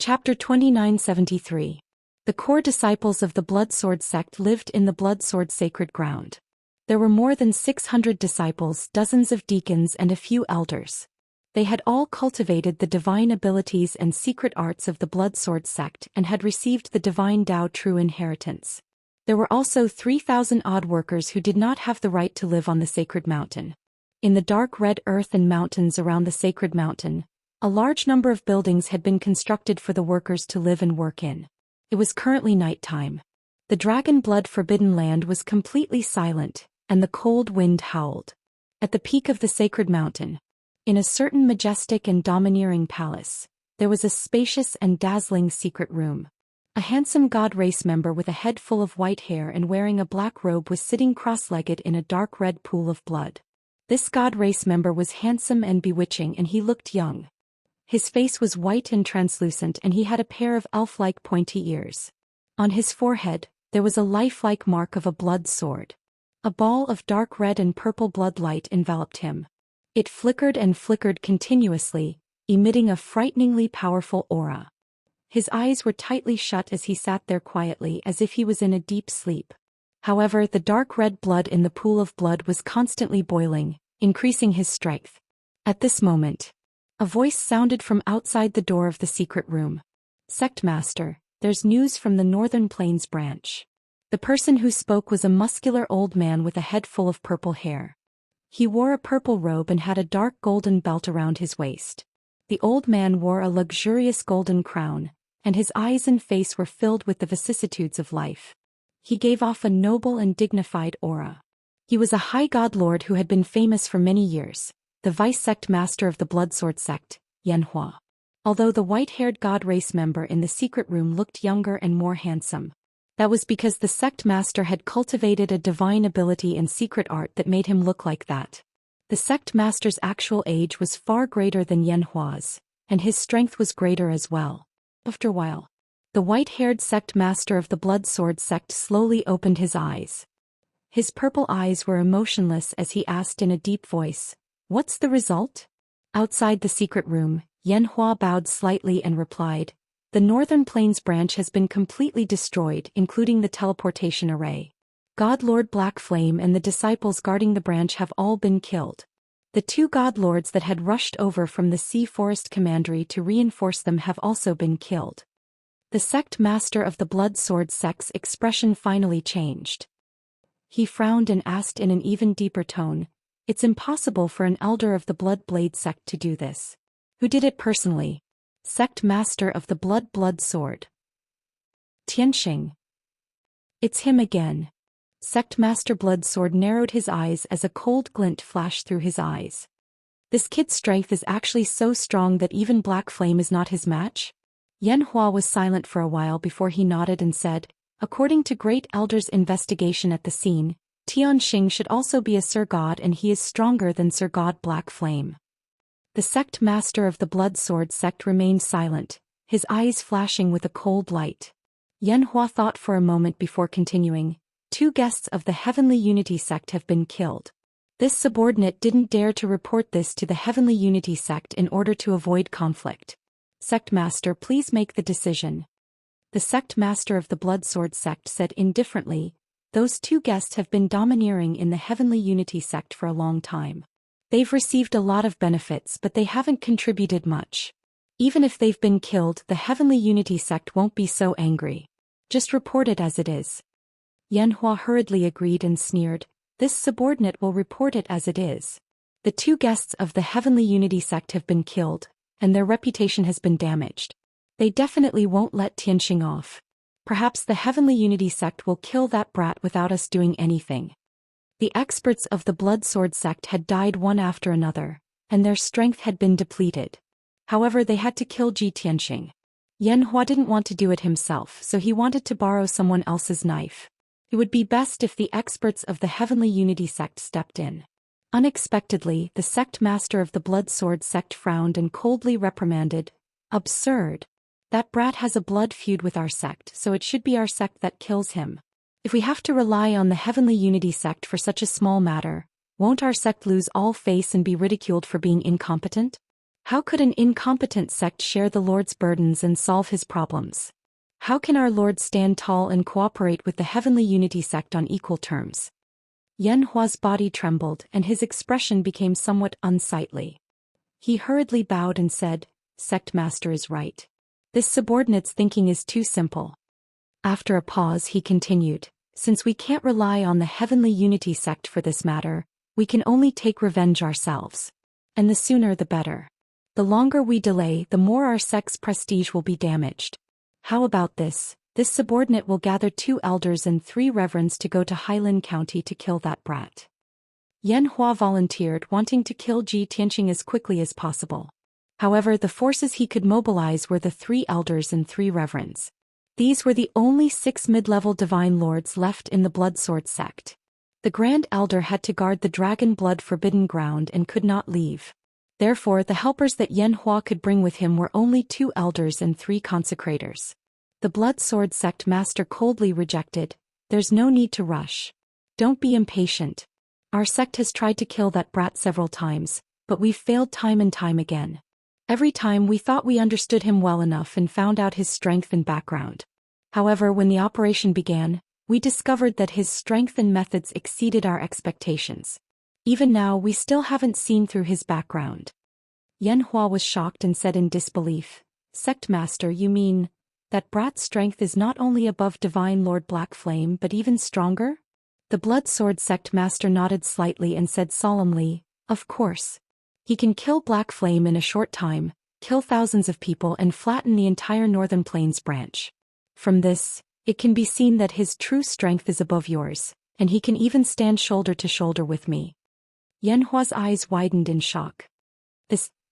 Chapter 2973. The core disciples of the Blood Sword sect lived in the Blood Sword sacred ground. There were more than 600 disciples, dozens of deacons and a few elders. They had all cultivated the divine abilities and secret arts of the Blood Sword sect and had received the divine Tao true inheritance. There were also 3,000 odd workers who did not have the right to live on the sacred mountain. In the dark red earth and mountains around the sacred mountain, a large number of buildings had been constructed for the workers to live and work in. It was currently nighttime. The dragon blood forbidden land was completely silent, and the cold wind howled. At the peak of the sacred mountain, in a certain majestic and domineering palace, there was a spacious and dazzling secret room. A handsome god race member with a head full of white hair and wearing a black robe was sitting cross-legged in a dark red pool of blood. This god race member was handsome and bewitching, and he looked young. His face was white and translucent, and he had a pair of elf-like pointy ears. On his forehead, there was a lifelike mark of a blood sword. A ball of dark red and purple blood light enveloped him. It flickered and flickered continuously, emitting a frighteningly powerful aura. His eyes were tightly shut as he sat there quietly, as if he was in a deep sleep. However, the dark red blood in the pool of blood was constantly boiling, increasing his strength. At this moment, a voice sounded from outside the door of the secret room. "Sect Master, there's news from the Northern Plains branch." The person who spoke was a muscular old man with a head full of purple hair. He wore a purple robe and had a dark golden belt around his waist. The old man wore a luxurious golden crown, and his eyes and face were filled with the vicissitudes of life. He gave off a noble and dignified aura. He was a high god lord who had been famous for many years, the vice-sect master of the Blood Sword sect, Yanhua. Although the white-haired god race member in the secret room looked younger and more handsome, that was because the sect master had cultivated a divine ability and secret art that made him look like that. The sect master's actual age was far greater than Yanhua's, and his strength was greater as well. After a while, the white-haired sect master of the Blood Sword sect slowly opened his eyes. His purple eyes were emotionless as he asked in a deep voice, "What's the result?" Outside the secret room, Yanhua bowed slightly and replied, "The Northern Plains branch has been completely destroyed, including the teleportation array. God Lord Black Flame and the disciples guarding the branch have all been killed. The two god lords that had rushed over from the Sea Forest Commandery to reinforce them have also been killed." The sect master of the Blood Sword sect's expression finally changed. He frowned and asked in an even deeper tone, "It's impossible for an elder of the Blood Blade sect to do this. Who did it personally?" "Sect master of the Blood Sword. Xianxia." "It's him again." Sect master Blood Sword narrowed his eyes as a cold glint flashed through his eyes. "This kid's strength is actually so strong that even Black Flame is not his match?" Yanhua was silent for a while before he nodded and said, "According to Great Elder's investigation at the scene, Xianxia should also be a Sir God, and he is stronger than Sir God Black Flame." The sect master of the Blood Sword sect remained silent, his eyes flashing with a cold light. Yanhua thought for a moment before continuing, "Two guests of the Heavenly Unity sect have been killed. This subordinate didn't dare to report this to the Heavenly Unity sect in order to avoid conflict. Sect master, please make the decision." The sect master of the Blood Sword sect said indifferently, "Those two guests have been domineering in the Heavenly Unity sect for a long time. They've received a lot of benefits, but they haven't contributed much. Even if they've been killed, the Heavenly Unity sect won't be so angry. Just report it as it is." Yanhua hurriedly agreed and sneered, "This subordinate will report it as it is. The two guests of the Heavenly Unity sect have been killed, and their reputation has been damaged. They definitely won't let Xianxia off. Perhaps the Heavenly Unity sect will kill that brat without us doing anything." The experts of the Blood Sword sect had died one after another, and their strength had been depleted. However, they had to kill Xianxia. Yanhua didn't want to do it himself, so he wanted to borrow someone else's knife. It would be best if the experts of the Heavenly Unity sect stepped in. Unexpectedly, the sect master of the Blood Sword sect frowned and coldly reprimanded, "Absurd. That brat has a blood feud with our sect, so it should be our sect that kills him. If we have to rely on the Heavenly Unity sect for such a small matter, won't our sect lose all face and be ridiculed for being incompetent?" How could an incompetent sect share the Lord's burdens and solve his problems? How can our Lord stand tall and cooperate with the Heavenly Unity sect on equal terms? Yanhua's body trembled and his expression became somewhat unsightly. He hurriedly bowed and said, "Sect Master is right. This subordinate's thinking is too simple." After a pause he continued, "Since we can't rely on the Heavenly Unity sect for this matter, we can only take revenge ourselves. And the sooner the better. The longer we delay, the more our sect's prestige will be damaged. How about this? This subordinate will gather 2 elders and 3 reverends to go to Highland County to kill that brat." Yanhua volunteered, wanting to kill Ji Tianqing as quickly as possible. However, the forces he could mobilize were the 3 elders and 3 reverends. These were the only 6 mid-level divine lords left in the Bloodsword sect. The Grand Elder had to guard the Dragon Blood Forbidden Ground and could not leave. Therefore, the helpers that Yanhua could bring with him were only 2 elders and 3 consecrators. The Bloodsword sect master coldly rejected, "There's no need to rush. Don't be impatient. Our sect has tried to kill that brat several times, but we've failed time and time again. Every time we thought we understood him well enough and found out his strength and background. However, when the operation began, we discovered that his strength and methods exceeded our expectations. Even now we still haven't seen through his background." Yanhua was shocked and said in disbelief, "Sect Master, you mean that brat's strength is not only above Divine Lord Black Flame but even stronger?" The Bloodsword sect master nodded slightly and said solemnly, "Of course. He can kill Black Flame in a short time, kill thousands of people and flatten the entire Northern Plains branch. From this, it can be seen that his true strength is above yours, and he can even stand shoulder to shoulder with me." Yanhua's eyes widened in shock.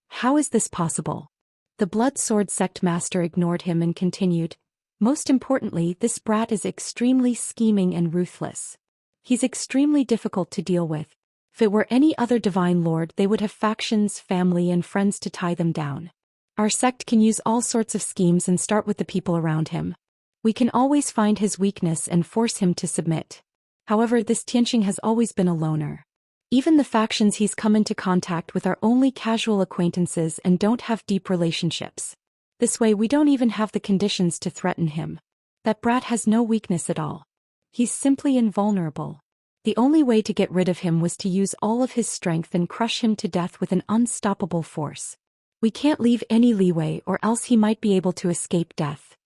How is this possible?" The Bloodsword sect master ignored him and continued, "Most importantly, this brat is extremely scheming and ruthless. He's extremely difficult to deal with. If it were any other divine lord, they would have factions, family and friends to tie them down. Our sect can use all sorts of schemes and start with the people around him. We can always find his weakness and force him to submit. However, this Tianqing has always been a loner. Even the factions he's come into contact with are only casual acquaintances and don't have deep relationships. This way we don't even have the conditions to threaten him. That brat has no weakness at all. He's simply invulnerable. The only way to get rid of him was to use all of his strength and crush him to death with an unstoppable force. We can't leave any leeway or else he might be able to escape death."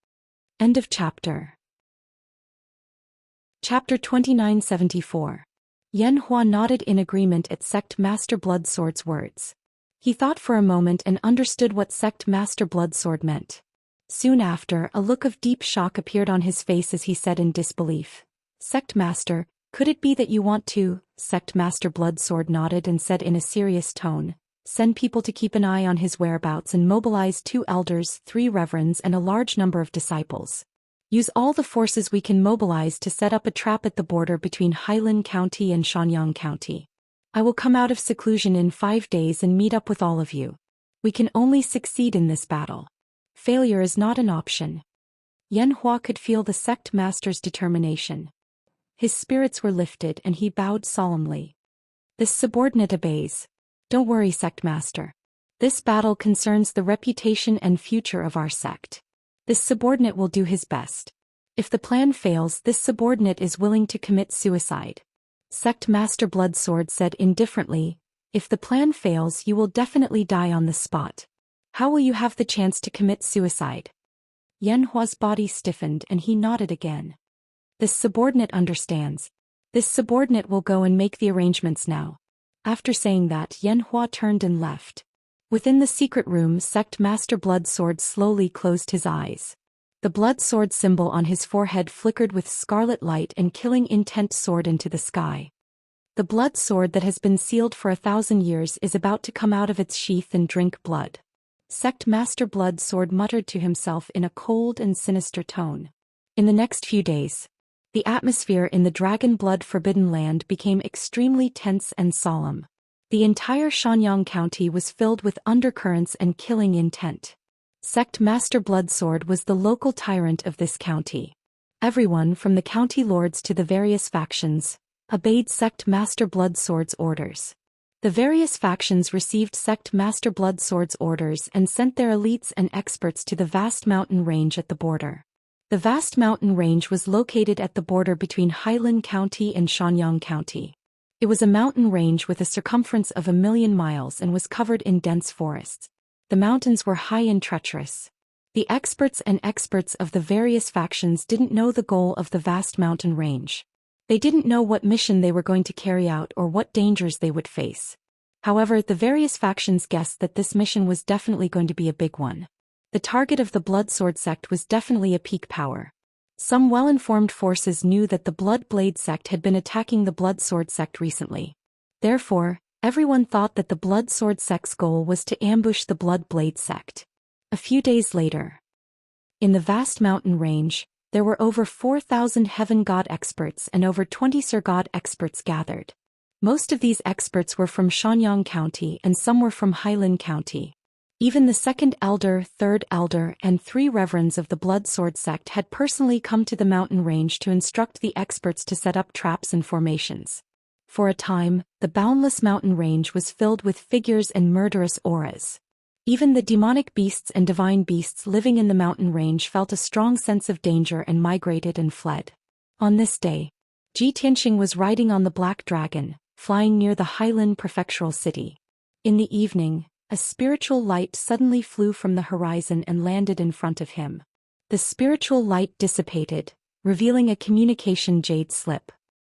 End of chapter. Chapter 2974. Yanhua nodded in agreement at Sect Master Bloodsword's words. He thought for a moment and understood what Sect Master Bloodsword meant. Soon after, a look of deep shock appeared on his face as he said in disbelief, "Sect Master, could it be that you want to?" Sect Master Bloodsword nodded and said in a serious tone, "Send people to keep an eye on his whereabouts and mobilize 2 elders, 3 reverends and a large number of disciples. Use all the forces we can mobilize to set up a trap at the border between Highland County and Xianxia County. I will come out of seclusion in 5 days and meet up with all of you. We can only succeed in this battle. Failure is not an option." Yanhua could feel the sect master's determination. His spirits were lifted and he bowed solemnly. "This subordinate obeys. Don't worry, sect master. This battle concerns the reputation and future of our sect. This subordinate will do his best. If the plan fails, this subordinate is willing to commit suicide." Sect Master Bloodsword said indifferently, "If the plan fails, you will definitely die on the spot. How will you have the chance to commit suicide?" Yanhua's body stiffened and he nodded again. "This subordinate understands. This subordinate will go and make the arrangements now." After saying that, Yanhua turned and left. Within the secret room, Sect Master Bloodsword slowly closed his eyes. The Bloodsword symbol on his forehead flickered with scarlet light and killing intent soared into the sky. The blood sword that has been sealed for 1,000 years is about to come out of its sheath and drink blood. Sect Master Bloodsword muttered to himself in a cold and sinister tone. In the next few days, the atmosphere in the Dragon Blood Forbidden Land became extremely tense and solemn. The entire Xianxia County was filled with undercurrents and killing intent. Sect Master Bloodsword was the local tyrant of this county. Everyone from the county lords to the various factions obeyed Sect Master Bloodsword's orders. The various factions received sect master blood swords orders and sent their elites and experts to the vast mountain range at the border. The vast mountain range was located at the border between Hailin County and Xianxia County. It was a mountain range with a circumference of 1,000,000 miles and was covered in dense forests. The mountains were high and treacherous. The experts of the various factions didn't know the goal of the vast mountain range. They didn't know what mission they were going to carry out or what dangers they would face. However, the various factions guessed that this mission was definitely going to be a big one. The target of the Blood Sword sect was definitely a peak power. Some well-informed forces knew that the Blood Blade sect had been attacking the Blood Sword sect recently. Therefore, everyone thought that the Blood Sword sect's goal was to ambush the Blood Blade sect. A few days later, in the vast mountain range, there were over 4,000 Heaven God experts and over 20 Sir God experts gathered. Most of these experts were from Xianxia County and some were from Hailin County. Even the second elder, third elder, and 3 reverends of the Blood Sword sect had personally come to the mountain range to instruct the experts to set up traps and formations. For a time, the boundless mountain range was filled with figures and murderous auras. Even the demonic beasts and divine beasts living in the mountain range felt a strong sense of danger and migrated and fled. On this day, Ji Tianxing was riding on the Black Dragon, flying near the Hailin prefectural city. In the evening, a spiritual light suddenly flew from the horizon and landed in front of him. The spiritual light dissipated, revealing a communication jade slip.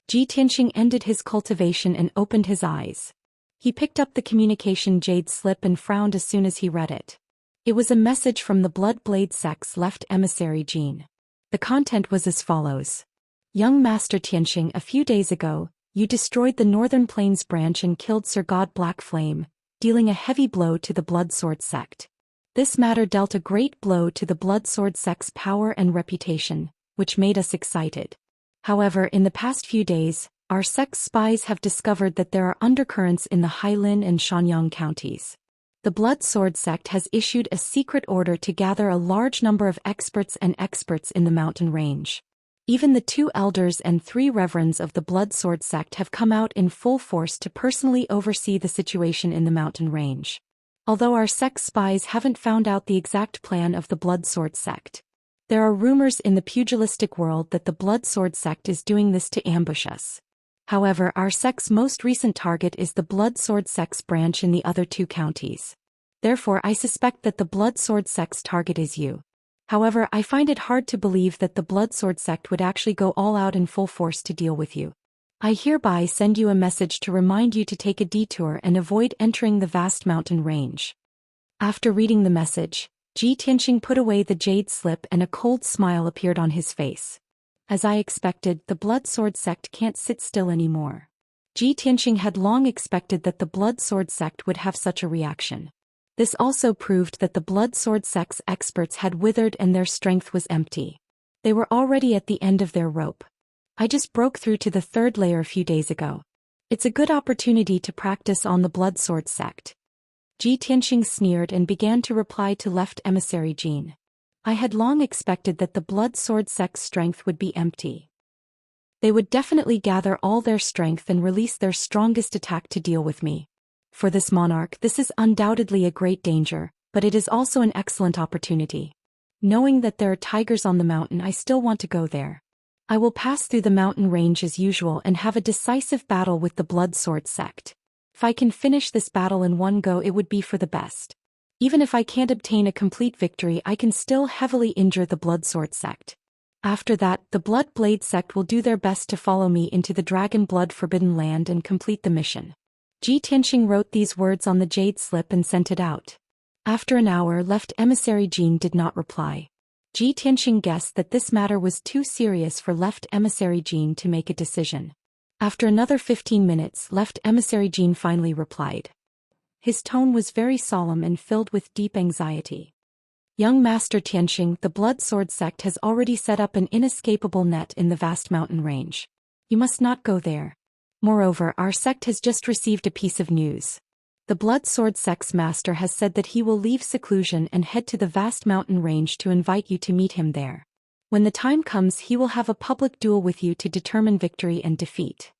Ji Tianxing ended his cultivation and opened his eyes. He picked up the communication jade slip and frowned as soon as he read it. It was a message from the Blood Blade sect's left emissary Jean. The content was as follows. Young Master Tianxing, a few days ago, you destroyed the Northern Plains branch and killed Sir God Black Flame, dealing a heavy blow to the Blood Sword sect. This matter dealt a great blow to the Blood Sword sect's power and reputation, which made us excited. However, in the past few days, our sect's spies have discovered that there are undercurrents in the Hailin and Xianxia counties. The Blood Sword sect has issued a secret order to gather a large number of experts in the mountain range. Even the 2 elders and 3 reverends of the Blood Sword sect have come out in full force to personally oversee the situation in the mountain range. Although our sect's spies haven't found out the exact plan of the Blood Sword sect, there are rumors in the pugilistic world that the Blood Sword sect is doing this to ambush us. However, our sect's most recent target is the Blood Sword sect's branch in the other 2 counties. Therefore, I suspect that the Blood Sword sect's target is you. However, I find it hard to believe that the Blood Sword sect would actually go all out in full force to deal with you. I hereby send you a message to remind you to take a detour and avoid entering the vast mountain range. After reading the message, Ji Tianxing put away the jade slip and a cold smile appeared on his face. As I expected, the Blood Sword sect can't sit still anymore. Ji Tianxing had long expected that the Blood Sword sect would have such a reaction. This also proved that the Blood Sword sect's experts had withered and their strength was empty. They were already at the end of their rope. I just broke through to the 3rd layer a few days ago. It's a good opportunity to practice on the Blood Sword sect. Ji Tianxing sneered and began to reply to left emissary Jean. I had long expected that the Blood Sword sect's strength would be empty. They would definitely gather all their strength and release their strongest attack to deal with me. For this monarch, this is undoubtedly a great danger, but it is also an excellent opportunity. Knowing that there are tigers on the mountain, I still want to go there. I will pass through the mountain range as usual and have a decisive battle with the Blood Sword sect. If I can finish this battle in one go, it would be for the best. Even if I can't obtain a complete victory, I can still heavily injure the Blood Sword sect. After that, the Blood Blade sect will do their best to follow me into the Dragon Blood Forbidden Land and complete the mission. Ji Tianxing wrote these words on the jade slip and sent it out. After an hour, left emissary Jean did not reply. Ji Tianxing guessed that this matter was too serious for left emissary Jean to make a decision. After another 15 minutes, left emissary Jean finally replied. His tone was very solemn and filled with deep anxiety. Young Master Tianxing, the Blood Sword sect has already set up an inescapable net in the vast mountain range. You must not go there. Moreover, our sect has just received a piece of news. The Blood Sword sect's master has said that he will leave seclusion and head to the vast mountain range to invite you to meet him there. When the time comes, he will have a public duel with you to determine victory and defeat.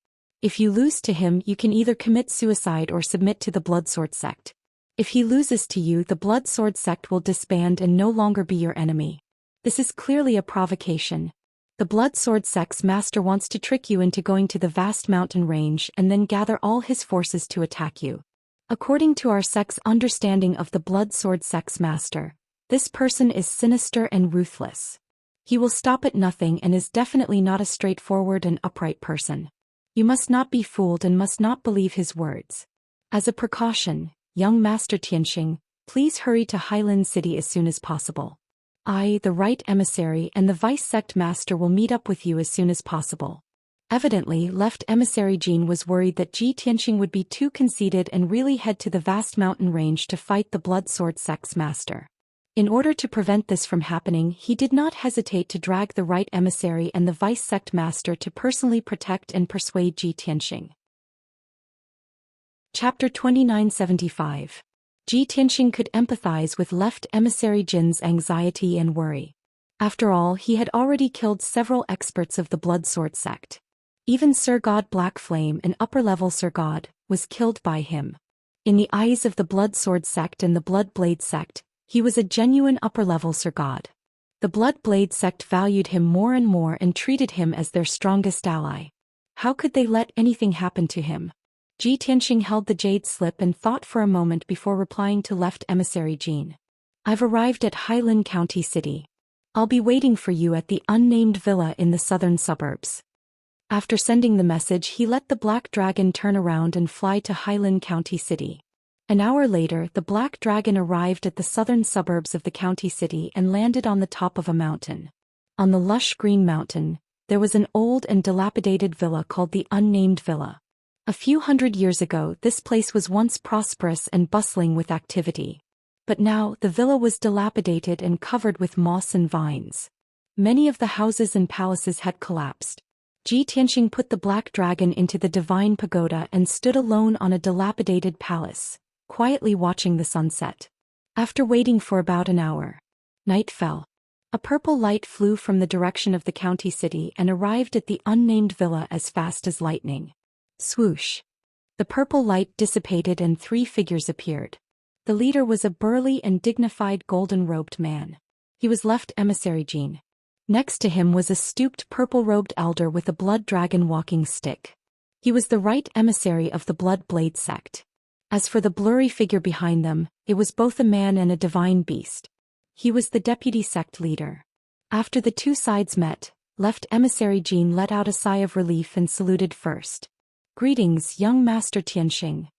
If you lose to him, you can either commit suicide or submit to the Blood Sword sect. If he loses to you, the Blood Sword sect will disband and no longer be your enemy. This is clearly a provocation. The Blood Sword sect's master wants to trick you into going to the vast mountain range and then gather all his forces to attack you. According to our sect's understanding of the Blood Sword sect's master, this person is sinister and ruthless. He will stop at nothing and is definitely not a straightforward and upright person. You must not be fooled and must not believe his words. As a precaution, young Master Xianxia, please hurry to Highland City as soon as possible. I, the right emissary and the vice sect master will meet up with you as soon as possible. Evidently, left emissary Jean was worried that Xianxia would be too conceited and really head to the vast mountain range to fight the Blood Sword sect's master. In order to prevent this from happening, he did not hesitate to drag the right emissary and the vice sect master to personally protect and persuade Xianxia. Chapter 2975. Xianxia could empathize with left emissary Jin's anxiety and worry. After all, he had already killed several experts of the Blood Sword sect. Even Sir God Black Flame, an upper-level Sir God, was killed by him. In the eyes of the Blood Sword sect and the Blood Blade sect, he was a genuine upper-level Sir God. The Blood Blade sect valued him more and more and treated him as their strongest ally. How could they let anything happen to him? Xianxia held the jade slip and thought for a moment before replying to left emissary Jean. I've arrived at Highland County City. I'll be waiting for you at the unnamed villa in the southern suburbs. After sending the message, he let the Black Dragon turn around and fly to Highland County City. An hour later, the Black Dragon arrived at the southern suburbs of the county city and landed on the top of a mountain. On the lush green mountain, there was an old and dilapidated villa called the Unnamed Villa. A few hundred years ago, this place was once prosperous and bustling with activity. But now, the villa was dilapidated and covered with moss and vines. Many of the houses and palaces had collapsed. Xianxia put the Black Dragon into the Divine Pagoda and stood alone on a dilapidated palace, quietly watching the sunset. After waiting for about an hour, night fell. A purple light flew from the direction of the county city and arrived at the unnamed villa as fast as lightning. Swoosh! The purple light dissipated and 3 figures appeared. The leader was a burly and dignified golden-robed man. He was left emissary Jean. Next to him was a stooped purple-robed elder with a blood dragon walking stick. He was the right emissary of the Blood Blade sect. As for the blurry figure behind them, it was both a man and a divine beast. He was the deputy sect leader. After the two sides met, left emissary Jean let out a sigh of relief and saluted first. Greetings, young Master Xianxia.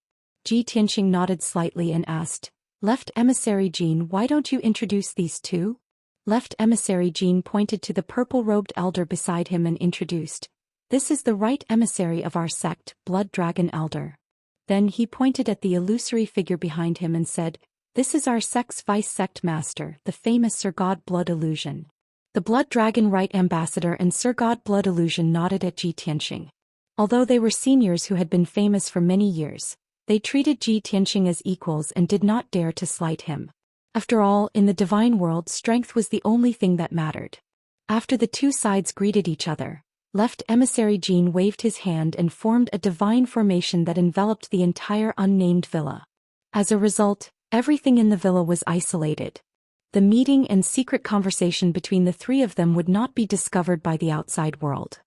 Xianxia nodded slightly and asked, Left emissary Jean, why don't you introduce these two? Left emissary Jean pointed to the purple-robed elder beside him and introduced, This is the right emissary of our sect, Blood Dragon Elder. Then he pointed at the illusory figure behind him and said, This is our sect's vice sect master, the famous Sir God Blood Illusion. The Blood Dragon Right Ambassador and Sir God Blood Illusion nodded at Xianxia. Although they were seniors who had been famous for many years, they treated Xianxia as equals and did not dare to slight him. After all, in the divine world, strength was the only thing that mattered. After the two sides greeted each other, left emissary Jean waved his hand and formed a divine formation that enveloped the entire unnamed villa. As a result, everything in the villa was isolated. The meeting and secret conversation between the three of them would not be discovered by the outside world.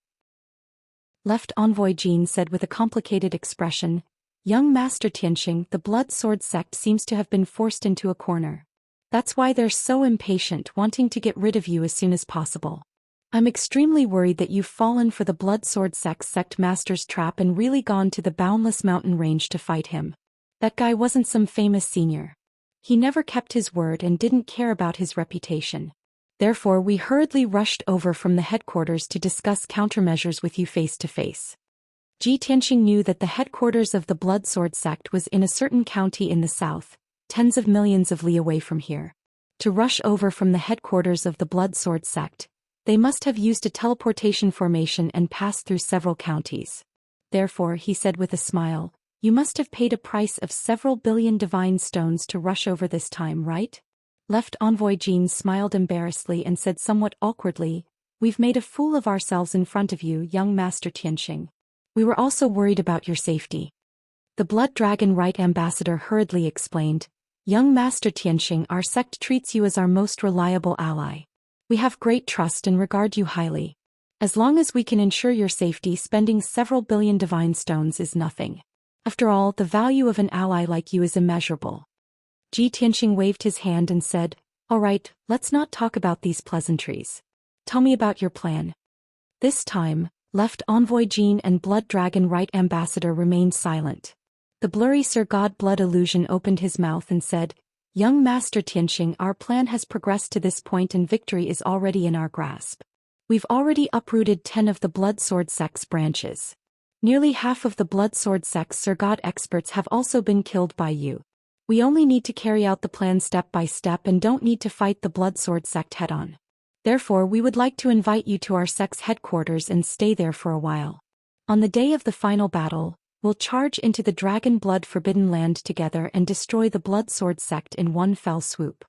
Left envoy Jean said with a complicated expression, Young Master Xianxia, the Blood Sword sect seems to have been forced into a corner. That's why they're so impatient, wanting to get rid of you as soon as possible. I'm extremely worried that you've fallen for the Blood Sword sect master's trap and really gone to the boundless mountain range to fight him. That guy wasn't some famous senior. He never kept his word and didn't care about his reputation. Therefore, we hurriedly rushed over from the headquarters to discuss countermeasures with you face to face. Xianxia knew that the headquarters of the Blood Sword sect was in a certain county in the south, tens of millions of li away from here. To rush over from the headquarters of the Blood Sword sect, they must have used a teleportation formation and passed through several counties. Therefore, he said with a smile, You must have paid a price of several billion divine stones to rush over this time, right? Left envoy Jean smiled embarrassedly and said somewhat awkwardly, We've made a fool of ourselves in front of you, young Master Xianxia. We were also worried about your safety. The Blood Dragon Rite Ambassador hurriedly explained, Young Master Xianxia, our sect treats you as our most reliable ally. We have great trust and regard you highly. As long as we can ensure your safety, spending several billion divine stones is nothing. After all, the value of an ally like you is immeasurable. Xianxia waved his hand and said, All right, let's not talk about these pleasantries. Tell me about your plan. This time, Left Envoy Jin and Blood Dragon Rite Ambassador remained silent. The blurry Sir God Blood Illusion opened his mouth and said, Young Master Xianxia, our plan has progressed to this point and victory is already in our grasp. We've already uprooted 10 of the Blood Sword sect's branches. Nearly half of the Blood Sword sect's Sir God experts have also been killed by you. We only need to carry out the plan step by step and don't need to fight the Blood Sword sect head-on. Therefore, we would like to invite you to our sect's headquarters and stay there for a while. On the day of the final battle, we'll charge into the Dragon Blood Forbidden Land together and destroy the Blood Sword sect in one fell swoop.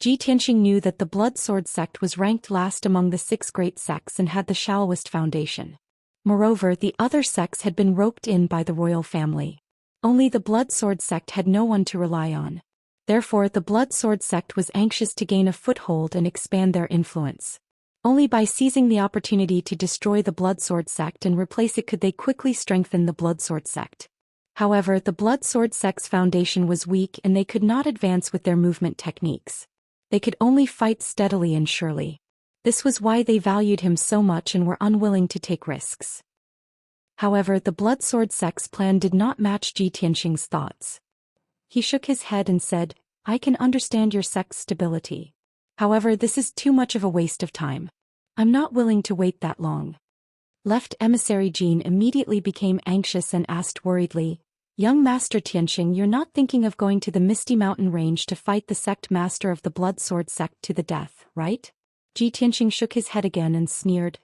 Xianxia knew that the Blood Sword sect was ranked last among the 6 great sects and had the shallowest foundation. Moreover, the other sects had been roped in by the royal family. Only the Blood Sword sect had no one to rely on. Therefore, the Blood Sword sect was anxious to gain a foothold and expand their influence. Only by seizing the opportunity to destroy the Blood Sword sect and replace it could they quickly strengthen the Blood Sword sect. However, the Blood Sword sect's foundation was weak and they could not advance with their movement techniques. They could only fight steadily and surely. This was why they valued him so much and were unwilling to take risks. However, the Blood Sword sect's plan did not match Xianxia's thoughts. He shook his head and said, I can understand your sect's stability. However, this is too much of a waste of time. I'm not willing to wait that long. Left Emissary Jin immediately became anxious and asked worriedly, Young Master Xianxia, you're not thinking of going to the Misty Mountain Range to fight the sect master of the Blood Sword sect to the death, right? Xianxia shook his head again and sneered,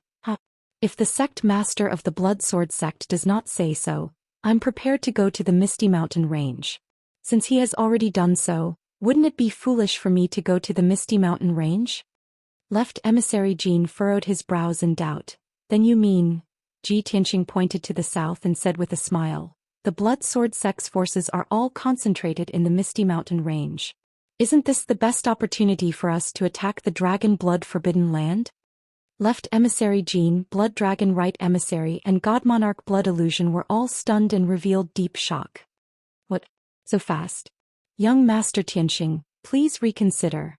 If the sect master of the Blood Sword sect does not say so, I'm prepared to go to the Misty Mountain Range. Since he has already done so, wouldn't it be foolish for me to go to the Misty Mountain Range? Left Emissary Jin furrowed his brows in doubt. Then you mean? Xianxia pointed to the south and said with a smile, The Blood Sword sect's forces are all concentrated in the Misty Mountain Range. Isn't this the best opportunity for us to attack the Dragon Blood Forbidden Land? Left Emissary Jin, Blood Dragon Rite Emissary and God Monarch Blood Illusion were all stunned and revealed deep shock. What? So fast? Young Master Xianxia, please reconsider.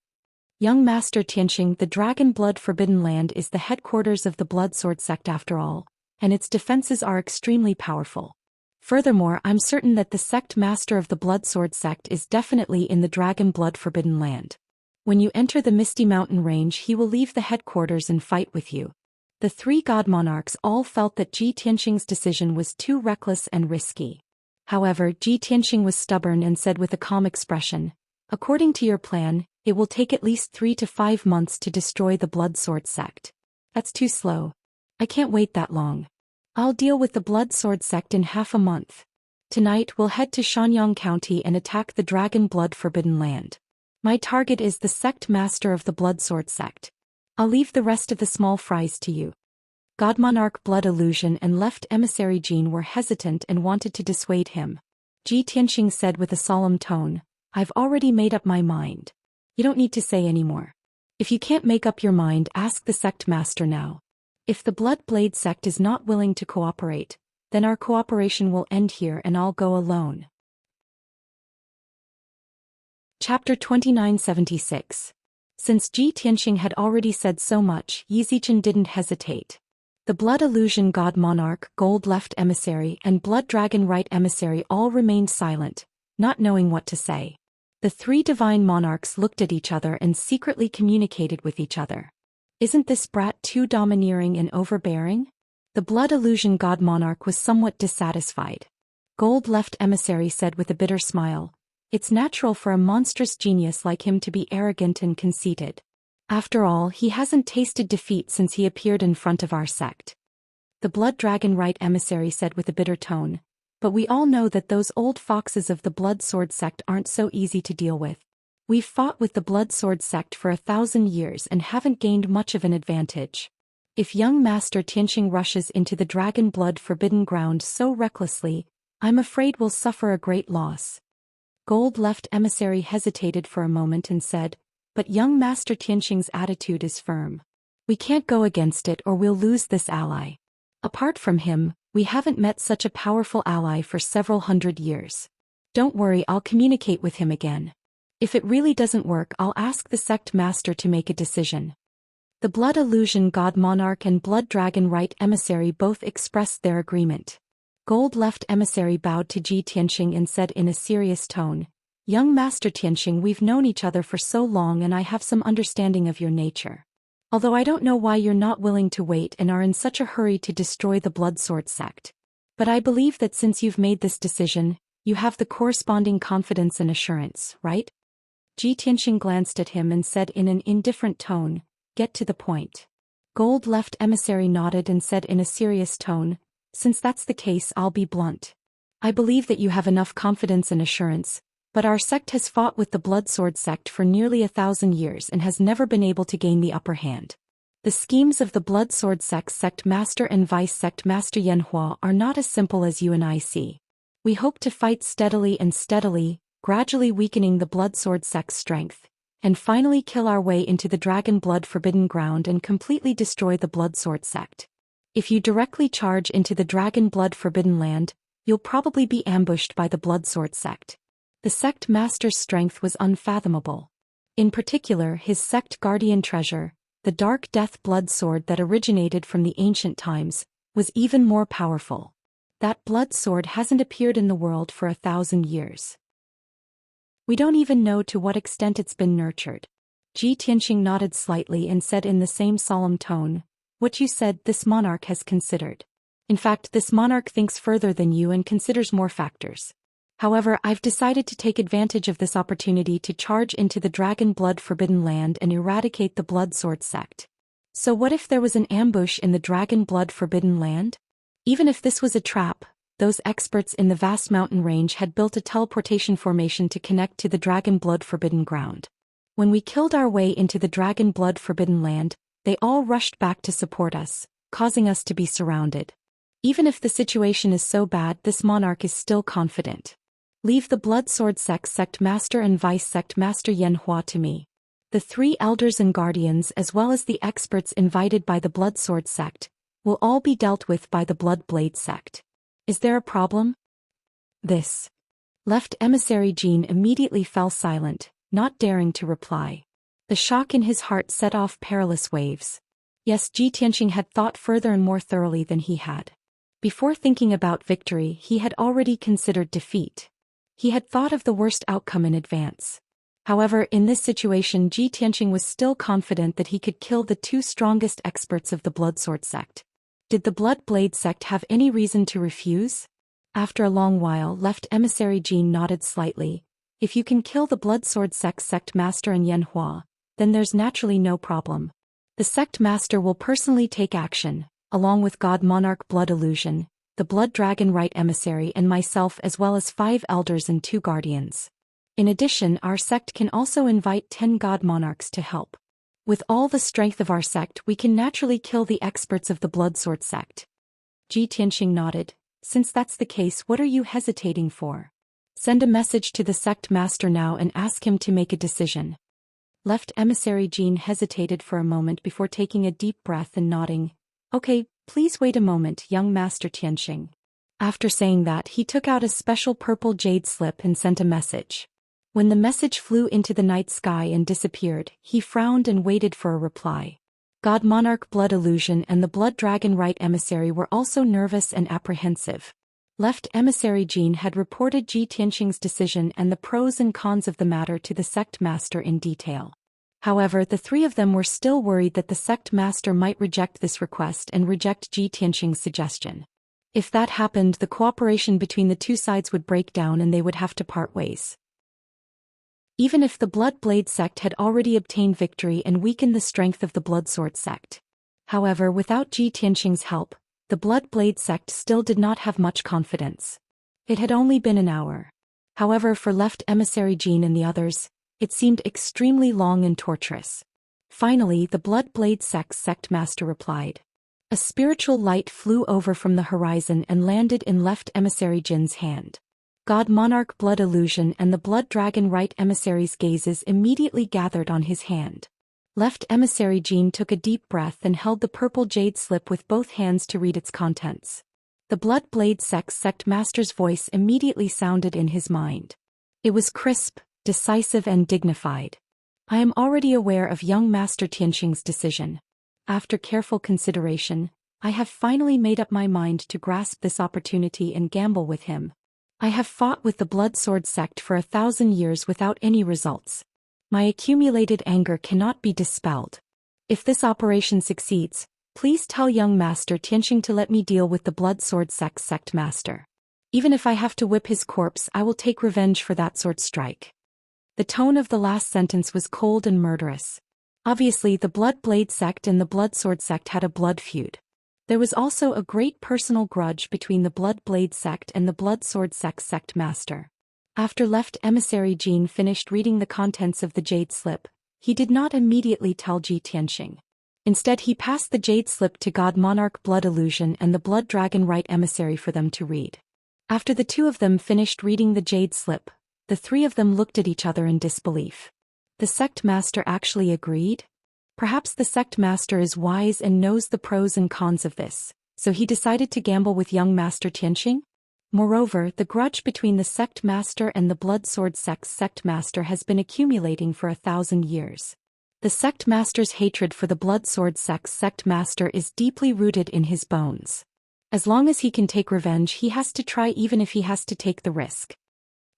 Young Master Xianxia, the Dragon Blood Forbidden Land is the headquarters of the Blood Sword sect after all, and its defenses are extremely powerful. Furthermore, I'm certain that the sect master of the Blood Sword sect is definitely in the Dragon Blood Forbidden Land. When you enter the Misty Mountain Range, he will leave the headquarters and fight with you. The 3 God Monarchs all felt that Xianxia's decision was too reckless and risky. However, Xianxia was stubborn and said with a calm expression, According to your plan, it will take at least 3 to 5 months to destroy the Blood Sword sect. That's too slow. I can't wait that long. I'll deal with the Blood Sword sect in half a month. Tonight we'll head to Xianyang County and attack the Dragon Blood Forbidden Land. My target is the sect master of the Blood Sword sect. I'll leave the rest of the small fries to you. God Monarch Blood Illusion and Left Emissary Jin were hesitant and wanted to dissuade him. Xianxia said with a solemn tone, I've already made up my mind. You don't need to say any more. If you can't make up your mind, ask the sect master now. If the Blood Blade sect is not willing to cooperate, then our cooperation will end here and I'll go alone. Chapter 2976. Since Xianxia had already said so much, Yizichen didn't hesitate. The Blood Illusion God Monarch, Gold Left Emissary and Blood Dragon Rite Emissary all remained silent, not knowing what to say. The 3 divine monarchs looked at each other and secretly communicated with each other. Isn't this brat too domineering and overbearing? The Blood Illusion God Monarch was somewhat dissatisfied. Gold Left Emissary said with a bitter smile, It's natural for a monstrous genius like him to be arrogant and conceited. After all, he hasn't tasted defeat since he appeared in front of our sect. The Blood Dragon Rite Emissary said with a bitter tone, But we all know that those old foxes of the Blood Sword sect aren't so easy to deal with. We've fought with the Blood Sword sect for 1,000 years and haven't gained much of an advantage. If young Master Tianxing rushes into the dragon blood forbidden ground so recklessly, I'm afraid we'll suffer a great loss. Gold left emissary hesitated for a moment and said, but young Master Tianxing's attitude is firm. We can't go against it or we'll lose this ally. Apart from him, we haven't met such a powerful ally for several hundred years. Don't worry, I'll communicate with him again. If it really doesn't work, I'll ask the sect master to make a decision. The Blood Illusion God Monarch and Blood Dragon Rite Emissary both expressed their agreement. Gold left emissary bowed to Ji Tianxing and said in a serious tone, Young Master Tianxing, we've known each other for so long and I have some understanding of your nature. Although I don't know why you're not willing to wait and are in such a hurry to destroy the Blood Sword sect. But I believe that since you've made this decision, you have the corresponding confidence and assurance, right? Ji Tianxing glanced at him and said in an indifferent tone, Get to the point. Gold left emissary nodded and said in a serious tone, Since that's the case, I'll be blunt. I believe that you have enough confidence and assurance, but our sect has fought with the Blood Sword sect for nearly 1,000 years and has never been able to gain the upper hand. The schemes of the Blood Sword sect master and vice sect master Yanhua are not as simple as you and I see. We hope to fight steadily, gradually weakening the Blood Sword sect's strength, and finally kill our way into the Dragon Blood Forbidden Ground and completely destroy the Blood Sword sect. If you directly charge into the Dragon Blood Forbidden Land, you'll probably be ambushed by the Blood Sword sect. The sect master's strength was unfathomable. In particular, his sect guardian treasure, the Dark Death Blood Sword that originated from the ancient times, was even more powerful. That blood sword hasn't appeared in the world for 1,000 years. We don't even know to what extent it's been nurtured. Ji Tianxing nodded slightly and said in the same solemn tone, What you said this monarch has considered. In fact, this monarch thinks further than you and considers more factors. However, I've decided to take advantage of this opportunity to charge into the Dragon Blood Forbidden Land and eradicate the Blood Sword sect. So what if there was an ambush in the Dragon Blood Forbidden Land? Even if this was a trap, those experts in the vast mountain range had built a teleportation formation to connect to the Dragon Blood Forbidden Ground. When we killed our way into the Dragon Blood Forbidden Land, they all rushed back to support us, causing us to be surrounded. Even if the situation is so bad, this monarch is still confident. Leave the Blood Sword sect master and vice sect master Yanhua to me. The 3 elders and guardians as well as the experts invited by the Blood Sword sect will all be dealt with by the Blood Blade sect. Is there a problem? This left emissary Jean immediately fell silent, not daring to reply. The shock in his heart set off perilous waves. Yes, Ji Tianxing had thought further and more thoroughly than he had. Before thinking about victory, he had already considered defeat. He had thought of the worst outcome in advance. However, in this situation, Ji Tianxing was still confident that he could kill the 2 strongest experts of the Blood Sword sect. Did the Blood Blade sect have any reason to refuse? After a long while, left emissary Jean nodded slightly. If you can kill the Blood Sword sect master and Yanhua, then there's naturally no problem. The sect master will personally take action, along with God Monarch Blood Illusion, the Blood Dragon Rite Emissary and myself as well as 5 elders and 2 guardians. In addition, our sect can also invite 10 God Monarchs to help. With all the strength of our sect, we can naturally kill the experts of the Blood Sword sect. Ji Tianxing nodded. Since that's the case, what are you hesitating for? Send a message to the sect master now and ask him to make a decision. Left emissary Jean hesitated for a moment before taking a deep breath and nodding. Okay, please wait a moment, young Master Tianxing. After saying that, he took out a special purple jade slip and sent a message. When the message flew into the night sky and disappeared, he frowned and waited for a reply. God Monarch Blood Illusion and the Blood Dragon Rite Emissary were also nervous and apprehensive. Left emissary Jean had reported Ji Tianxing's decision and the pros and cons of the matter to the sect master in detail. However, the 3 of them were still worried that the sect master might reject this request and reject Ji Tianxing's suggestion. If that happened, the cooperation between the 2 sides would break down and they would have to part ways. Even if the Blood Blade sect had already obtained victory and weakened the strength of the Blood Sword sect. However, without Ji Tianxing's help, the Blood Blade sect still did not have much confidence. It had only been an hour. However, for left emissary Jean and the others, it seemed extremely long and torturous. Finally, the Blood Blade Sect's sect master replied. A spiritual light flew over from the horizon and landed in Left Emissary Jin's hand. God Monarch Blood Illusion and the Blood Dragon Right Emissary's gazes immediately gathered on his hand. Left Emissary Jin took a deep breath and held the purple jade slip with both hands to read its contents. The Blood Blade Sect's sect master's voice immediately sounded in his mind. It was crisp, decisive and dignified. I am already aware of young Master Tianxing's decision. After careful consideration, I have finally made up my mind to grasp this opportunity and gamble with him. I have fought with the Blood Sword sect for 1,000 years without any results. My accumulated anger cannot be dispelled. If this operation succeeds, please tell young Master Tianxing to let me deal with the Blood Sword sect's sect master. Even if I have to whip his corpse, I will take revenge for that sword strike. The tone of the last sentence was cold and murderous. Obviously, the Blood Blade sect and the Blood Sword sect had a blood feud. There was also a great personal grudge between the Blood Blade sect and the Blood Sword sect's sect master. After Left Emissary Jin finished reading the contents of the jade slip, he did not immediately tell Ji Tianxing. Instead, he passed the jade slip to God Monarch Blood Illusion and the Blood Dragon Right Emissary for them to read. After the two of them finished reading the jade slip, the three of them looked at each other in disbelief. The sect master actually agreed? Perhaps the sect master is wise and knows the pros and cons of this, so he decided to gamble with young Master Tianxing? Moreover, the grudge between the sect master and the Blood Sword sect's sect master has been accumulating for 1,000 years. The sect master's hatred for the Blood Sword sect's sect master is deeply rooted in his bones. As long as he can take revenge, he has to try, even if he has to take the risk.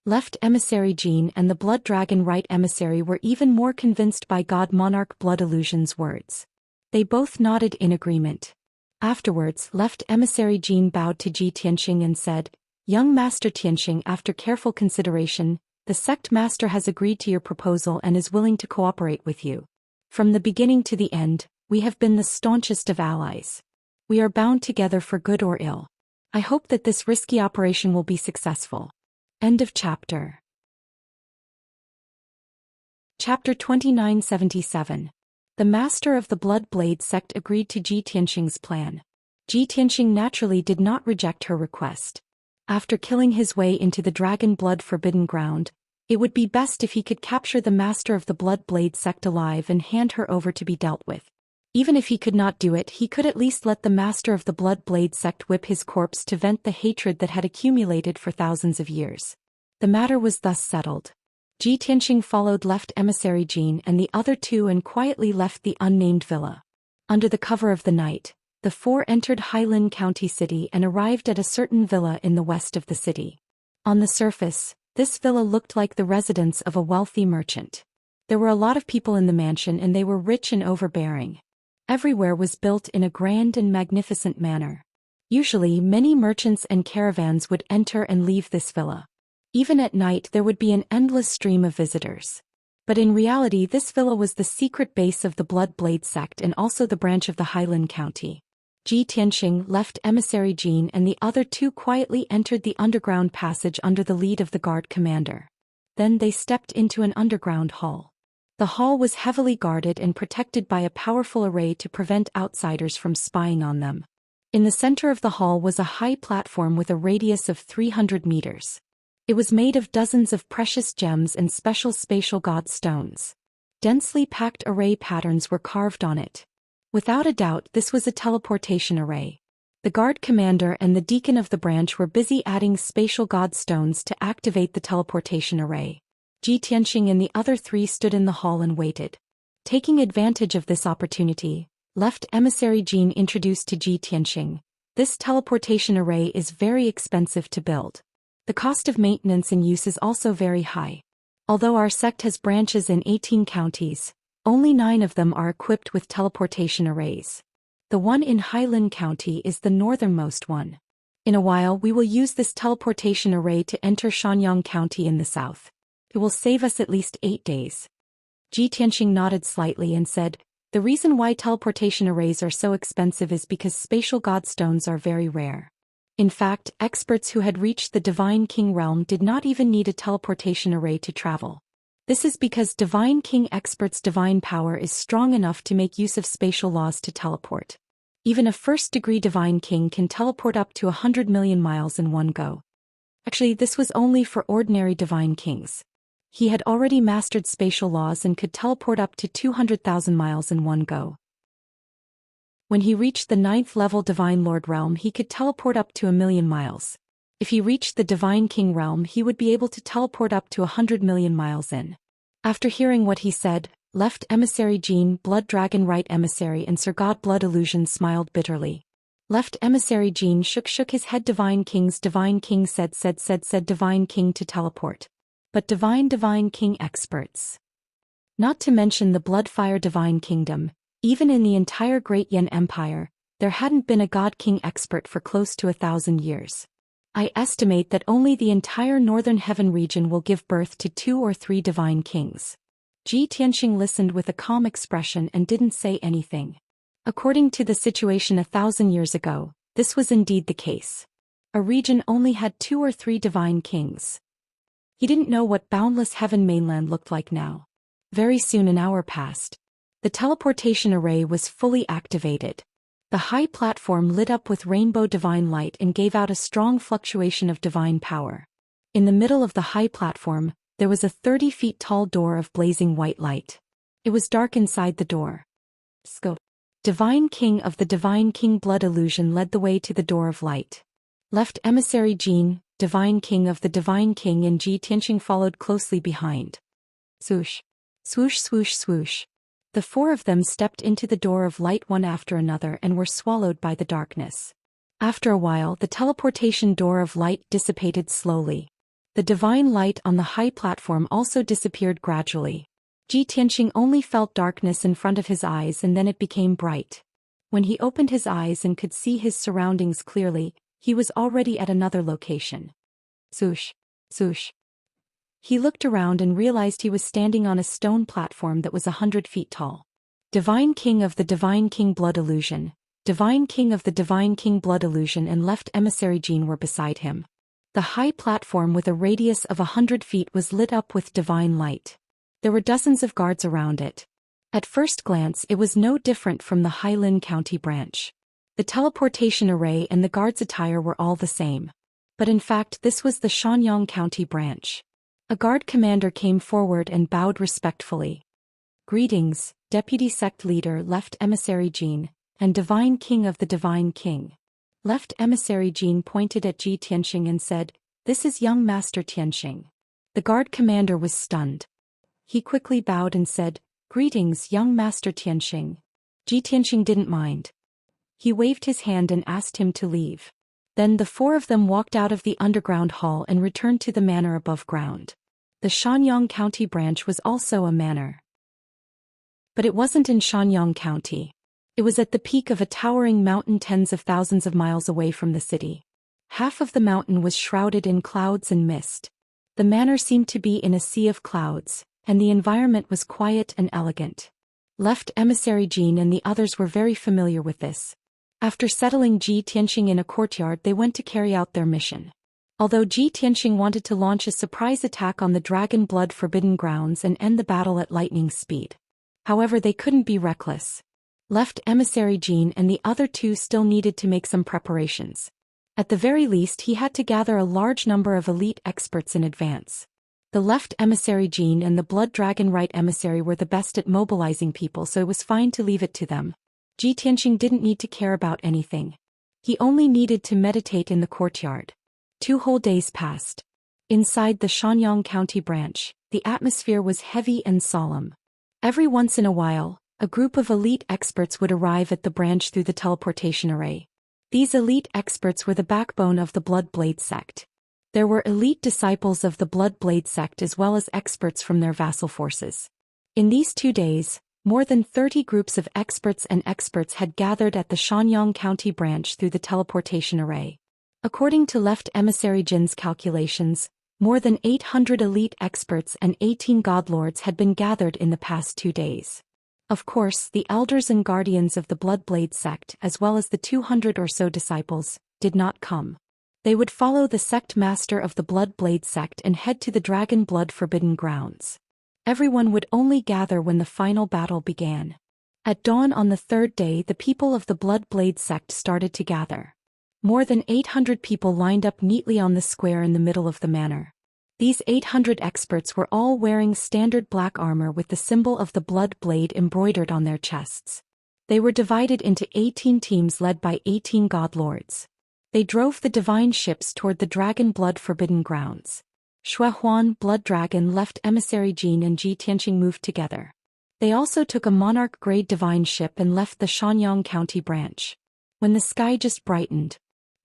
Left Emissary Jin and the Blood Dragon Right Emissary were even more convinced by God Monarch Blood Illusion's words. They both nodded in agreement. Afterwards, Left Emissary Jin bowed to Ji Tianxing and said, Young Master Tianxing, after careful consideration, the sect master has agreed to your proposal and is willing to cooperate with you. From the beginning to the end, we have been the staunchest of allies. We are bound together for good or ill. I hope that this risky operation will be successful. End of chapter. Chapter 2977. The master of the Blood Blade sect agreed to Ji Tianxing's plan. Ji Tianxing naturally did not reject her request. After killing his way into the Dragon Blood Forbidden Ground, it would be best if he could capture the master of the Blood Blade sect alive and hand her over to be dealt with. Even if he could not do it, he could at least let the master of the Blood Blade sect whip his corpse to vent the hatred that had accumulated for thousands of years. The matter was thus settled. Ji Tianxing followed Left Emissary Jin and the other two and quietly left the unnamed villa. Under the cover of the night, the four entered Hailin County City and arrived at a certain villa in the west of the city. On the surface, this villa looked like the residence of a wealthy merchant. There were a lot of people in the mansion and they were rich and overbearing. Everywhere was built in a grand and magnificent manner. Usually, many merchants and caravans would enter and leave this villa. Even at night there would be an endless stream of visitors. But in reality, this villa was the secret base of the Blood Blade sect and also the branch of the Hailin County. Ji Tianxing, Left Emissary Jin and the other two quietly entered the underground passage under the lead of the guard commander. Then they stepped into an underground hall. The hall was heavily guarded and protected by a powerful array to prevent outsiders from spying on them. In the center of the hall was a high platform with a radius of 300 meters. It was made of dozens of precious gems and special spatial god stones. Densely packed array patterns were carved on it. Without a doubt, this was a teleportation array. The guard commander and the deacon of the branch were busy adding spatial god stones to activate the teleportation array. Ji Tianxing and the other three stood in the hall and waited. Taking advantage of this opportunity, Left Emissary Jin introduced to Ji Tianxing, "This teleportation array is very expensive to build. The cost of maintenance and use is also very high. Although our sect has branches in 18 counties, only 9 of them are equipped with teleportation arrays. The one in Hailin County is the northernmost one. In a while we will use this teleportation array to enter Xianxia County in the south. It will save us at least 8 days." Ji Tianxing nodded slightly and said, "The reason why teleportation arrays are so expensive is because spatial god stones are very rare. In fact, experts who had reached the Divine King realm did not even need a teleportation array to travel. This is because Divine King experts' divine power is strong enough to make use of spatial laws to teleport. Even a first-degree Divine King can teleport up to 100 million miles in one go. Actually, this was only for ordinary Divine Kings. He had already mastered spatial laws and could teleport up to 200,000 miles in one go. When he reached the 9th level Divine Lord realm, he could teleport up to 1,000,000 miles. If he reached the Divine King realm, he would be able to teleport up to 100 million miles in. After hearing what he said, Left Emissary Jean, Blood Dragon Right Emissary and Sir God Blood Illusion smiled bitterly. Left Emissary Jean shook his head. Divine King said Divine King to teleport. But Divine King experts. Not to mention the Bloodfire Divine Kingdom, even in the entire Great Yen Empire, there hadn't been a God King expert for close to 1,000 years. I estimate that only the entire Northern Heaven region will give birth to 2 or 3 Divine Kings. Ji Tianxing listened with a calm expression and didn't say anything. According to the situation 1,000 years ago, this was indeed the case. A region only had 2 or 3 Divine Kings. He didn't know what Boundless Heaven mainland looked like now. Very soon an hour passed. The teleportation array was fully activated. The high platform lit up with rainbow divine light and gave out a strong fluctuation of divine power. In the middle of the high platform, there was a 30 feet tall door of blazing white light. It was dark inside the door. Scope. Divine King of the Divine King Blood Illusion led the way to the door of light. Left Emissary Jean, Divine King of the Divine King and Ji Tianxing followed closely behind. Swoosh. Swoosh swoosh swoosh. The 4 of them stepped into the door of light one after another and were swallowed by the darkness. After a while, the teleportation door of light dissipated slowly. The divine light on the high platform also disappeared gradually. Ji Tianxing only felt darkness in front of his eyes and then it became bright. When he opened his eyes and could see his surroundings clearly, he was already at another location. Swoosh. Swoosh. He looked around and realized he was standing on a stone platform that was 100 feet tall. Divine King of the Divine King Blood Illusion, Divine King of the Divine King Blood Illusion and Left Emissary Jean were beside him. The high platform with a radius of 100 feet was lit up with divine light. There were dozens of guards around it. At first glance it was no different from the Hailin County branch. The teleportation array and the guards' attire were all the same. But in fact this was the Xianxia County branch. A guard commander came forward and bowed respectfully. Greetings, Deputy Sect Leader Left Emissary Jean, and Divine King of the Divine King. Left Emissary Jean pointed at Ji Tianxing and said, "This is young Master Tianxing." The guard commander was stunned. He quickly bowed and said, "Greetings, young Master Tianxing." Ji Tianxing didn't mind. He waved his hand and asked him to leave. Then the 4 of them walked out of the underground hall and returned to the manor above ground. The Xianxia County branch was also a manor. But it wasn't in Xianxia County. It was at the peak of a towering mountain tens of thousands of miles away from the city. Half of the mountain was shrouded in clouds and mist. The manor seemed to be in a sea of clouds, and the environment was quiet and elegant. Left Emissary Jean and the others were very familiar with this. After settling Ji Tianxing in a courtyard, they went to carry out their mission. Although Ji Tianxing wanted to launch a surprise attack on the Dragon Blood Forbidden Grounds and end the battle at lightning speed. However, they couldn't be reckless. Left Emissary Jean and the other 2 still needed to make some preparations. At the very least he had to gather a large number of elite experts in advance. The Left Emissary Jean and the Blood Dragon Right Emissary were the best at mobilizing people, so it was fine to leave it to them. Ji Tianxing didn't need to care about anything. He only needed to meditate in the courtyard. 2 whole days passed. Inside the Xianxia County branch, the atmosphere was heavy and solemn. Every once in a while, a group of elite experts would arrive at the branch through the teleportation array. These elite experts were the backbone of the Blood Blade sect. There were elite disciples of the Blood Blade sect as well as experts from their vassal forces. In these 2 days, more than 30 groups of experts had gathered at the Xianxia County branch through the teleportation array. According to Left Emissary Jin's calculations, more than 800 elite experts and 18 godlords had been gathered in the past 2 days. Of course, the elders and guardians of the Bloodblade sect as well as the 200 or so disciples did not come. They would follow the sect master of the Bloodblade sect and head to the Dragon Blood Forbidden Grounds. Everyone would only gather when the final battle began. At dawn on the third day, the people of the Blood Blade sect started to gather. More than 800 people lined up neatly on the square in the middle of the manor. These 800 experts were all wearing standard black armor with the symbol of the Blood Blade embroidered on their chests. They were divided into 18 teams led by 18 god lords. They drove the divine ships toward the Dragon Blood Forbidden Grounds. Shui Huan, Blood Dragon, left emissary Jin and Ji Tianxing moved together. They also took a monarch-grade divine ship and left the Xianyang County branch. When the sky just brightened,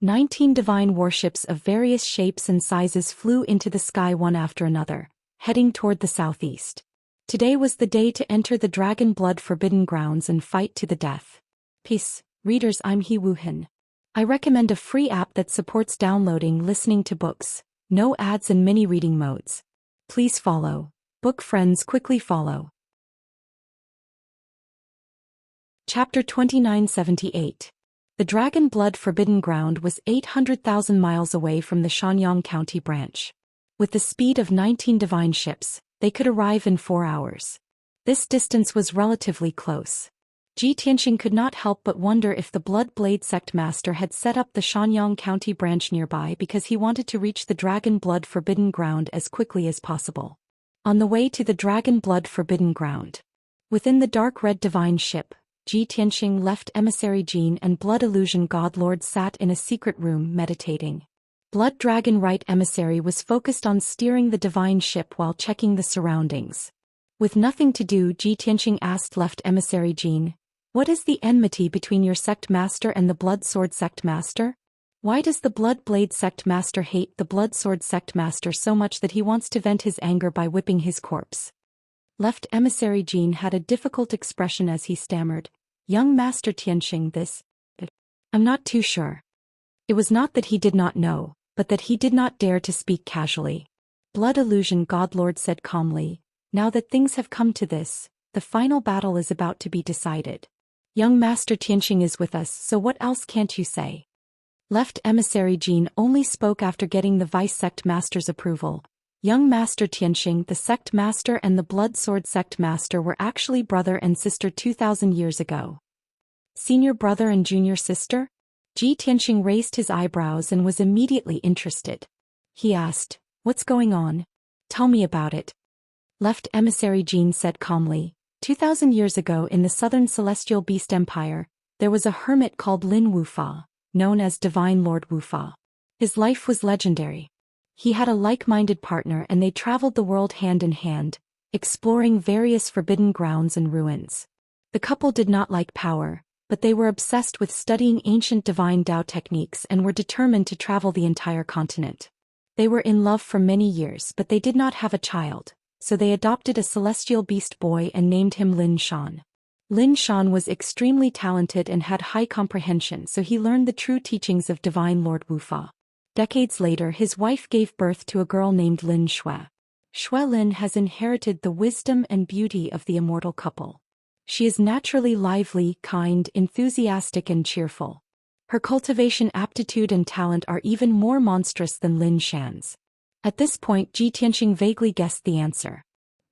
19 divine warships of various shapes and sizes flew into the sky one after another, heading toward the southeast. Today was the day to enter the Dragon Blood Forbidden Grounds and fight to the death. Peace, readers, I'm He Wuhan. I recommend a free app that supports downloading, listening to books, no ads and mini reading modes. Please follow. Book friends, quickly follow. Chapter 2978. The Dragon Blood Forbidden Ground was 800,000 miles away from the Xianyang County branch. With the speed of 19 divine ships, they could arrive in 4 hours. This distance was relatively close. Ji Tianxing could not help but wonder if the Blood Blade sect master had set up the Xianyang County branch nearby because he wanted to reach the Dragon Blood Forbidden Ground as quickly as possible. On the way to the Dragon Blood Forbidden Ground, within the dark red divine ship, Ji Tianxing left emissary Jin and Blood Illusion God Lord sat in a secret room meditating. Blood Dragon Right emissary was focused on steering the divine ship while checking the surroundings. With nothing to do, Ji Tianxing asked left emissary Jin, "What is the enmity between your sect master and the Blood Sword sect master? Why does the Blood Blade sect master hate the Blood Sword sect master so much that he wants to vent his anger by whipping his corpse?" Left emissary Jin had a difficult expression as he stammered, "Young Master Tianxing, I'm not too sure." It was not that he did not know, but that he did not dare to speak casually. Blood Illusion God Lord said calmly, "Now that things have come to this, the final battle is about to be decided. Young Master Tianxing is with us, so what else can't you say?" Left emissary Jin only spoke after getting the vice sect master's approval. Young Master Tianxing, the sect master and the Blood Sword sect master were actually brother and sister 2,000 years ago. Senior brother and junior sister? Ji Tianxing raised his eyebrows and was immediately interested. He asked, "What's going on? Tell me about it." Left emissary Jin said calmly, 2,000 years ago in the southern celestial beast empire, there was a hermit called Lin Wufa, known as Divine Lord Wufa. His life was legendary. He had a like-minded partner and they traveled the world hand in hand, exploring various forbidden grounds and ruins. The couple did not like power, but they were obsessed with studying ancient divine Tao techniques and were determined to travel the entire continent. They were in love for many years but they did not have a child, so they adopted a celestial beast boy and named him Lin Xian. Lin Xian was extremely talented and had high comprehension, so he learned the true teachings of Divine Lord Wufa. Decades later, his wife gave birth to a girl named Lin Shui. Shui Lin has inherited the wisdom and beauty of the immortal couple. She is naturally lively, kind, enthusiastic and cheerful. Her cultivation aptitude and talent are even more monstrous than Lin Xian's. At this point, Ji Tianxing vaguely guessed the answer.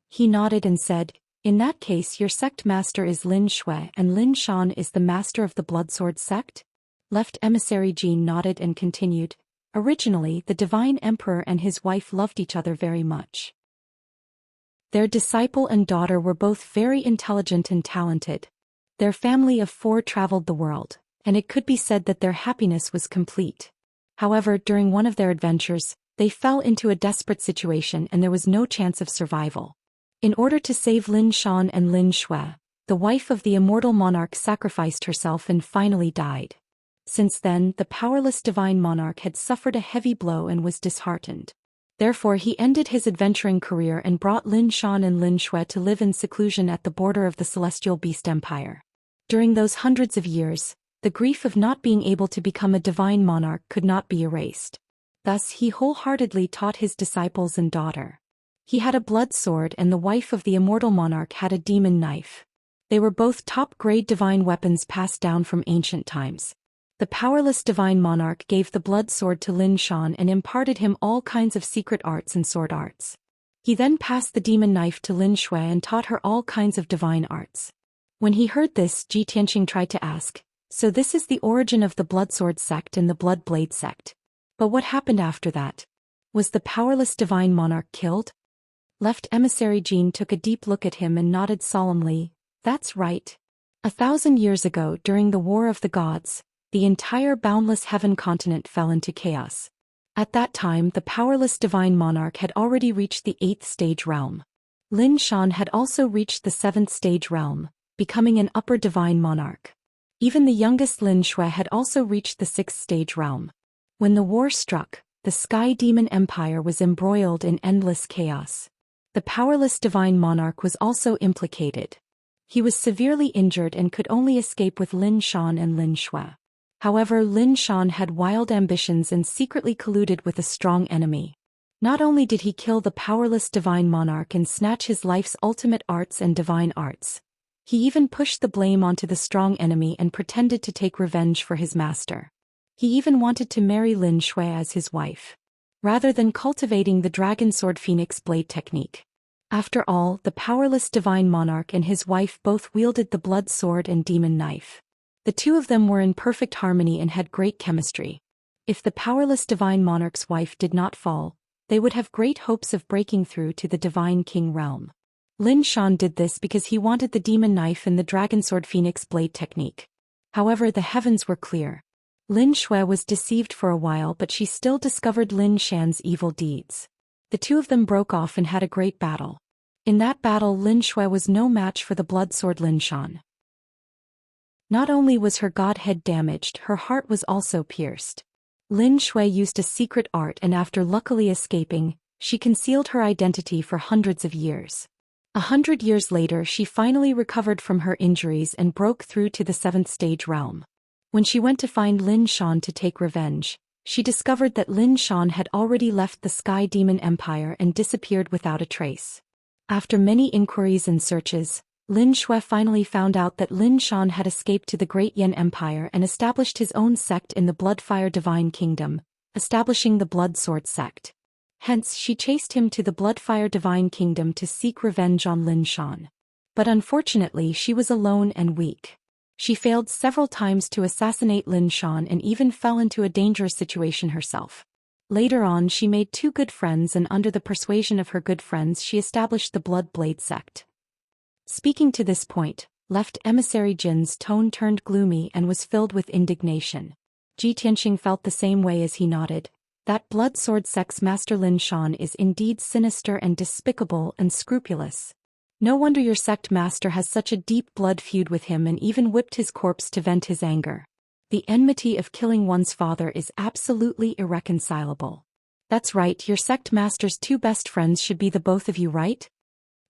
He nodded and said, "In that case, your sect master is Lin Shui and Lin Xian is the master of the Bloodsword sect?" Left emissary Jin nodded and continued, "Originally, the Divine Emperor and his wife loved each other very much. Their disciple and daughter were both very intelligent and talented. Their family of 4 traveled the world, and it could be said that their happiness was complete. However, during one of their adventures, they fell into a desperate situation and there was no chance of survival. In order to save Lin Xian and Lin Shui, the wife of the immortal monarch sacrificed herself and finally died. Since then, the powerless divine monarch had suffered a heavy blow and was disheartened. Therefore he ended his adventuring career and brought Lin Xian and Lin Shui to live in seclusion at the border of the Celestial Beast Empire. During those hundreds of years, the grief of not being able to become a divine monarch could not be erased. Thus he wholeheartedly taught his disciples and daughter. He had a blood sword and the wife of the immortal monarch had a demon knife. They were both top-grade divine weapons passed down from ancient times. The powerless divine monarch gave the blood sword to Lin Xian and imparted him all kinds of secret arts and sword arts. He then passed the demon knife to Lin Shui and taught her all kinds of divine arts. When he heard this, Ji Tianqing tried to ask, "So this is the origin of the Bloodsword sect and the Blood Blade sect. But what happened after that? Was the powerless divine monarch killed?" Left emissary Jin took a deep look at him and nodded solemnly, "That's right. 1,000 years ago, during the War of the Gods, the entire boundless heaven continent fell into chaos. At that time, the powerless divine monarch had already reached the 8th stage realm. Lin Shan had also reached the 7th stage realm, becoming an upper divine monarch. Even the youngest Lin Shui had also reached the 6th stage realm. When the war struck, the Sky Demon Empire was embroiled in endless chaos. The powerless divine monarch was also implicated. He was severely injured and could only escape with Lin Shan and Lin Shui. However, Lin Shan had wild ambitions and secretly colluded with a strong enemy. Not only did he kill the powerless divine monarch and snatch his life's ultimate arts and divine arts, he even pushed the blame onto the strong enemy and pretended to take revenge for his master. He even wanted to marry Lin Shui as his wife, rather than cultivating the Dragon Sword Phoenix Blade technique. After all, the powerless divine monarch and his wife both wielded the blood sword and demon knife. The two of them were in perfect harmony and had great chemistry. If the powerless divine monarch's wife did not fall, they would have great hopes of breaking through to the divine king realm. Lin Shan did this because he wanted the demon knife and the Dragon Sword Phoenix Blade technique. However, the heavens were clear. Lin Shui was deceived for a while, but she still discovered Lin Shan's evil deeds. The two of them broke off and had a great battle. In that battle, Lin Shui was no match for the blood sword Lin Shan. Not only was her godhead damaged, her heart was also pierced. Lin Shui used a secret art and after luckily escaping, she concealed her identity for hundreds of years. 100 years later, she finally recovered from her injuries and broke through to the 7th stage realm. When she went to find Lin Shan to take revenge, she discovered that Lin Shan had already left the Sky Demon Empire and disappeared without a trace. After many inquiries and searches, Lin Shui finally found out that Lin Shan had escaped to the Great Yan Empire and established his own sect in the Bloodfire Divine Kingdom, establishing the Blood Sword sect. Hence, she chased him to the Bloodfire Divine Kingdom to seek revenge on Lin Shan. But unfortunately, she was alone and weak. She failed several times to assassinate Lin Shan and even fell into a dangerous situation herself. Later on, she made 2 good friends and under the persuasion of her good friends she established the Blood Blade sect. Speaking to this point, left emissary Jin's tone turned gloomy and was filled with indignation. Ji Tianqing felt the same way as he nodded. That blood sword sect's master Lin Shan is indeed sinister and despicable and scrupulous. No wonder your sect master has such a deep blood feud with him and even whipped his corpse to vent his anger. The enmity of killing one's father is absolutely irreconcilable. That's right, your sect master's 2 best friends should be the both of you, right?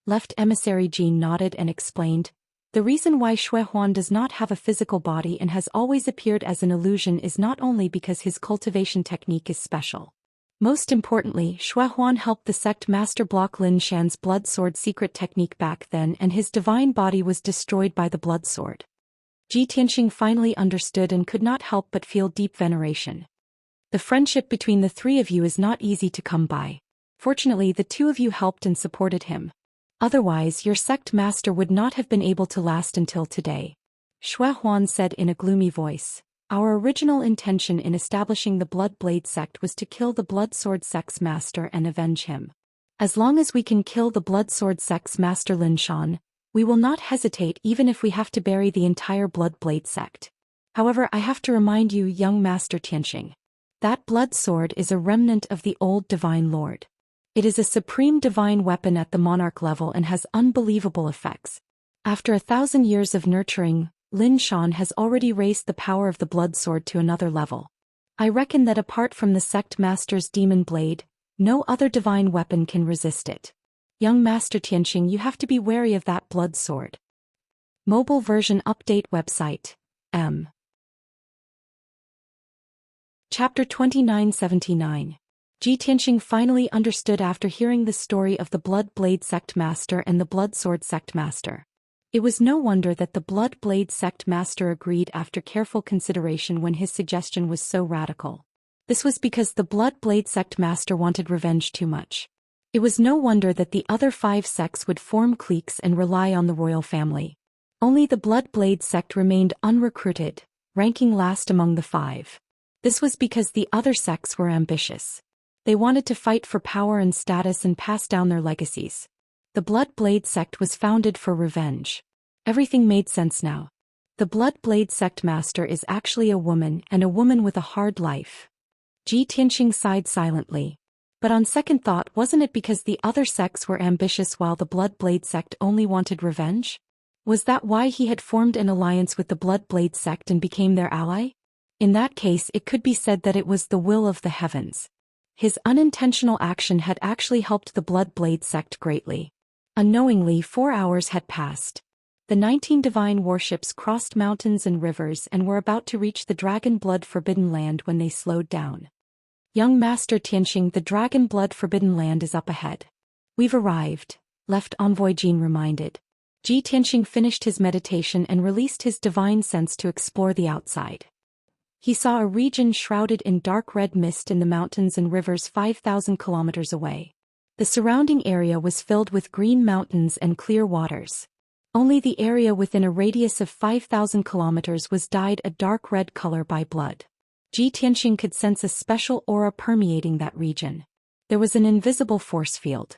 Left emissary Jin nodded and explained, "The reason why Shui Huan does not have a physical body and has always appeared as an illusion is not only because his cultivation technique is special. Most importantly, Shui Huan helped the sect master block Lin Shan's blood sword secret technique back then and his divine body was destroyed by the blood sword." Ji Tianqing finally understood and could not help but feel deep veneration. The friendship between the 3 of you is not easy to come by. Fortunately, the 2 of you helped and supported him. Otherwise, your sect master would not have been able to last until today. Shui Huan said in a gloomy voice, "Our original intention in establishing the Blood Blade sect was to kill the Blood Sword sect's master and avenge him. As long as we can kill the Blood Sword sect's master Lin Shan, we will not hesitate even if we have to bury the entire Blood Blade sect. However, I have to remind you, young Master Tianqing, that blood sword is a remnant of the old Divine Lord. It is a supreme divine weapon at the monarch level and has unbelievable effects. After 1,000 years of nurturing, Lin Shan has already raised the power of the blood sword to another level. I reckon that apart from the sect master's demon blade, no other divine weapon can resist it. Young Master Tianqing, you have to be wary of that blood sword." Mobile version update website. M. Chapter 2979. Ji Tianqing finally understood after hearing the story of the Blood Blade sect master and the Blood Sword sect master. It was no wonder that the Blood Blade sect master agreed after careful consideration when his suggestion was so radical. This was because the Blood Blade sect master wanted revenge too much. It was no wonder that the other 5 sects would form cliques and rely on the royal family. Only the Blood Blade sect remained unrecruited, ranking last among the 5. This was because the other sects were ambitious. They wanted to fight for power and status and pass down their legacies. The Blood Blade sect was founded for revenge. Everything made sense now. The Blood Blade sect master is actually a woman, and a woman with a hard life. Ji Tianxing sighed silently. But on second thought, wasn't it because the other sects were ambitious while the Blood Blade sect only wanted revenge? Was that why he had formed an alliance with the Blood Blade sect and became their ally? In that case, it could be said that it was the will of the heavens. His unintentional action had actually helped the Blood Blade sect greatly. Unknowingly, 4 hours had passed. The 19 divine warships crossed mountains and rivers and were about to reach the Dragon Blood Forbidden Land when they slowed down. Young Master Tianxing, the Dragon Blood Forbidden Land is up ahead. We've arrived, Left Envoy Jin reminded. Ji Tianxing finished his meditation and released his divine sense to explore the outside. He saw a region shrouded in dark red mist in the mountains and rivers 5,000 kilometers away. The surrounding area was filled with green mountains and clear waters. Only the area within a radius of 5,000 kilometers was dyed a dark red color by blood. Ji Tianxing could sense a special aura permeating that region. There was an invisible force field.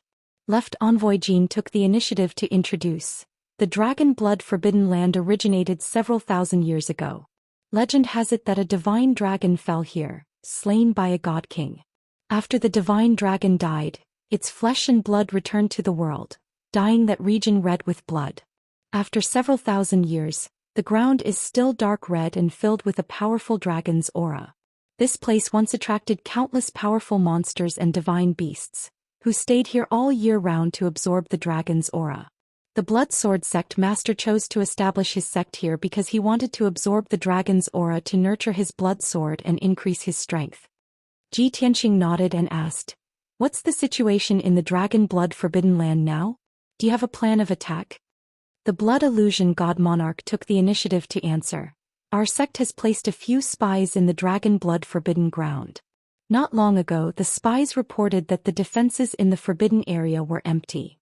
Left Envoy Jin took the initiative to introduce. The Dragon Blood Forbidden Land originated several thousand years ago. Legend has it that a divine dragon fell here, slain by a god king. After the divine dragon died, its flesh and blood returned to the world, dyeing that region red with blood. After several thousand years, the ground is still dark red and filled with a powerful dragon's aura. This place once attracted countless powerful monsters and divine beasts, who stayed here all year round to absorb the dragon's aura. The Blood Sword sect master chose to establish his sect here because he wanted to absorb the dragon's aura to nurture his blood sword and increase his strength. Ji Tianxing nodded and asked, "What's the situation in the Dragon Blood Forbidden Land now? Do you have a plan of attack?" The Blood Illusion God Monarch took the initiative to answer. Our sect has placed a few spies in the Dragon Blood Forbidden Ground. Not long ago, the spies reported that the defenses in the forbidden area were empty.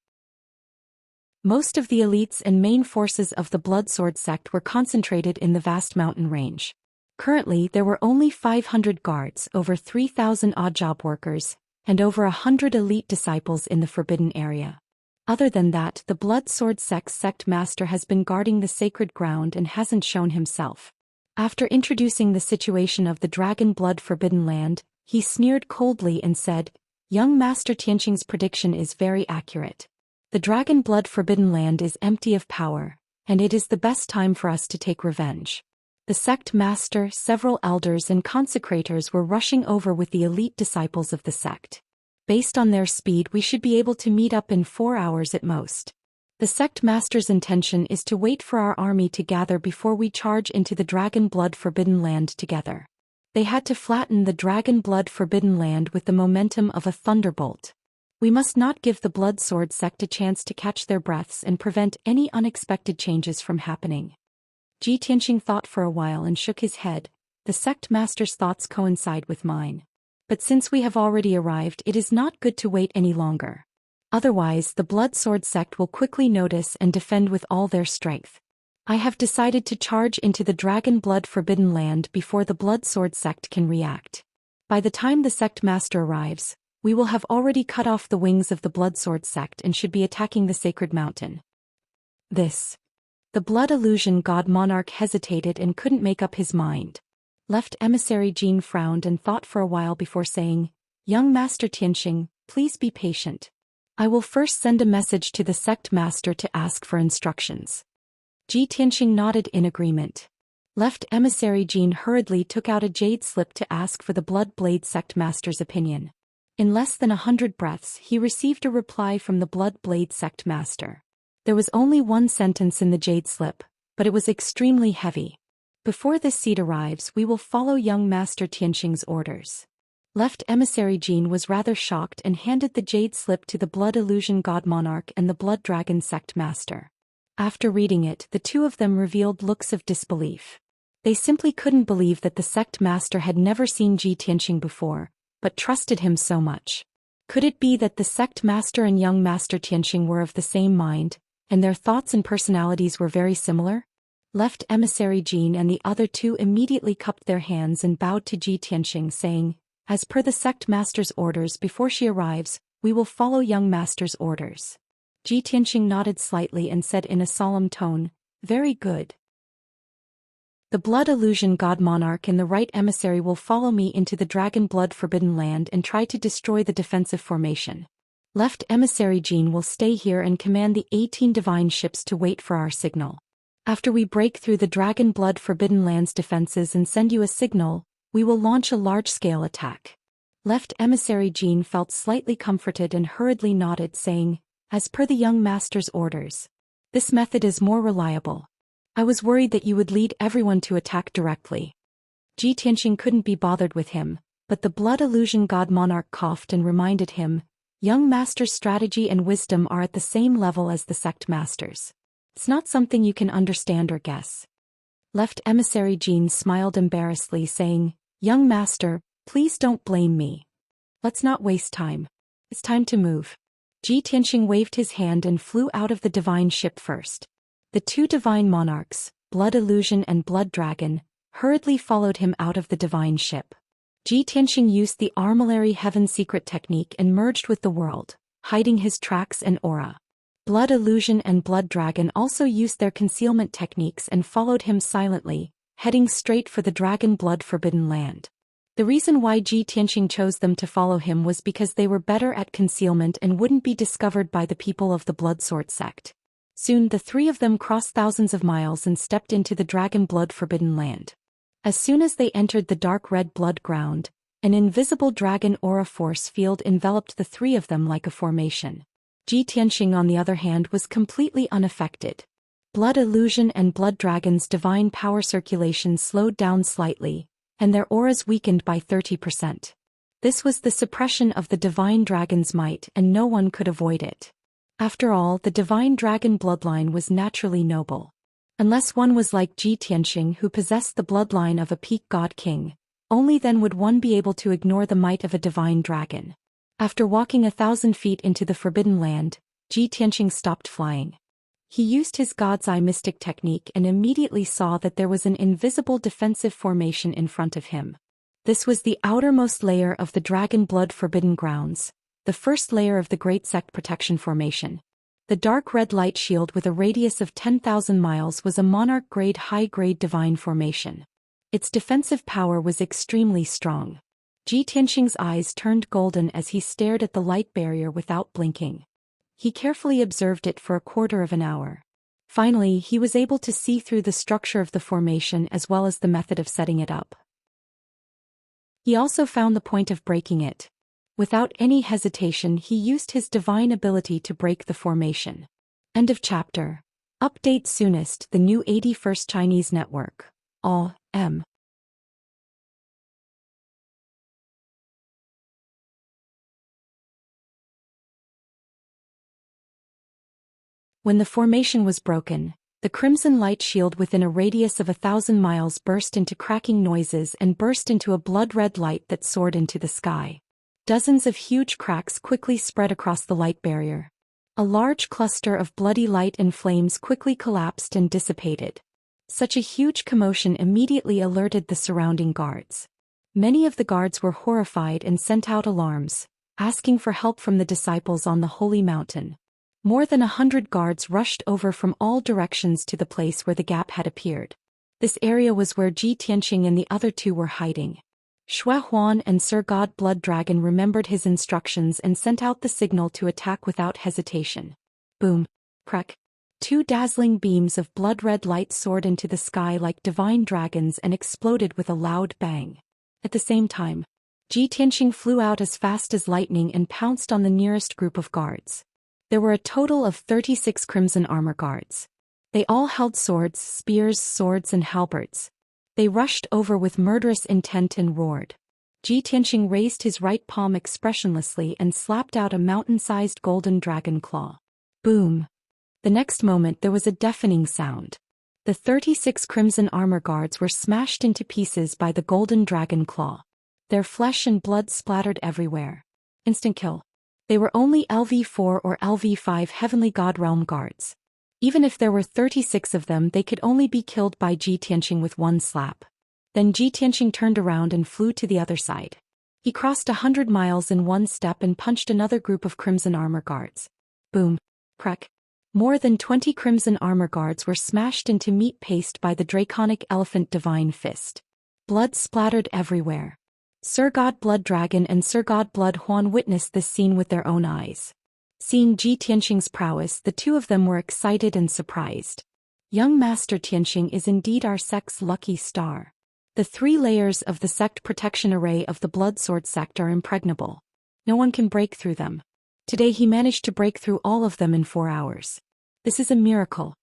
Most of the elites and main forces of the Blood Sword sect were concentrated in the vast mountain range. Currently, there were only 500 guards, over 3,000 odd job workers, and over 100 elite disciples in the forbidden area. Other than that, the Blood Sword sect's sect master has been guarding the sacred ground and hasn't shown himself. After introducing the situation of the Dragon Blood Forbidden Land, he sneered coldly and said, "Young Master Tianxing's prediction is very accurate. The Dragon Blood Forbidden Land is empty of power, and it is the best time for us to take revenge." The sect master, several elders and consecrators were rushing over with the elite disciples of the sect. Based on their speed, we should be able to meet up in 4 hours at most. The sect master's intention is to wait for our army to gather before we charge into the Dragon Blood Forbidden Land together. They had to flatten the Dragon Blood Forbidden Land with the momentum of a thunderbolt. We must not give the Blood Sword sect a chance to catch their breaths and prevent any unexpected changes from happening. Ji Tianxing thought for a while and shook his head. The sect master's thoughts coincide with mine. But since we have already arrived, it is not good to wait any longer. Otherwise, the Blood Sword sect will quickly notice and defend with all their strength. I have decided to charge into the Dragon Blood Forbidden Land before the Blood Sword sect can react. By the time the sect master arrives, we will have already cut off the wings of the Blood Sword sect and should be attacking the sacred mountain. The Blood Illusion God Monarch hesitated and couldn't make up his mind. Left Emissary Jin frowned and thought for a while before saying, "Young Master Tianxing, please be patient. I will first send a message to the sect master to ask for instructions." Ji Tianxing nodded in agreement. Left Emissary Jin hurriedly took out a jade slip to ask for the Blood Blade sect master's opinion. In less than 100 breaths, he received a reply from the Blood Blade sect master. There was only one sentence in the jade slip, but it was extremely heavy. "Before this seed arrives, we will follow young Master Tianxing's orders." Left Emissary Jin was rather shocked and handed the jade slip to the Blood Illusion God Monarch and the Blood Dragon sect master. After reading it, the two of them revealed looks of disbelief. They simply couldn't believe that the sect master had never seen Ji Tianxing before, but trusted him so much. Could it be that the sect master and young master Xianxia were of the same mind, and their thoughts and personalities were very similar? Left emissary Jin and the other two immediately cupped their hands and bowed to Ji Tianxing, saying, "As per the sect master's orders, before she arrives, we will follow young master's orders." Ji Tianxing nodded slightly and said in a solemn tone, "Very good. The blood illusion god monarch and the right emissary will follow me into the dragon blood forbidden land and try to destroy the defensive formation. Left emissary Jin will stay here and command the 18 divine ships to wait for our signal. After we break through the dragon blood forbidden land's defenses and send you a signal, we will launch a large-scale attack." Left emissary Jin felt slightly comforted and hurriedly nodded, saying, "As per the young master's orders. This method is more reliable. I was worried that you would lead everyone to attack directly." Ji Tianxing couldn't be bothered with him, but the blood illusion god monarch coughed and reminded him, "Young master's strategy and wisdom are at the same level as the sect master's. It's not something you can understand or guess." Left emissary Jin smiled embarrassedly, saying, "Young master, please don't blame me. Let's not waste time. It's time to move." Ji Tianxing waved his hand and flew out of the divine ship first. The two divine monarchs, Blood Illusion and Blood Dragon, hurriedly followed him out of the divine ship. Ji Tianxing used the Armillary Heaven secret technique and merged with the world, hiding his tracks and aura. Blood Illusion and Blood Dragon also used their concealment techniques and followed him silently, heading straight for the dragon blood forbidden land. The reason why Ji Tianxing chose them to follow him was because they were better at concealment and wouldn't be discovered by the people of the Blood Sword sect. Soon the three of them crossed thousands of miles and stepped into the dragon blood forbidden land. As soon as they entered the dark red blood ground, an invisible dragon aura force field enveloped the three of them like a formation. Ji Tianxing, on the other hand, was completely unaffected. Blood Illusion and Blood Dragon's divine power circulation slowed down slightly, and their auras weakened by 30%. This was the suppression of the divine dragon's might, and no one could avoid it. After all, the divine dragon bloodline was naturally noble. Unless one was like Ji Tianxing, who possessed the bloodline of a peak god king, only then would one be able to ignore the might of a divine dragon. After walking 1,000 feet into the forbidden land, Ji Tianxing stopped flying. He used his God's Eye mystic technique and immediately saw that there was an invisible defensive formation in front of him. This was the outermost layer of the dragon blood forbidden grounds, the first layer of the Great Sect Protection Formation. The dark red light shield with a radius of 10,000 miles was a monarch-grade high-grade divine formation. Its defensive power was extremely strong. Ji Tianxing's eyes turned golden as he stared at the light barrier without blinking. He carefully observed it for a quarter of an hour. Finally, he was able to see through the structure of the formation as well as the method of setting it up. He also found the point of breaking it. Without any hesitation, he used his divine ability to break the formation. End of chapter. Update soonest, the new 81st Chinese network. AUM. When the formation was broken, the crimson light shield within a radius of 1,000 miles burst into cracking noises and burst into a blood-red light that soared into the sky. Dozens of huge cracks quickly spread across the light barrier. A large cluster of bloody light and flames quickly collapsed and dissipated. Such a huge commotion immediately alerted the surrounding guards. Many of the guards were horrified and sent out alarms, asking for help from the disciples on the holy mountain. More than 100 guards rushed over from all directions to the place where the gap had appeared. This area was where Ji Tianxing and the other two were hiding. Xue Huan and Sir God Blood Dragon remembered his instructions and sent out the signal to attack without hesitation. Boom! Crack! Two dazzling beams of blood-red light soared into the sky like divine dragons and exploded with a loud bang. At the same time, Ji Tianxing flew out as fast as lightning and pounced on the nearest group of guards. There were a total of 36 crimson armor guards. They all held swords, spears, swords, and halberds. They rushed over with murderous intent and roared. Ji Tianxing raised his right palm expressionlessly and slapped out a mountain-sized golden dragon claw. Boom! The next moment there was a deafening sound. The 36 crimson armor guards were smashed into pieces by the golden dragon claw. Their flesh and blood splattered everywhere. Instant kill. They were only LV4 or LV5 Heavenly God Realm guards. Even if there were 36 of them, they could only be killed by Ji Tianqing with one slap. Then Ji Tianqing turned around and flew to the other side. He crossed 100 miles in one step and punched another group of crimson armor guards. Boom. Crack. More than 20 crimson armor guards were smashed into meat paste by the draconic elephant divine fist. Blood splattered everywhere. Sir God Blood Dragon and Sir God Blood Huan witnessed this scene with their own eyes. Seeing Ji Tianqing's prowess, the two of them were excited and surprised. Young Master Tianqing is indeed our sect's lucky star. The 3 layers of the sect protection array of the Blood Sword sect are impregnable. No one can break through them. Today he managed to break through all of them in 4 hours. This is a miracle.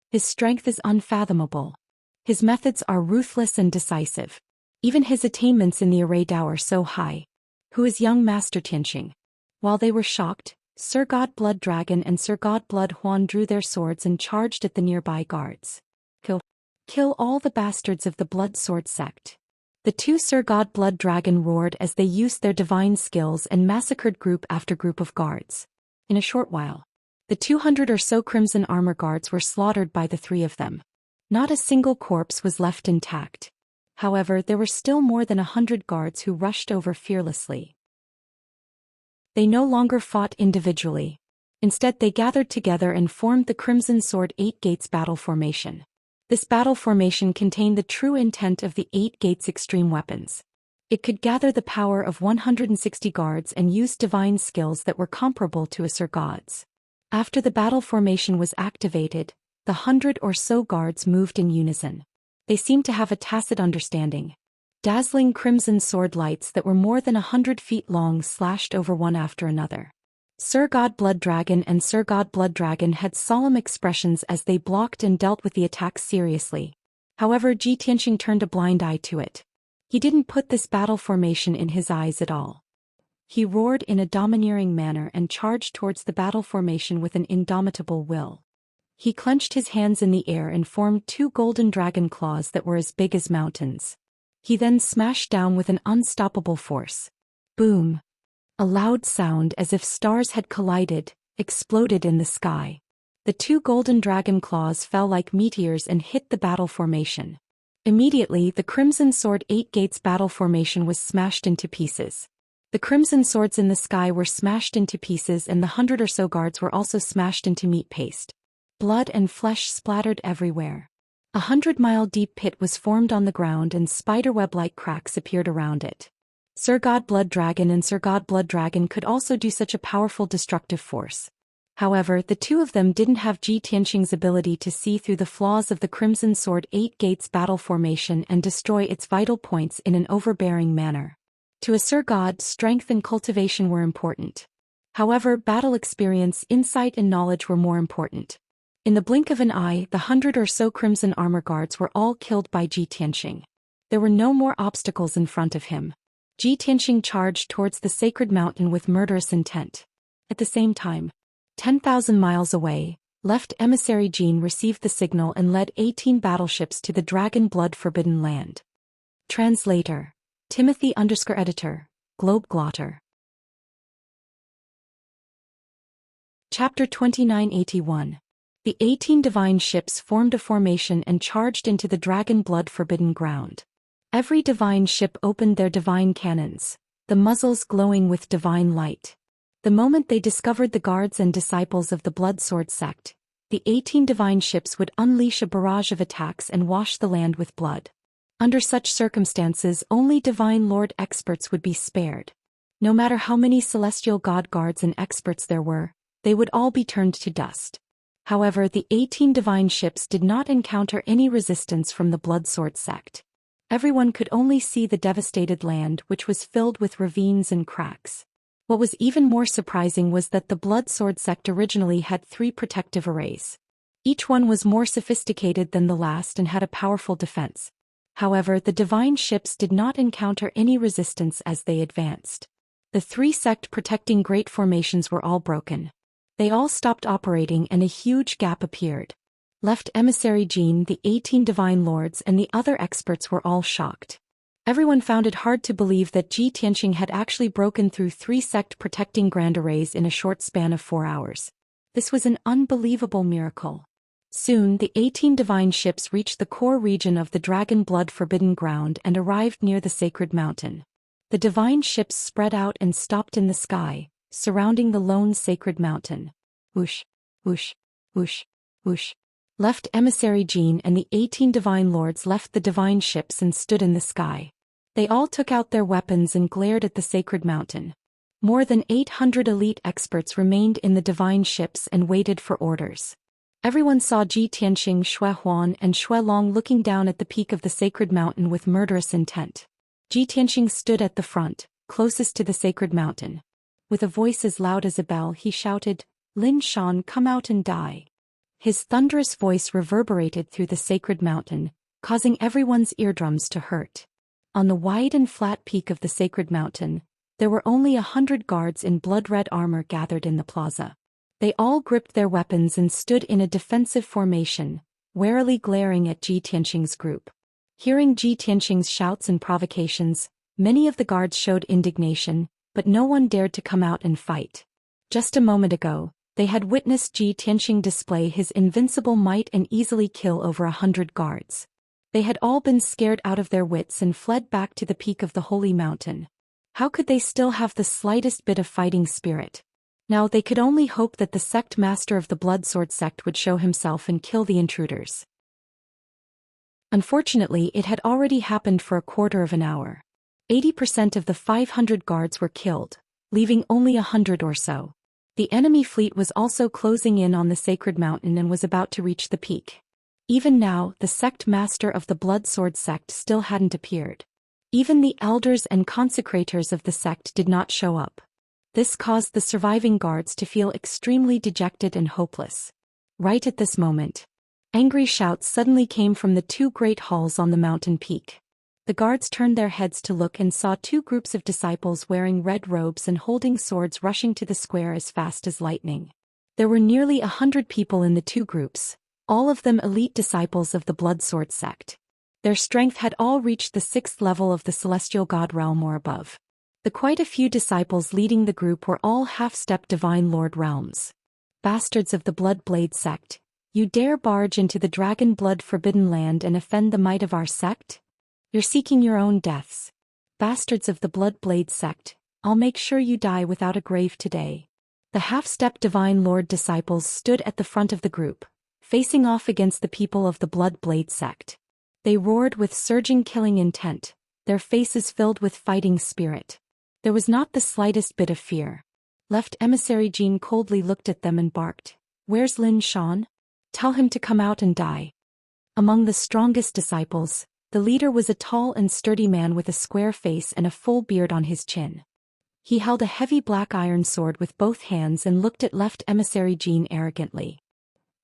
His strength is unfathomable. His methods are ruthless and decisive. Even his attainments in the array Dao are so high. Who is young Master Tianqing? While they were shocked, Sir God Blood Dragon and Sir God Blood Huan drew their swords and charged at the nearby guards. Kill all the bastards of the Blood Sword sect. The 2 Sir God Blood Dragon roared as they used their divine skills and massacred group after group of guards. In a short while, the 200 or so crimson armor guards were slaughtered by the 3 of them. Not a single corpse was left intact. However, there were still more than 100 guards who rushed over fearlessly. They no longer fought individually. Instead, they gathered together and formed the Crimson Sword 8 Gates battle formation. This battle formation contained the true intent of the 8 Gates extreme weapons. It could gather the power of 160 guards and use divine skills that were comparable to a Sir God's. After the battle formation was activated, the 100 or so guards moved in unison. They seemed to have a tacit understanding. Dazzling crimson sword lights that were more than 100 feet long slashed over one after another. Sir God Blood Dragon and Sir God Blood Dragon had solemn expressions as they blocked and dealt with the attacks seriously. However, Ji Tianqing turned a blind eye to it. He didn't put this battle formation in his eyes at all. He roared in a domineering manner and charged towards the battle formation with an indomitable will. He clenched his hands in the air and formed 2 golden dragon claws that were as big as mountains. He then smashed down with an unstoppable force. Boom! A loud sound as if stars had collided, exploded in the sky. The 2 golden dragon claws fell like meteors and hit the battle formation. Immediately, the Crimson Sword 8 Gates battle formation was smashed into pieces. The crimson swords in the sky were smashed into pieces and the 100 or so guards were also smashed into meat paste. Blood and flesh splattered everywhere. 100-mile deep pit was formed on the ground and spiderweb-like cracks appeared around it. Sir God Blood Dragon and Sir God Blood Dragon could also do such a powerful destructive force. However, the 2 of them didn't have Ji Tianqing's ability to see through the flaws of the Crimson Sword 8 Gates battle formation and destroy its vital points in an overbearing manner. To a Sir God, strength and cultivation were important. However, battle experience, insight and knowledge were more important. In the blink of an eye, the 100 or so crimson armor guards were all killed by Ji Tianqing. There were no more obstacles in front of him. Ji Tianqing charged towards the sacred mountain with murderous intent. At the same time, 10,000 miles away, Left Emissary Jean received the signal and led 18 battleships to the Dragon Blood Forbidden Land. Translator Timothy_editor, Globeglotter. Chapter 2981. The 18 divine ships formed a formation and charged into the Dragon Blood Forbidden Ground. Every divine ship opened their divine cannons, the muzzles glowing with divine light. The moment they discovered the guards and disciples of the Blood Sword sect, the 18 divine ships would unleash a barrage of attacks and wash the land with blood. Under such circumstances, only divine lord experts would be spared. No matter how many celestial god guards and experts there were, they would all be turned to dust. However, the 18 divine ships did not encounter any resistance from the Blood Sword sect. Everyone could only see the devastated land, which was filled with ravines and cracks. What was even more surprising was that the Blood Sword sect originally had 3 protective arrays. Each one was more sophisticated than the last and had a powerful defense. However, the divine ships did not encounter any resistance as they advanced. The 3 sect protecting great formations were all broken. They all stopped operating and a huge gap appeared. Left Emissary Jean, the 18 divine lords and the other experts were all shocked. Everyone found it hard to believe that Ji Tianqing had actually broken through 3 sect-protecting grand arrays in a short span of 4 hours. This was an unbelievable miracle. Soon the 18 divine ships reached the core region of the Dragon Blood Forbidden Ground and arrived near the sacred mountain. The divine ships spread out and stopped in the sky, surrounding the lone sacred mountain. Whoosh, whoosh, whoosh, whoosh. Left emissary Jin and the 18 divine lords left the divine ships and stood in the sky. They all took out their weapons and glared at the sacred mountain. More than 800 elite experts remained in the divine ships and waited for orders. Everyone saw Ji Tianqing, Xue Huan and Xue Long looking down at the peak of the sacred mountain with murderous intent. Ji Tianqing stood at the front, closest to the sacred mountain. With a voice as loud as a bell he shouted, "Lin Shan, come out and die." His thunderous voice reverberated through the sacred mountain, causing everyone's eardrums to hurt. On the wide and flat peak of the sacred mountain, there were only 100 guards in blood-red armor gathered in the plaza. They all gripped their weapons and stood in a defensive formation, warily glaring at Ji Tianqing's group. Hearing Ji Tianqing's shouts and provocations, many of the guards showed indignation, but no one dared to come out and fight. Just a moment ago, they had witnessed Ji Tianqing display his invincible might and easily kill over 100 guards. They had all been scared out of their wits and fled back to the peak of the holy mountain. How could they still have the slightest bit of fighting spirit? Now they could only hope that the sect master of the Blood Sword sect would show himself and kill the intruders. Unfortunately, it had already happened for a quarter of an hour. 80% of the 500 guards were killed, leaving only 100 or so. The enemy fleet was also closing in on the sacred mountain and was about to reach the peak. Even now, the sect master of the Blood Sword sect still hadn't appeared. Even the elders and consecrators of the sect did not show up. This caused the surviving guards to feel extremely dejected and hopeless. Right at this moment, angry shouts suddenly came from the 2 great halls on the mountain peak. The guards turned their heads to look and saw 2 groups of disciples wearing red robes and holding swords rushing to the square as fast as lightning. There were nearly 100 people in the 2 groups, all of them elite disciples of the Blood Sword sect. Their strength had all reached the 6th level of the celestial god realm or above. The quite a few disciples leading the group were all half-step divine lord realms. Bastards of the Blood Blade sect, you dare barge into the Dragon Blood Forbidden Land and offend the might of our sect? You're seeking your own deaths. Bastards of the Blood Blade sect, I'll make sure you die without a grave today. The half-step divine lord disciples stood at the front of the group, facing off against the people of the Blood Blade sect. They roared with surging killing intent, their faces filled with fighting spirit. There was not the slightest bit of fear. Left emissary Jin coldly looked at them and barked, "Where's Lin Shan? Tell him to come out and die." Among the strongest disciples, the leader was a tall and sturdy man with a square face and a full beard on his chin. He held a heavy black iron sword with both hands and looked at left emissary Jin arrogantly.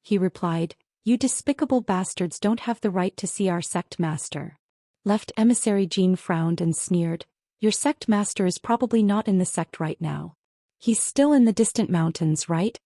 He replied, "You despicable bastards don't have the right to see our sect master." Left emissary Jin frowned and sneered, "Your sect master is probably not in the sect right now. He's still in the distant mountains, right?"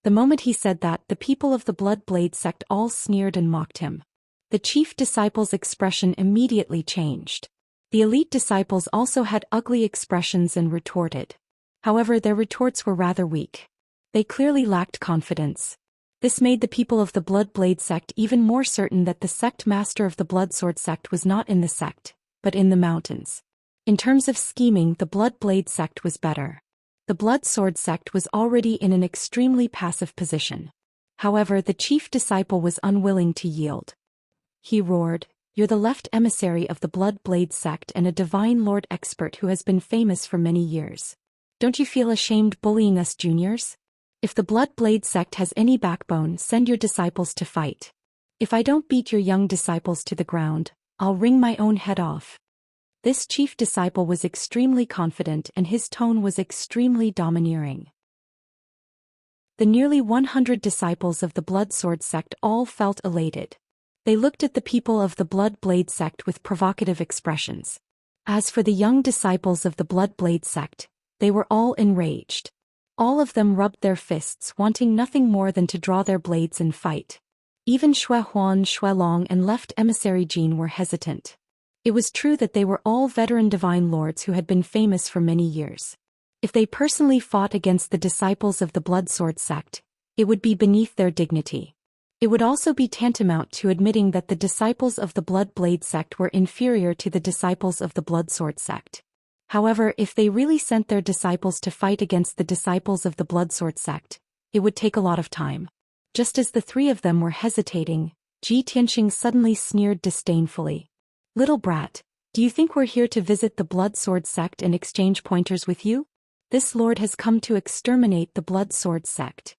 The moment he said that, the people of the Blood Blade sect all sneered and mocked him. The chief disciple's expression immediately changed. The elite disciples also had ugly expressions and retorted. However, their retorts were rather weak. They clearly lacked confidence. This made the people of the Blood Blade sect even more certain that the sect master of the Blood Sword sect was not in the sect, but in the mountains. In terms of scheming, the Blood Blade sect was better. The Blood Sword sect was already in an extremely passive position. However, the chief disciple was unwilling to yield. He roared, "You're the left emissary of the Blood Blade sect and a divine lord expert who has been famous for many years. Don't you feel ashamed bullying us juniors? If the Blood Blade sect has any backbone, send your disciples to fight. If I don't beat your young disciples to the ground, I'll wring my own head off." This chief disciple was extremely confident and his tone was extremely domineering. The nearly 100 disciples of the Blood Sword sect all felt elated. They looked at the people of the Blood Blade sect with provocative expressions. As for the young disciples of the Blood Blade sect, they were all enraged. All of them rubbed their fists, wanting nothing more than to draw their blades and fight. Even Xue Huan, Xue Long and left emissary Jin were hesitant. It was true that they were all veteran divine lords who had been famous for many years. If they personally fought against the disciples of the Blood Sword sect, it would be beneath their dignity. It would also be tantamount to admitting that the disciples of the Blood Blade sect were inferior to the disciples of the Blood Sword sect. However, if they really sent their disciples to fight against the disciples of the Blood Sword sect, it would take a lot of time. Just as the three of them were hesitating, Ji Tianxing suddenly sneered disdainfully. "Little brat, do you think we're here to visit the Blood Sword sect and exchange pointers with you? This lord has come to exterminate the Blood Sword sect."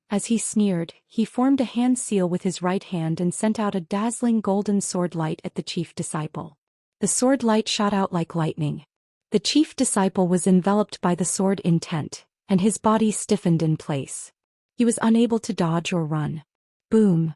As he sneered, he formed a hand seal with his right hand and sent out a dazzling golden sword light at the chief disciple. The sword light shot out like lightning. The chief disciple was enveloped by the sword intent, and his body stiffened in place. He was unable to dodge or run. Boom!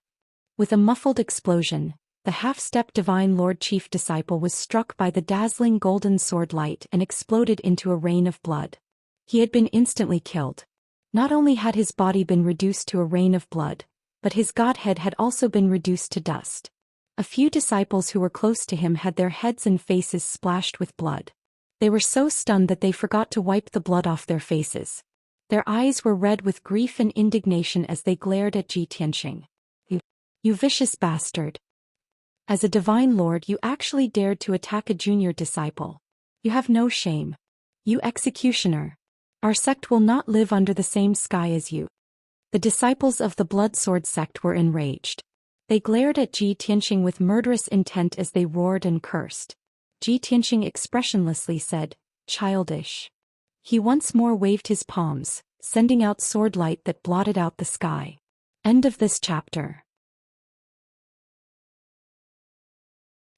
With a muffled explosion, the half-step divine lord chief disciple was struck by the dazzling golden sword light and exploded into a rain of blood. He had been instantly killed. Not only had his body been reduced to a rain of blood, but his godhead had also been reduced to dust. A few disciples who were close to him had their heads and faces splashed with blood. They were so stunned that they forgot to wipe the blood off their faces. Their eyes were red with grief and indignation as they glared at Ji Tianxing. You vicious bastard. As a divine lord, you actually dared to attack a junior disciple. You have no shame. You executioner. Our sect will not live under the same sky as you." The disciples of the Blood Sword sect were enraged. They glared at Ji Tianxing with murderous intent as they roared and cursed. Ji Tianxing expressionlessly said, "Childish." He once more waved his palms, sending out sword light that blotted out the sky. End of this chapter.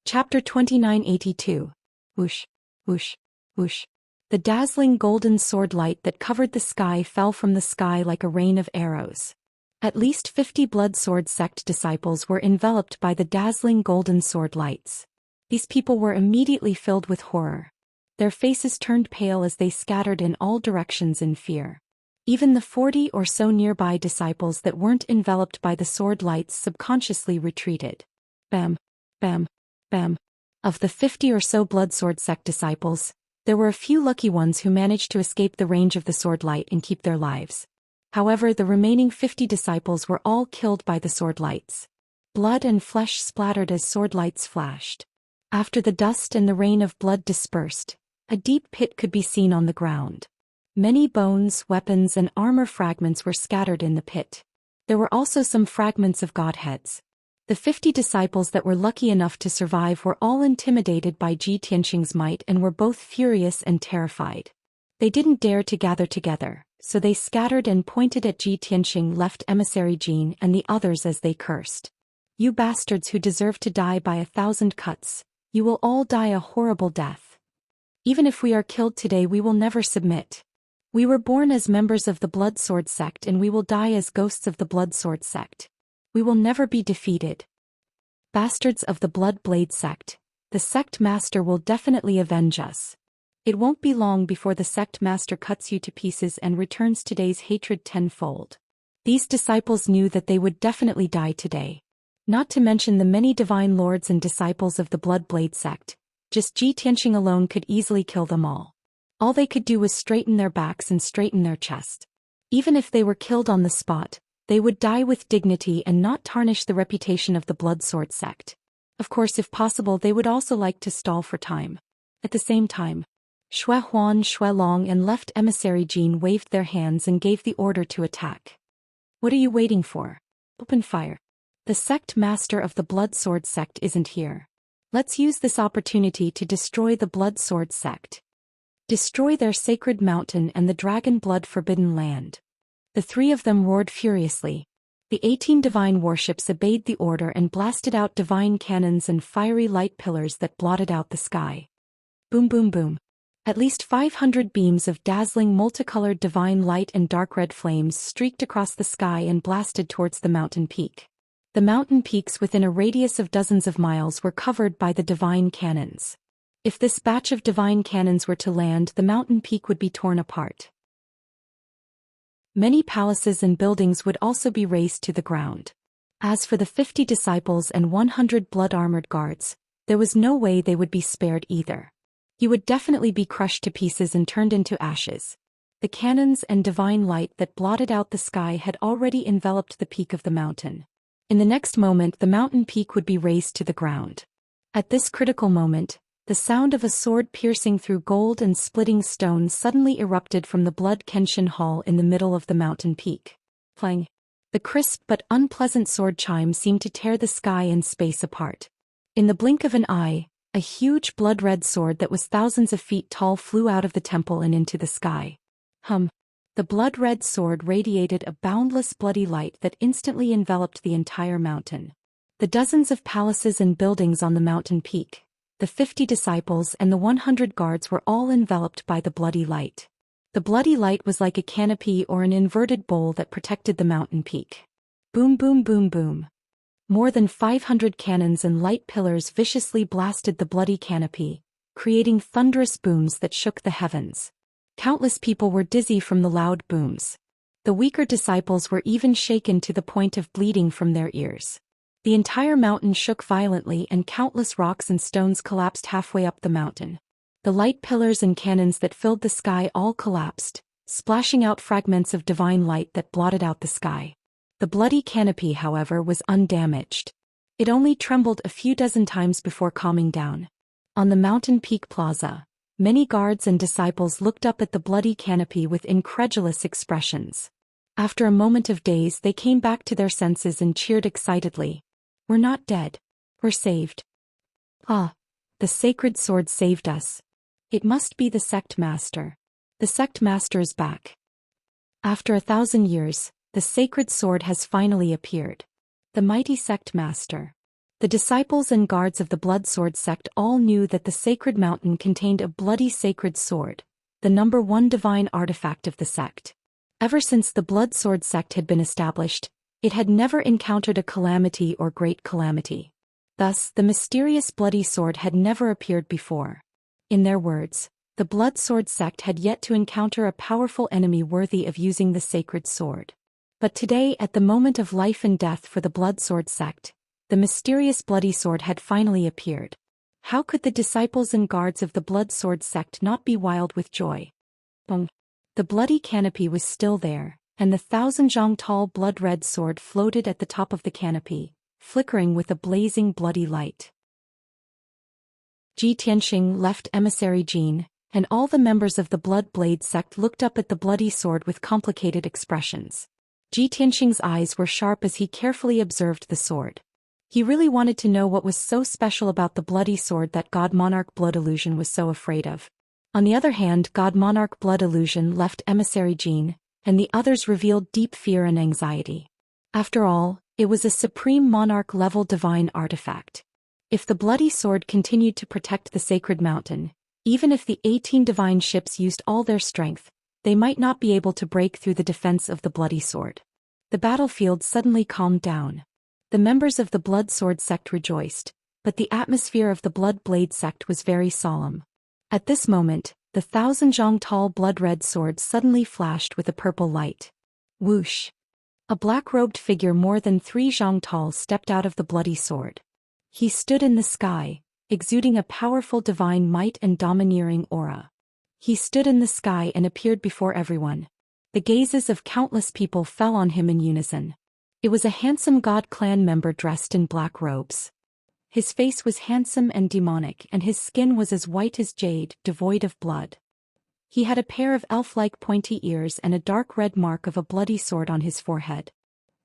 Chapter 2982. Whoosh, whoosh, whoosh. The dazzling golden sword light that covered the sky fell from the sky like a rain of arrows. At least 50 Blood Sword sect disciples were enveloped by the dazzling golden sword lights. These people were immediately filled with horror. Their faces turned pale as they scattered in all directions in fear. Even the 40 or so nearby disciples that weren't enveloped by the sword lights subconsciously retreated. Bam, bam, bam. Of the 50 or so Blood Sword sect disciples, there were a few lucky ones who managed to escape the range of the sword light and keep their lives. However, the remaining 50 disciples were all killed by the sword lights. Blood and flesh splattered as sword lights flashed. After the dust and the rain of blood dispersed, a deep pit could be seen on the ground. Many bones, weapons, and armor fragments were scattered in the pit. There were also some fragments of godheads. The 50 disciples that were lucky enough to survive were all intimidated by Ji Tianxing's might and were both furious and terrified. They didn't dare to gather together, so they scattered and pointed at Ji Tianxing left emissary Jin and the others as they cursed. "You bastards who deserve to die by 1,000 cuts, you will all die a horrible death. Even if we are killed today, we will never submit. We were born as members of the Blood Sword sect and we will die as ghosts of the Blood Sword sect. We will never be defeated. Bastards of the Blood Blade sect, the sect master will definitely avenge us. It won't be long before the sect master cuts you to pieces and returns today's hatred tenfold." These disciples knew that they would definitely die today. Not to mention the many divine lords and disciples of the Blood Blade sect, just Ji Tianxing alone could easily kill them all. All they could do was straighten their backs and straighten their chest. Even if they were killed on the spot, they would die with dignity and not tarnish the reputation of the Blood Sword sect. Of course, if possible, they would also like to stall for time. At the same time, Xue Huan, Xue Long and left emissary Jin waved their hands and gave the order to attack. "What are you waiting for? Open fire. The sect master of the Blood Sword sect isn't here. Let's use this opportunity to destroy the Blood Sword sect. Destroy their sacred mountain and the dragon blood forbidden land." The three of them roared furiously. The 18 divine warships obeyed the order and blasted out divine cannons and fiery light pillars that blotted out the sky. Boom boom boom. At least 500 beams of dazzling multicolored divine light and dark red flames streaked across the sky and blasted towards the mountain peak. The mountain peaks within a radius of dozens of miles were covered by the divine cannons. If this batch of divine cannons were to land, the mountain peak would be torn apart. Many palaces and buildings would also be razed to the ground. As for the 50 disciples and 100 blood-armored guards, There was no way they would be spared either. He would definitely be crushed to pieces and turned into ashes. The cannons and divine light that blotted out the sky had already enveloped the peak of the mountain. In the next moment the mountain peak would be razed to the ground. At this critical moment, the sound of a sword piercing through gold and splitting stone suddenly erupted from the blood Kenshin Hall in the middle of the mountain peak. Clang! The crisp but unpleasant sword chime seemed to tear the sky and space apart. In the blink of an eye, a huge blood-red sword that was thousands of feet tall flew out of the temple and into the sky. The blood-red sword radiated a boundless bloody light that instantly enveloped the entire mountain. The dozens of palaces and buildings on the mountain peak, the 50 disciples and the 100 guards were all enveloped by the bloody light. The bloody light was like a canopy or an inverted bowl that protected the mountain peak. Boom boom boom boom. More than 500 cannons and light pillars viciously blasted the bloody canopy, creating thunderous booms that shook the heavens. Countless people were dizzy from the loud booms. The weaker disciples were even shaken to the point of bleeding from their ears. The entire mountain shook violently and countless rocks and stones collapsed halfway up the mountain. The light pillars and cannons that filled the sky all collapsed, splashing out fragments of divine light that blotted out the sky. The bloody canopy, however, was undamaged. It only trembled a few dozen times before calming down. On the mountain peak plaza, many guards and disciples looked up at the bloody canopy with incredulous expressions. After a moment of daze they came back to their senses and cheered excitedly. "We're not dead. We're saved. Ah, the sacred sword saved us. It must be the sect master. The sect master is back." After 1,000 years, the sacred sword has finally appeared. The mighty sect master. The disciples and guards of the blood sword sect all knew that the sacred mountain contained a bloody sacred sword, the #1 divine artifact of the sect. Ever since the blood sword sect had been established, it had never encountered a calamity or great calamity. Thus, the mysterious bloody sword had never appeared before. In their words, the blood sword sect had yet to encounter a powerful enemy worthy of using the sacred sword. But today, at the moment of life and death for the blood sword sect, the mysterious bloody sword had finally appeared. How could the disciples and guards of the blood sword sect not be wild with joy? Boom! The bloody canopy was still there, and the 1,000-zhang tall blood-red sword floated at the top of the canopy, flickering with a blazing bloody light. Ji Tianxing left emissary Jin, and all the members of the blood blade sect looked up at the bloody sword with complicated expressions. Ji Tianxing's eyes were sharp as he carefully observed the sword. He really wanted to know what was so special about the bloody sword that God Monarch Blood Illusion was so afraid of. On the other hand, God Monarch Blood Illusion left emissary Jin, and the others revealed deep fear and anxiety. After all, it was a supreme monarch-level divine artifact. If the bloody sword continued to protect the sacred mountain, even if the 18 divine ships used all their strength, they might not be able to break through the defense of the bloody sword. The battlefield suddenly calmed down. The members of the blood sword sect rejoiced, but the atmosphere of the blood blade sect was very solemn. At this moment, the 1,000-zhang tall blood-red sword suddenly flashed with a purple light. Whoosh! A black-robed figure more than 3 zhang tall stepped out of the bloody sword. He stood in the sky, exuding a powerful divine might and domineering aura. He stood in the sky and appeared before everyone. The gazes of countless people fell on him in unison. It was a handsome God clan member dressed in black robes. His face was handsome and demonic, and his skin was as white as jade, devoid of blood. He had a pair of elf-like pointy ears and a dark red mark of a bloody sword on his forehead.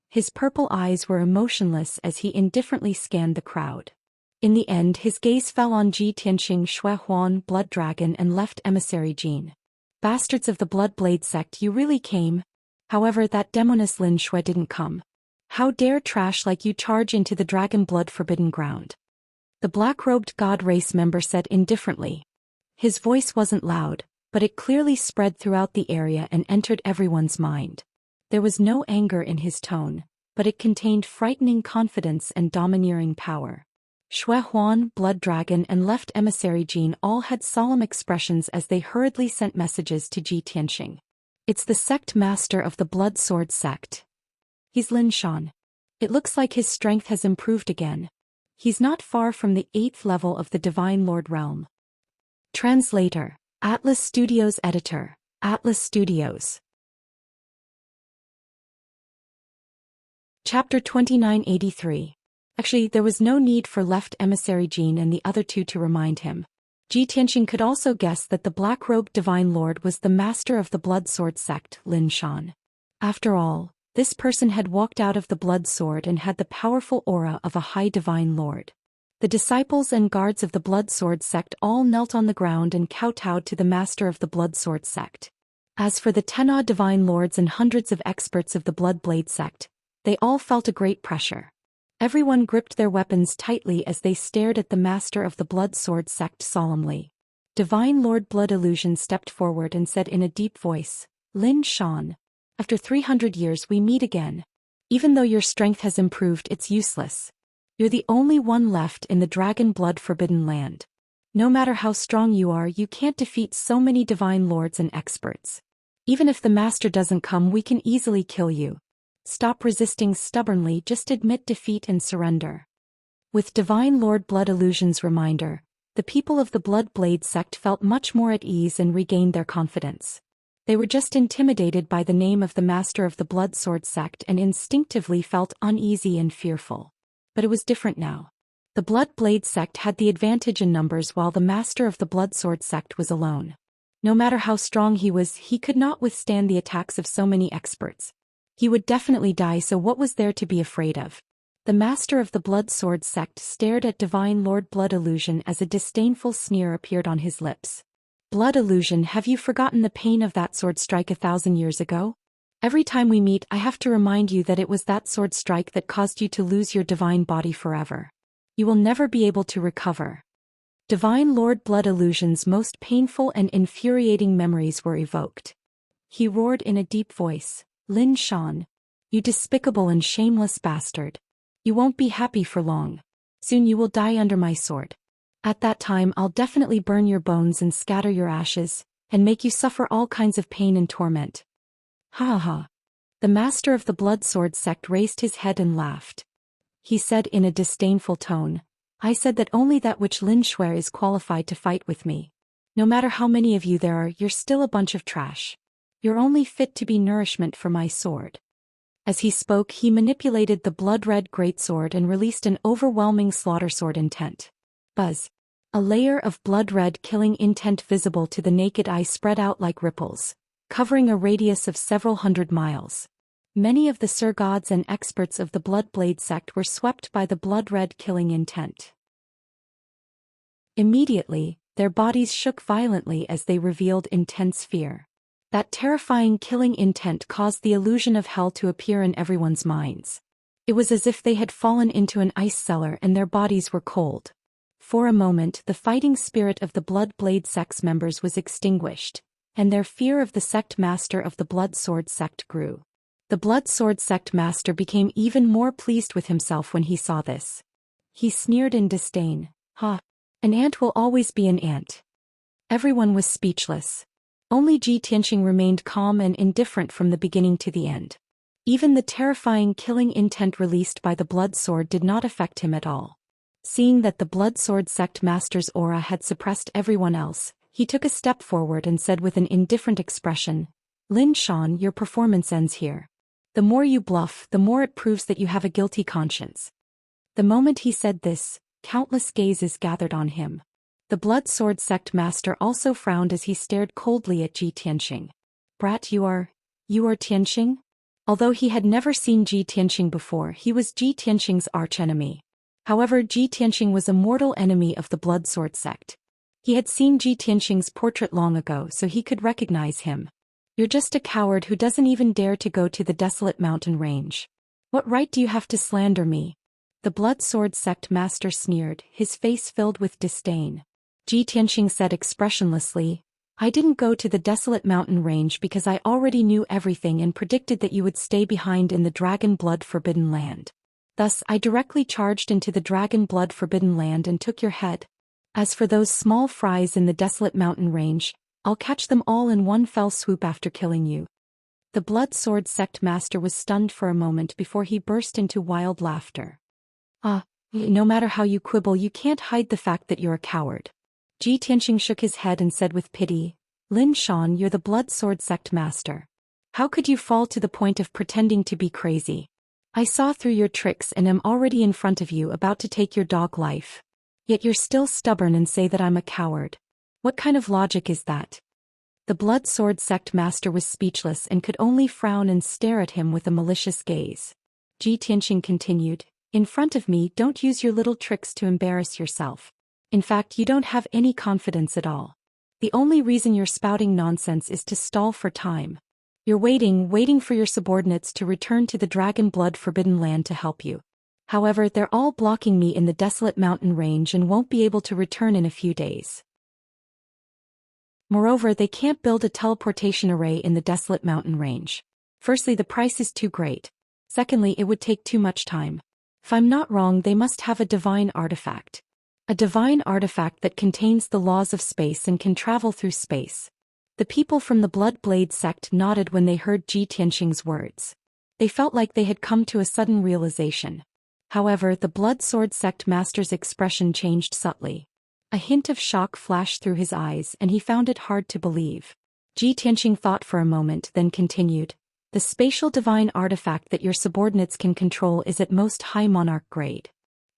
His purple eyes were emotionless as he indifferently scanned the crowd. In the end, his gaze fell on Ji Tianxing, Shui Huan, Blood Dragon, and left emissary Jin. "Bastards of the Blood Blade sect, you really came? However, that demoness Lin Shui didn't come. How dare trash like you charge into the dragon blood forbidden ground?" The black-robed god race member said indifferently. His voice wasn't loud, but it clearly spread throughout the area and entered everyone's mind. There was no anger in his tone, but it contained frightening confidence and domineering power. Shui Huan, Blood Dragon, and left emissary Jin all had solemn expressions as they hurriedly sent messages to Ji Tianxing. "It's the sect master of the blood sword sect. He's Lin Shan. It looks like his strength has improved again. He's not far from the 8th level of the Divine Lord realm. Translator. Atlas Studios Editor. Atlas Studios. Chapter 2983. Actually, there was no need for left emissary Jean and the other two to remind him. Ji Tianxing could also guess that the black-robed Divine Lord was the master of the Blood Sword sect, Lin Shan. After all, this person had walked out of the Blood Sword and had the powerful aura of a high Divine Lord. The disciples and guards of the Blood Sword sect all knelt on the ground and kowtowed to the master of the Blood Sword sect. As for the 10 odd Divine Lords and hundreds of experts of the Blood Blade sect, they all felt a great pressure. Everyone gripped their weapons tightly as they stared at the master of the Blood Sword sect solemnly. Divine Lord Blood Illusion stepped forward and said in a deep voice, "Lin Shan, after 300 years we meet again. Even though your strength has improved, it's useless. You're the only one left in the Dragon Blood Forbidden Land. No matter how strong you are, you can't defeat so many Divine Lords and experts. Even if the Master doesn't come, we can easily kill you. Stop resisting stubbornly, just admit defeat and surrender." With Divine Lord Blood Illusion's reminder, the people of the Blood Blade sect felt much more at ease and regained their confidence. They were just intimidated by the name of the master of the Blood Sword sect and instinctively felt uneasy and fearful. But it was different now. The Blood Blade sect had the advantage in numbers while the master of the Blood Sword sect was alone. No matter how strong he was, he could not withstand the attacks of so many experts. He would definitely die, so what was there to be afraid of? The master of the Blood Sword sect stared at Divine Lord Blood Illusion as a disdainful sneer appeared on his lips. "Blood Illusion, have you forgotten the pain of that sword strike 1,000 years ago? Every time we meet, I have to remind you that it was that sword strike that caused you to lose your divine body forever. You will never be able to recover." Divine Lord Blood Illusion's most painful and infuriating memories were evoked. He roared in a deep voice, "Lin Shan, you despicable and shameless bastard. You won't be happy for long. Soon you will die under my sword. At that time I'll definitely burn your bones and scatter your ashes, and make you suffer all kinds of pain and torment." "Ha ha ha." The master of the Blood Sword sect raised his head and laughed. He said in a disdainful tone, "I said that only that which Lin Shui is qualified to fight with me. No matter how many of you there are, you're still a bunch of trash. You're only fit to be nourishment for my sword." As he spoke, he manipulated the blood-red greatsword and released an overwhelming slaughter sword intent. Buzz. A layer of blood-red killing intent visible to the naked eye spread out like ripples, covering a radius of several hundred miles. Many of the Sir Gods and experts of the Blood Blade sect were swept by the blood-red killing intent. Immediately, their bodies shook violently as they revealed intense fear. That terrifying killing intent caused the illusion of hell to appear in everyone's minds. It was as if they had fallen into an ice cellar and their bodies were cold. For a moment, the fighting spirit of the Blood Blade sect's members was extinguished, and their fear of the sect master of the Blood Sword sect grew. The Blood Sword sect master became even more pleased with himself when he saw this. He sneered in disdain, "Ha! An ant will always be an ant." Everyone was speechless. Only Ji Tianxing remained calm and indifferent from the beginning to the end. Even the terrifying killing intent released by the Blood Sword did not affect him at all. Seeing that the Blood Sword sect master's aura had suppressed everyone else, he took a step forward and said with an indifferent expression, "Lin Shan, your performance ends here. The more you bluff, the more it proves that you have a guilty conscience." The moment he said this, countless gazes gathered on him. The Blood Sword sect master also frowned as he stared coldly at Ji Tianxing. "Brat, you are Tianxing?" Although he had never seen Ji Tianxing before, he was Ji Tianxing's archenemy. However, Ji Tianxing was a mortal enemy of the Blood Sword sect. He had seen Ji Tianxing's portrait long ago, so he could recognize him. "You're just a coward who doesn't even dare to go to the desolate mountain range. What right do you have to slander me?" The Blood Sword sect master sneered, his face filled with disdain. Ji Tianxing said expressionlessly, "I didn't go to the desolate mountain range because I already knew everything and predicted that you would stay behind in the Dragon Blood Forbidden Land. Thus, I directly charged into the Dragon Blood Forbidden Land and took your head. As for those small fries in the desolate mountain range, I'll catch them all in one fell swoop after killing you." The Blood Sword sect master was stunned for a moment before he burst into wild laughter. "Ah, No matter how you quibble, you can't hide the fact that you're a coward. Ji Tianxing shook his head and said with pity, Lin Shan, you're the blood sword sect master. How could you fall to the point of pretending to be crazy? I saw through your tricks and am already in front of you about to take your dog life. Yet you're still stubborn and say that I'm a coward. What kind of logic is that? The blood sword sect master was speechless and could only frown and stare at him with a malicious gaze. Ji Tianxing continued, in front of me, don't use your little tricks to embarrass yourself. In fact, you don't have any confidence at all. The only reason you're spouting nonsense is to stall for time. You're waiting for your subordinates to return to the Dragon Blood Forbidden Land to help you. However, they're all blocking me in the desolate mountain range and won't be able to return in a few days. Moreover, they can't build a teleportation array in the desolate mountain range. Firstly, the price is too great. Secondly, it would take too much time. If I'm not wrong, they must have a divine artifact. A divine artifact that contains the laws of space and can travel through space. The people from the Blood Blade sect nodded when they heard Ji Tianxing's words. They felt like they had come to a sudden realization. However, the Blood Sword sect master's expression changed subtly. A hint of shock flashed through his eyes and he found it hard to believe. Ji Tianxing thought for a moment, then continued. The spatial divine artifact that your subordinates can control is at most high monarch grade.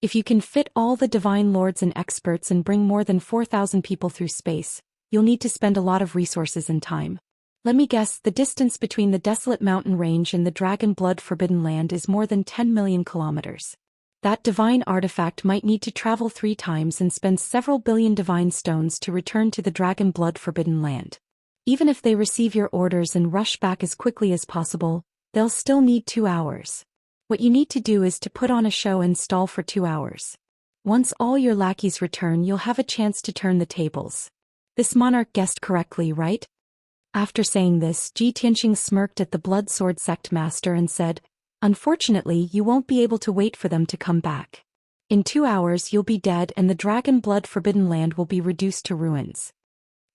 If you can fit all the divine lords and experts and bring more than 4,000 people through space, you'll need to spend a lot of resources and time. Let me guess, the distance between the desolate mountain range and the Dragon Blood Forbidden Land is more than 10 million kilometers. That divine artifact might need to travel 3 times and spend several billion divine stones to return to the Dragon Blood Forbidden Land. Even if they receive your orders and rush back as quickly as possible, they'll still need 2 hours. What you need to do is to put on a show and stall for 2 hours. Once all your lackeys return, you'll have a chance to turn the tables. This monarch guessed correctly, right? After saying this, Ji Tianxing smirked at the Blood Sword sect master and said, unfortunately, you won't be able to wait for them to come back. In 2 hours you'll be dead and the Dragon Blood Forbidden Land will be reduced to ruins.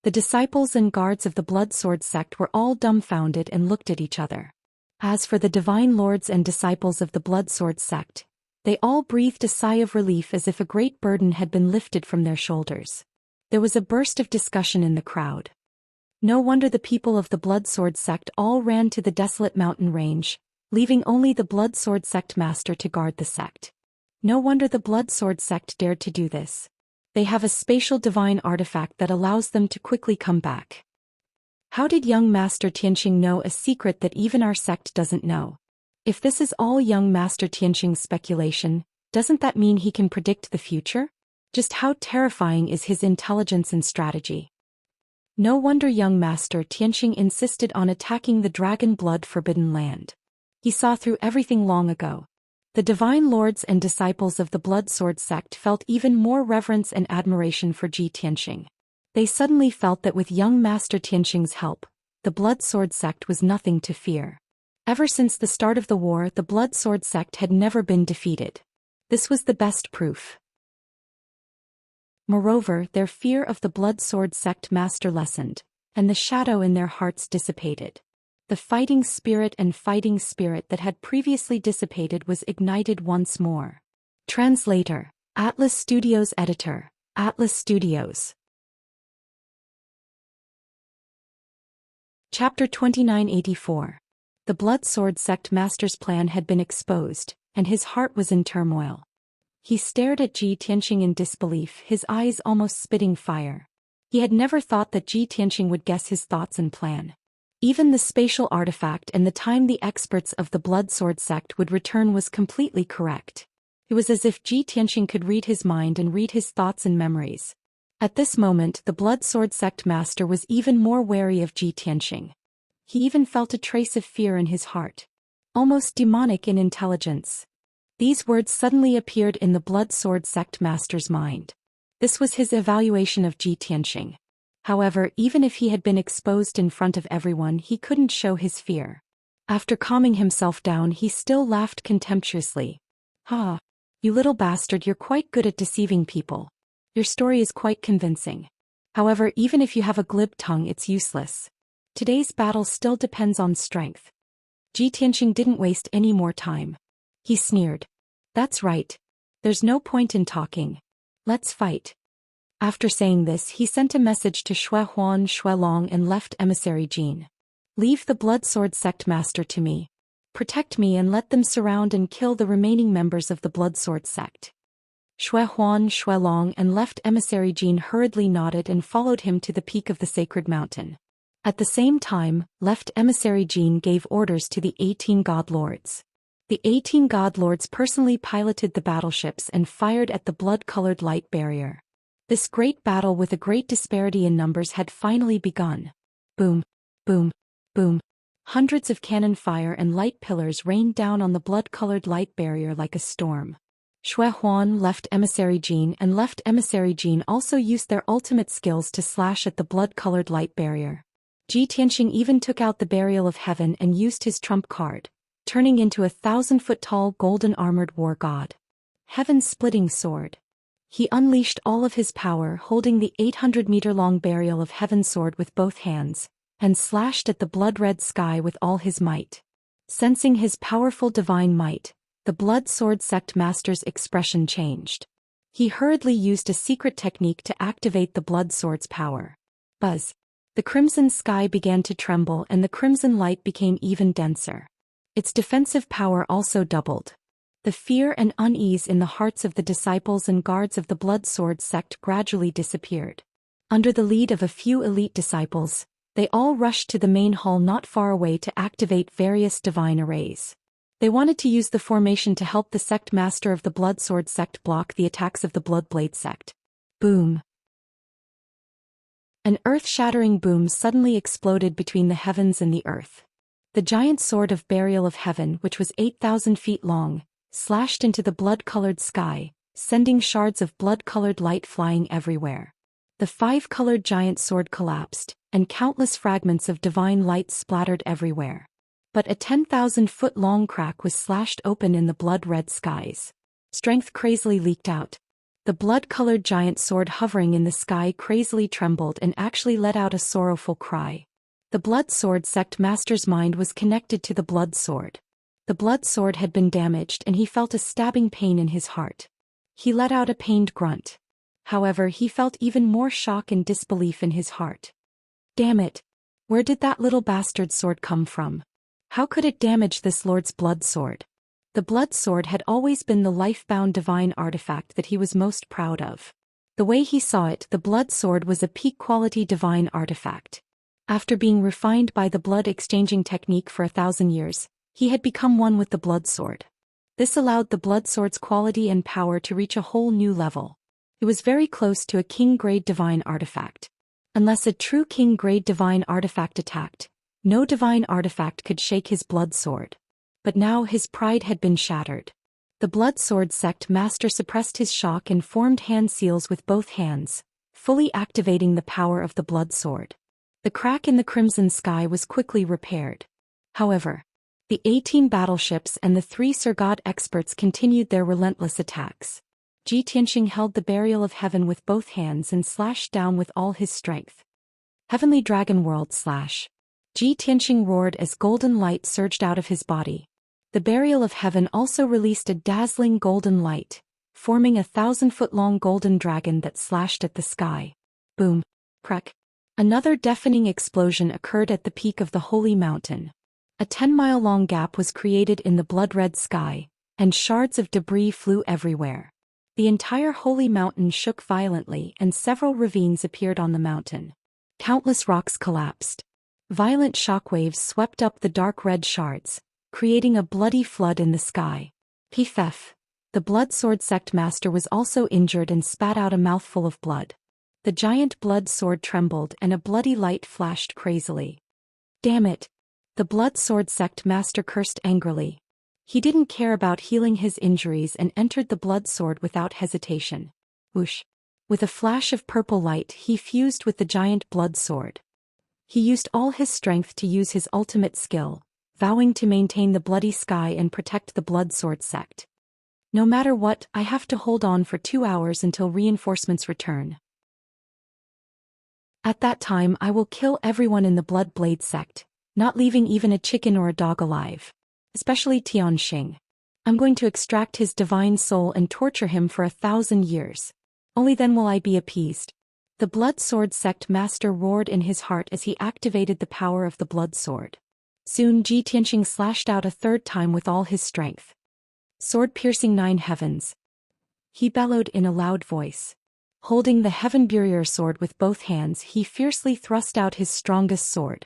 The disciples and guards of the Blood Sword sect were all dumbfounded and looked at each other. As for the divine lords and disciples of the Blood Sword sect, they all breathed a sigh of relief as if a great burden had been lifted from their shoulders. There was a burst of discussion in the crowd. No wonder the people of the Blood Sword sect all ran to the desolate mountain range, leaving only the Blood Sword sect master to guard the sect. No wonder the Blood Sword sect dared to do this. They have a spatial divine artifact that allows them to quickly come back. How did young Master Tianxing know a secret that even our sect doesn't know? If this is all young Master Tianxing's speculation, doesn't that mean he can predict the future? Just how terrifying is his intelligence and strategy? No wonder young Master Tianxing insisted on attacking the Dragon Blood Forbidden Land. He saw through everything long ago. The divine lords and disciples of the Blood Sword sect felt even more reverence and admiration for Ji Tianxing. They suddenly felt that with young Master Tianxing's help, the Blood Sword sect was nothing to fear. Ever since the start of the war, the Blood Sword sect had never been defeated. This was the best proof. Moreover, their fear of the Blood Sword sect master lessened, and the shadow in their hearts dissipated. The fighting spirit that had previously dissipated was ignited once more. Translator, Atlas Studios Editor, Atlas Studios. Chapter 2984. The Blood Sword sect master's plan had been exposed, and his heart was in turmoil. He stared at Ji Tianxing in disbelief, his eyes almost spitting fire. He had never thought that Ji Tianxing would guess his thoughts and plan. Even the spatial artifact and the time the experts of the Blood Sword sect would return was completely correct. It was as if Ji Tianxing could read his mind and read his thoughts and memories. At this moment, the Blood Sword sect master was even more wary of Ji Tianxing. He even felt a trace of fear in his heart. Almost demonic in intelligence. These words suddenly appeared in the Blood Sword sect master's mind. This was his evaluation of Ji Tianxing. However, even if he had been exposed in front of everyone, he couldn't show his fear. After calming himself down, he still laughed contemptuously. "Ha! You little bastard, you're quite good at deceiving people. Your story is quite convincing. However, even if you have a glib tongue, it's useless. Today's battle still depends on strength." Ji Tianxing didn't waste any more time. He sneered. "That's right. There's no point in talking. Let's fight. After saying this, he sent a message to Shui Huan, Shui Long, and left emissary Jin. Leave the Blood Sword Sect Master to me. Protect me and let them surround and kill the remaining members of the Blood Sword Sect. Shui Huan, Shui Long, and left emissary Jin hurriedly nodded and followed him to the peak of the sacred mountain. At the same time, left emissary Jin gave orders to the 18 God Lords. The 18 God Lords personally piloted the battleships and fired at the blood-colored light barrier. This great battle with a great disparity in numbers had finally begun. Boom, boom, boom. Hundreds of cannon fire and light pillars rained down on the blood-colored light barrier like a storm. Shui Huan, left emissary Jin, and left emissary Jin also used their ultimate skills to slash at the blood-colored light barrier. Ji Tianxing even took out the Burial of Heaven and used his trump card, turning into a 1,000-foot-tall golden-armored war god. Heaven's splitting sword. He unleashed all of his power, holding the 800-meter-long Burial of Heaven sword with both hands, and slashed at the blood-red sky with all his might. Sensing his powerful divine might, the Blood Sword Sect Master's expression changed. He hurriedly used a secret technique to activate the Blood Sword's power. Buzz. The crimson sky began to tremble and the crimson light became even denser. Its defensive power also doubled. The fear and unease in the hearts of the disciples and guards of the Blood Sword Sect gradually disappeared. Under the lead of a few elite disciples, they all rushed to the main hall not far away to activate various divine arrays. They wanted to use the formation to help the sect master of the Blood Sword Sect block the attacks of the Bloodblade Sect. Boom! An earth-shattering boom suddenly exploded between the heavens and the earth. The giant sword of Burial of Heaven, which was 8,000 feet long, slashed into the blood-colored sky, sending shards of blood-colored light flying everywhere. The 5-colored giant sword collapsed, and countless fragments of divine light splattered everywhere. But a 10,000-foot-long crack was slashed open in the blood-red skies. Strength crazily leaked out. The blood-colored giant sword hovering in the sky crazily trembled and actually let out a sorrowful cry. The Blood Sword Sect Master's mind was connected to the Blood Sword. The blood sword had been damaged and he felt a stabbing pain in his heart. He let out a pained grunt. However, he felt even more shock and disbelief in his heart. Damn it! Where did that little bastard sword come from? How could it damage this lord's blood sword? The blood sword had always been the life-bound divine artifact that he was most proud of. The way he saw it, the blood sword was a peak-quality divine artifact. After being refined by the blood-exchanging technique for 1,000 years, he had become one with the blood sword. This allowed the blood sword's quality and power to reach a whole new level. It was very close to a king-grade divine artifact. Unless a true king-grade divine artifact attacked, no divine artifact could shake his blood sword. But now his pride had been shattered. The Blood Sword Sect Master suppressed his shock and formed hand seals with both hands, fully activating the power of the blood sword. The crack in the crimson sky was quickly repaired. However, the 18 battleships and the 3 Sir God experts continued their relentless attacks. Ji Tianxing held the Burial of Heaven with both hands and slashed down with all his strength. Heavenly Dragon World slash. Ji Tianxing roared as golden light surged out of his body. The Burial of Heaven also released a dazzling golden light, forming a 1,000-foot-long golden dragon that slashed at the sky. Boom! Crack! Another deafening explosion occurred at the peak of the holy mountain. A 10-mile-long gap was created in the blood-red sky, and shards of debris flew everywhere. The entire holy mountain shook violently and several ravines appeared on the mountain. Countless rocks collapsed. Violent shockwaves swept up the dark red shards, creating a bloody flood in the sky. Pff! The Blood Sword Sect Master was also injured and spat out a mouthful of blood. The giant blood sword trembled and a bloody light flashed crazily. Damn it! The Blood Sword Sect Master cursed angrily. He didn't care about healing his injuries and entered the blood sword without hesitation. Whoosh! With a flash of purple light he fused with the giant blood sword. He used all his strength to use his ultimate skill, vowing to maintain the bloody sky and protect the Blood Sword Sect. No matter what, I have to hold on for 2 hours until reinforcements return. At that time I will kill everyone in the Bloodblade Sect, not leaving even a chicken or a dog alive. Especially Tianxing. I'm going to extract his divine soul and torture him for 1,000 years. Only then will I be appeased. The blood sword sect master roared in his heart as he activated the power of the blood sword. Soon Ji Tianqing slashed out a third time with all his strength. Sword piercing 9 heavens. He bellowed in a loud voice. Holding the heaven barrier sword with both hands, he fiercely thrust out his strongest sword.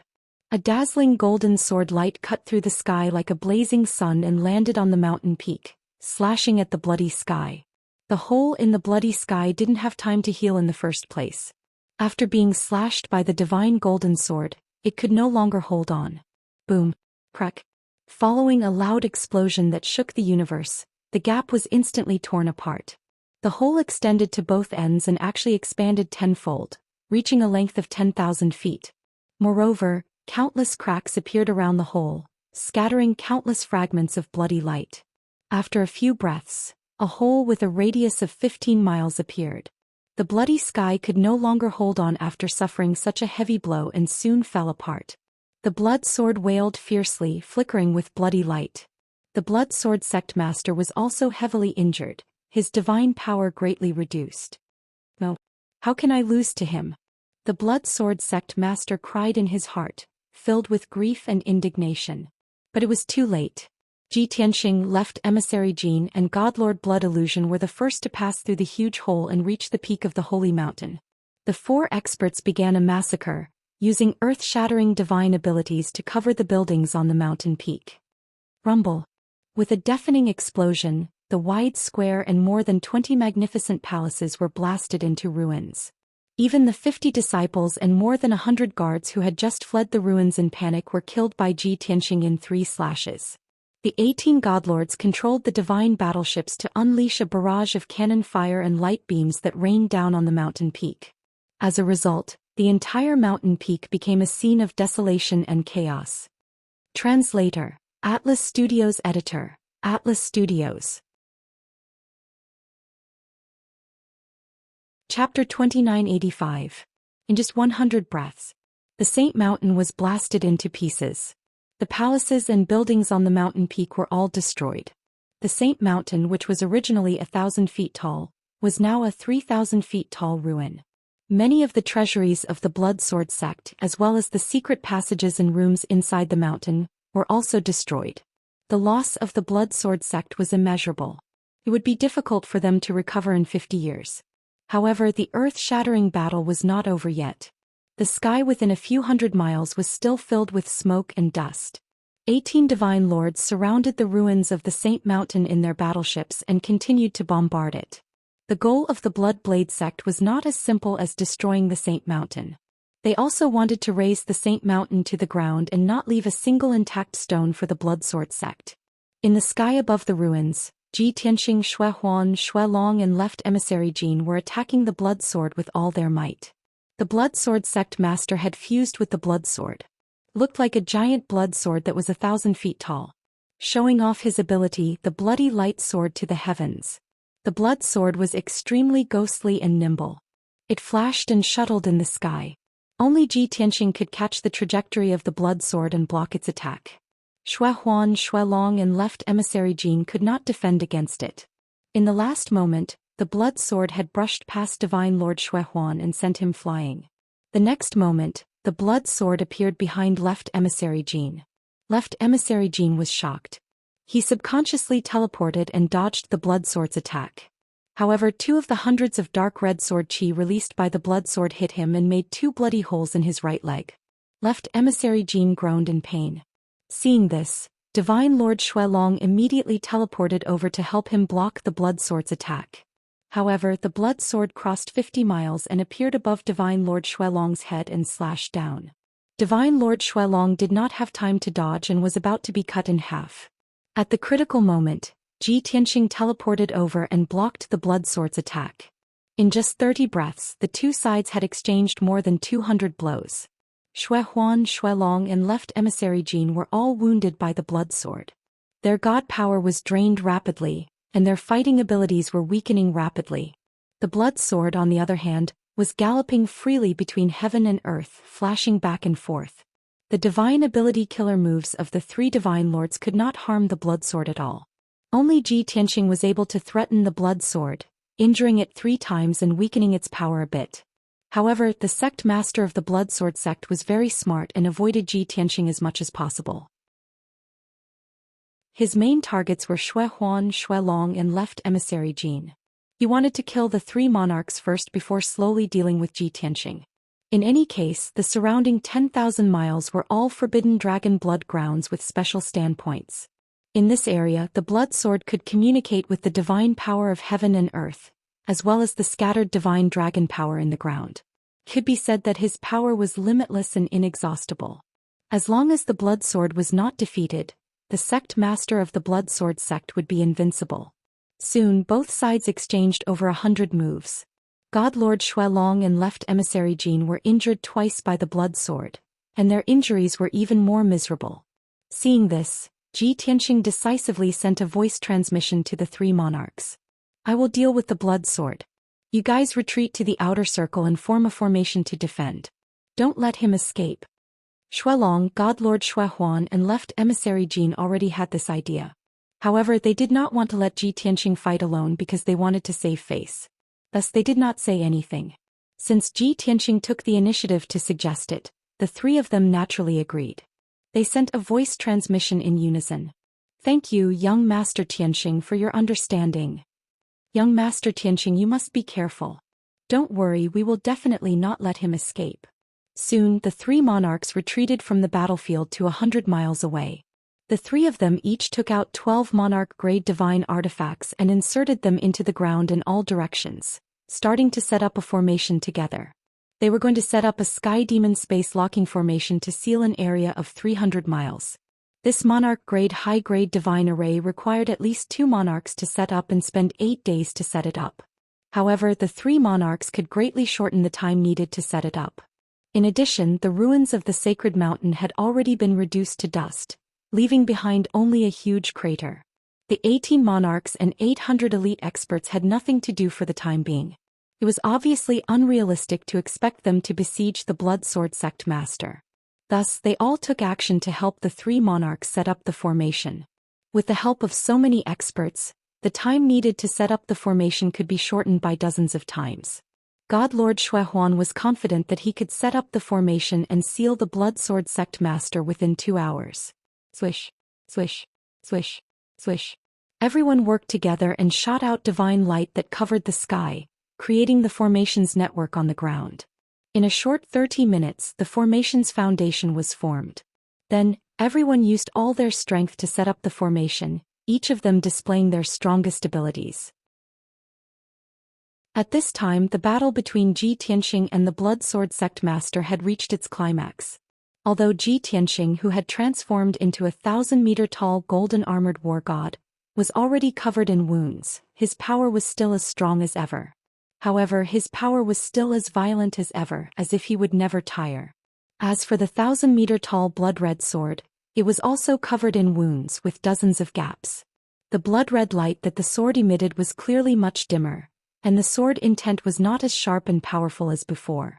A dazzling golden sword light cut through the sky like a blazing sun and landed on the mountain peak, slashing at the bloody sky. The hole in the bloody sky didn't have time to heal in the first place. After being slashed by the divine golden sword, it could no longer hold on. Boom. Crack. Following a loud explosion that shook the universe, the gap was instantly torn apart. The hole extended to both ends and actually expanded tenfold, reaching a length of 10,000 feet. Moreover, countless cracks appeared around the hole, scattering countless fragments of bloody light. After a few breaths, a hole with a radius of 15 miles appeared. The bloody sky could no longer hold on after suffering such a heavy blow and soon fell apart. The blood sword wailed fiercely, flickering with bloody light. The blood sword sect master was also heavily injured, his divine power greatly reduced. No. How can I lose to him? The blood sword sect master cried in his heart, filled with grief and indignation. But it was too late. Ji Tianqing, Left Emissary Jin, and Godlord Blood Illusion were the first to pass through the huge hole and reach the peak of the holy mountain. The 4 experts began a massacre, using earth-shattering divine abilities to cover the buildings on the mountain peak. Rumble. With a deafening explosion, the wide square and more than 20 magnificent palaces were blasted into ruins. Even the 50 disciples and more than 100 guards who had just fled the ruins in panic were killed by Ji Tianqing in 3 slashes. The 18 godlords controlled the divine battleships to unleash a barrage of cannon fire and light beams that rained down on the mountain peak. As a result, the entire mountain peak became a scene of desolation and chaos. Translator, Atlas Studios Editor, Atlas Studios. Chapter 2985. In just 100 breaths, the Saint Mountain was blasted into pieces. The palaces and buildings on the mountain peak were all destroyed. The Saint Mountain, which was originally 1,000 feet tall, was now a 3,000 feet tall ruin. Many of the treasuries of the Blood Sword sect, as well as the secret passages and rooms inside the mountain, were also destroyed. The loss of the Blood Sword sect was immeasurable. It would be difficult for them to recover in 50 years. However, the earth-shattering battle was not over yet. The sky within a few hundred miles was still filled with smoke and dust. 18 divine lords surrounded the ruins of the Saint Mountain in their battleships and continued to bombard it. The goal of the Blood Blade sect was not as simple as destroying the Saint Mountain. They also wanted to raze the Saint Mountain to the ground and not leave a single intact stone for the Blood Sword sect. In the sky above the ruins, Ji Tianqing, Xue Huan, Xue Long and Left Emissary Jin were attacking the blood sword with all their might. The blood sword sect master had fused with the blood sword. Looked like a giant blood sword that was 1,000 feet tall. Showing off his ability, the bloody light soared to the heavens. The blood sword was extremely ghostly and nimble. It flashed and shuttled in the sky. Only Ji Tianqing could catch the trajectory of the blood sword and block its attack. Xue Huan, Xue Long and Left Emissary Jin could not defend against it. In the last moment, the blood sword had brushed past Divine Lord Xue Huan and sent him flying. The next moment, the blood sword appeared behind Left Emissary Jin. Left Emissary Jin was shocked. He subconsciously teleported and dodged the blood sword's attack. However, 2 of the hundreds of dark red sword chi released by the blood sword hit him and made 2 bloody holes in his right leg. Left Emissary Jin groaned in pain. Seeing this, Divine Lord Xue Long immediately teleported over to help him block the blood sword's attack. However, the blood sword crossed 50 miles and appeared above Divine Lord Xue Long's head and slashed down. Divine Lord Xue Long did not have time to dodge and was about to be cut in half. At the critical moment, Ji Tianqing teleported over and blocked the blood sword's attack. In just 30 breaths, the 2 sides had exchanged more than 200 blows. Xue Huan, Xue Long and Left Emissary Jin were all wounded by the blood sword. Their god power was drained rapidly, and their fighting abilities were weakening rapidly. The blood sword, on the other hand, was galloping freely between heaven and earth, flashing back and forth. The divine ability killer moves of the 3 divine lords could not harm the blood sword at all. Only Ji Tianxing was able to threaten the blood sword, injuring it 3 times and weakening its power a bit. However, the sect master of the blood sword sect was very smart and avoided Ji Tianxing as much as possible. His main targets were Shui Huan, Shui Long and left emissary Jin. He wanted to kill the 3 monarchs first before slowly dealing with Ji Tianxing. In any case, the surrounding 10,000 miles were all forbidden dragon blood grounds with special standpoints. In this area, the blood sword could communicate with the divine power of heaven and earth, as well as the scattered divine dragon power in the ground. It could be said that his power was limitless and inexhaustible. As long as the blood sword was not defeated, the sect master of the blood sword sect would be invincible. Soon both sides exchanged over 100 moves. God Lord Shui Long and left emissary Jin were injured twice by the blood sword, and their injuries were even more miserable. Seeing this, Ji Tianxing decisively sent a voice transmission to the 3 monarchs. I will deal with the blood sword. You guys retreat to the outer circle and form a formation to defend. Don't let him escape. Shui Long, God Lord Shui Huan and left emissary Jin already had this idea. However, they did not want to let Ji Tianxing fight alone because they wanted to save face. Thus they did not say anything. Since Ji Tianxing took the initiative to suggest it, the 3 of them naturally agreed. They sent a voice transmission in unison. Thank you, young Master Tianxing, for your understanding. Young Master Tianxing, you must be careful. Don't worry, we will definitely not let him escape. Soon, the 3 monarchs retreated from the battlefield to 100 miles away. The 3 of them each took out 12 monarch-grade divine artifacts and inserted them into the ground in all directions, starting to set up a formation together. They were going to set up a Sky Demon space-locking formation to seal an area of 300 miles. This monarch-grade high-grade divine array required at least 2 monarchs to set up and spend 8 days to set it up. However, the 3 monarchs could greatly shorten the time needed to set it up. In addition, the ruins of the sacred mountain had already been reduced to dust, leaving behind only a huge crater. The 18 monarchs and 800 elite experts had nothing to do for the time being. It was obviously unrealistic to expect them to besiege the blood sword sect master. Thus, they all took action to help the 3 monarchs set up the formation. With the help of so many experts, the time needed to set up the formation could be shortened by dozens of times. God Lord Shui Huan was confident that he could set up the formation and seal the blood sword sect master within 2 hours. Swish, swish, swish, swish. Everyone worked together and shot out divine light that covered the sky, creating the formation's network on the ground. In a short 30 minutes, the formation's foundation was formed. Then, everyone used all their strength to set up the formation, each of them displaying their strongest abilities. At this time, the battle between Ji Tianxing and the blood sword sect master had reached its climax. Although Ji Tianxing, who had transformed into a 1,000-meter-tall golden-armored war god, was already covered in wounds, his power was still as strong as ever. However, his power was still as violent as ever, as if he would never tire. As for the 1,000-meter-tall blood-red sword, it was also covered in wounds with dozens of gaps. The blood-red light that the sword emitted was clearly much dimmer, and the sword intent was not as sharp and powerful as before.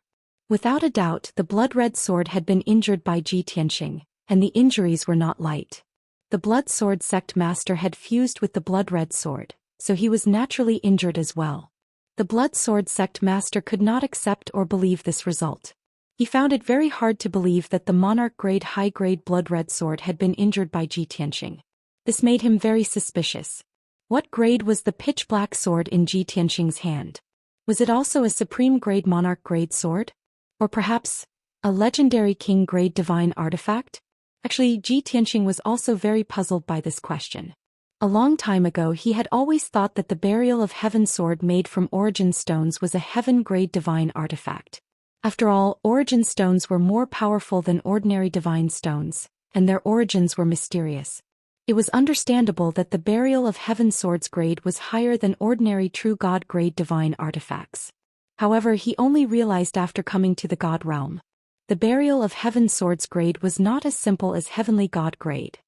Without a doubt, the blood-red sword had been injured by Ji Tianxing, and the injuries were not light. The blood sword sect master had fused with the blood-red sword, so he was naturally injured as well. The blood sword sect master could not accept or believe this result. He found it very hard to believe that the monarch-grade high-grade blood-red sword had been injured by Ji Tianxing. This made him very suspicious. What grade was the pitch-black sword in Ji Tianxing's hand? Was it also a supreme-grade monarch-grade sword? Or perhaps, a legendary king-grade divine artifact? Actually, Ji Tianxing was also very puzzled by this question. A long time ago he had always thought that the Burial of Heaven sword made from origin stones was a heaven-grade divine artifact. After all, origin stones were more powerful than ordinary divine stones, and their origins were mysterious. It was understandable that the Burial of Heaven sword's grade was higher than ordinary true god-grade divine artifacts. However, he only realized after coming to the god realm. The Burial of Heaven sword's grade was not as simple as heavenly god grade.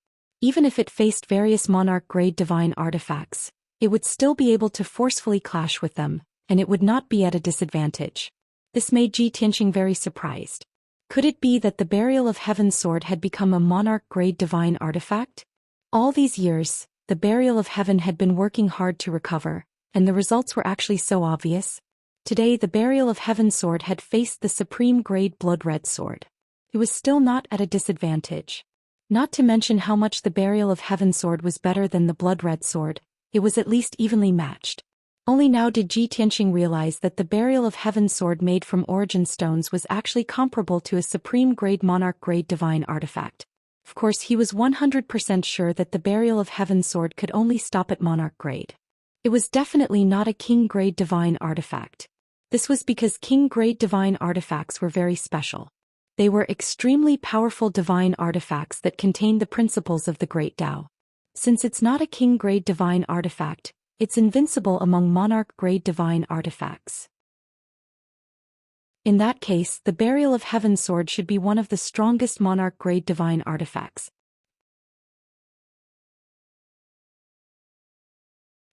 Even if it faced various monarch-grade divine artifacts, it would still be able to forcefully clash with them, and it would not be at a disadvantage. This made Ji Tianxing very surprised. Could it be that the Burial of Heaven sword had become a monarch-grade divine artifact? All these years, the burial of heaven had been working hard to recover, and the results were actually so obvious. Today the burial of heaven sword had faced the supreme grade blood-red sword. It was still not at a disadvantage. Not to mention how much the burial of heaven sword was better than the blood-red sword, it was at least evenly matched. Only now did Zhou Xian realize that the burial of heaven sword made from origin stones was actually comparable to a supreme grade monarch grade divine artifact. Of course he was 100% sure that the burial of heaven sword could only stop at monarch grade. It was definitely not a king grade divine artifact. This was because king grade divine artifacts were very special. They were extremely powerful divine artifacts that contained the principles of the Great Tao. Since it's not a king grade divine artifact, it's invincible among monarch grade divine artifacts. In that case, the burial of heaven sword should be one of the strongest monarch grade divine artifacts.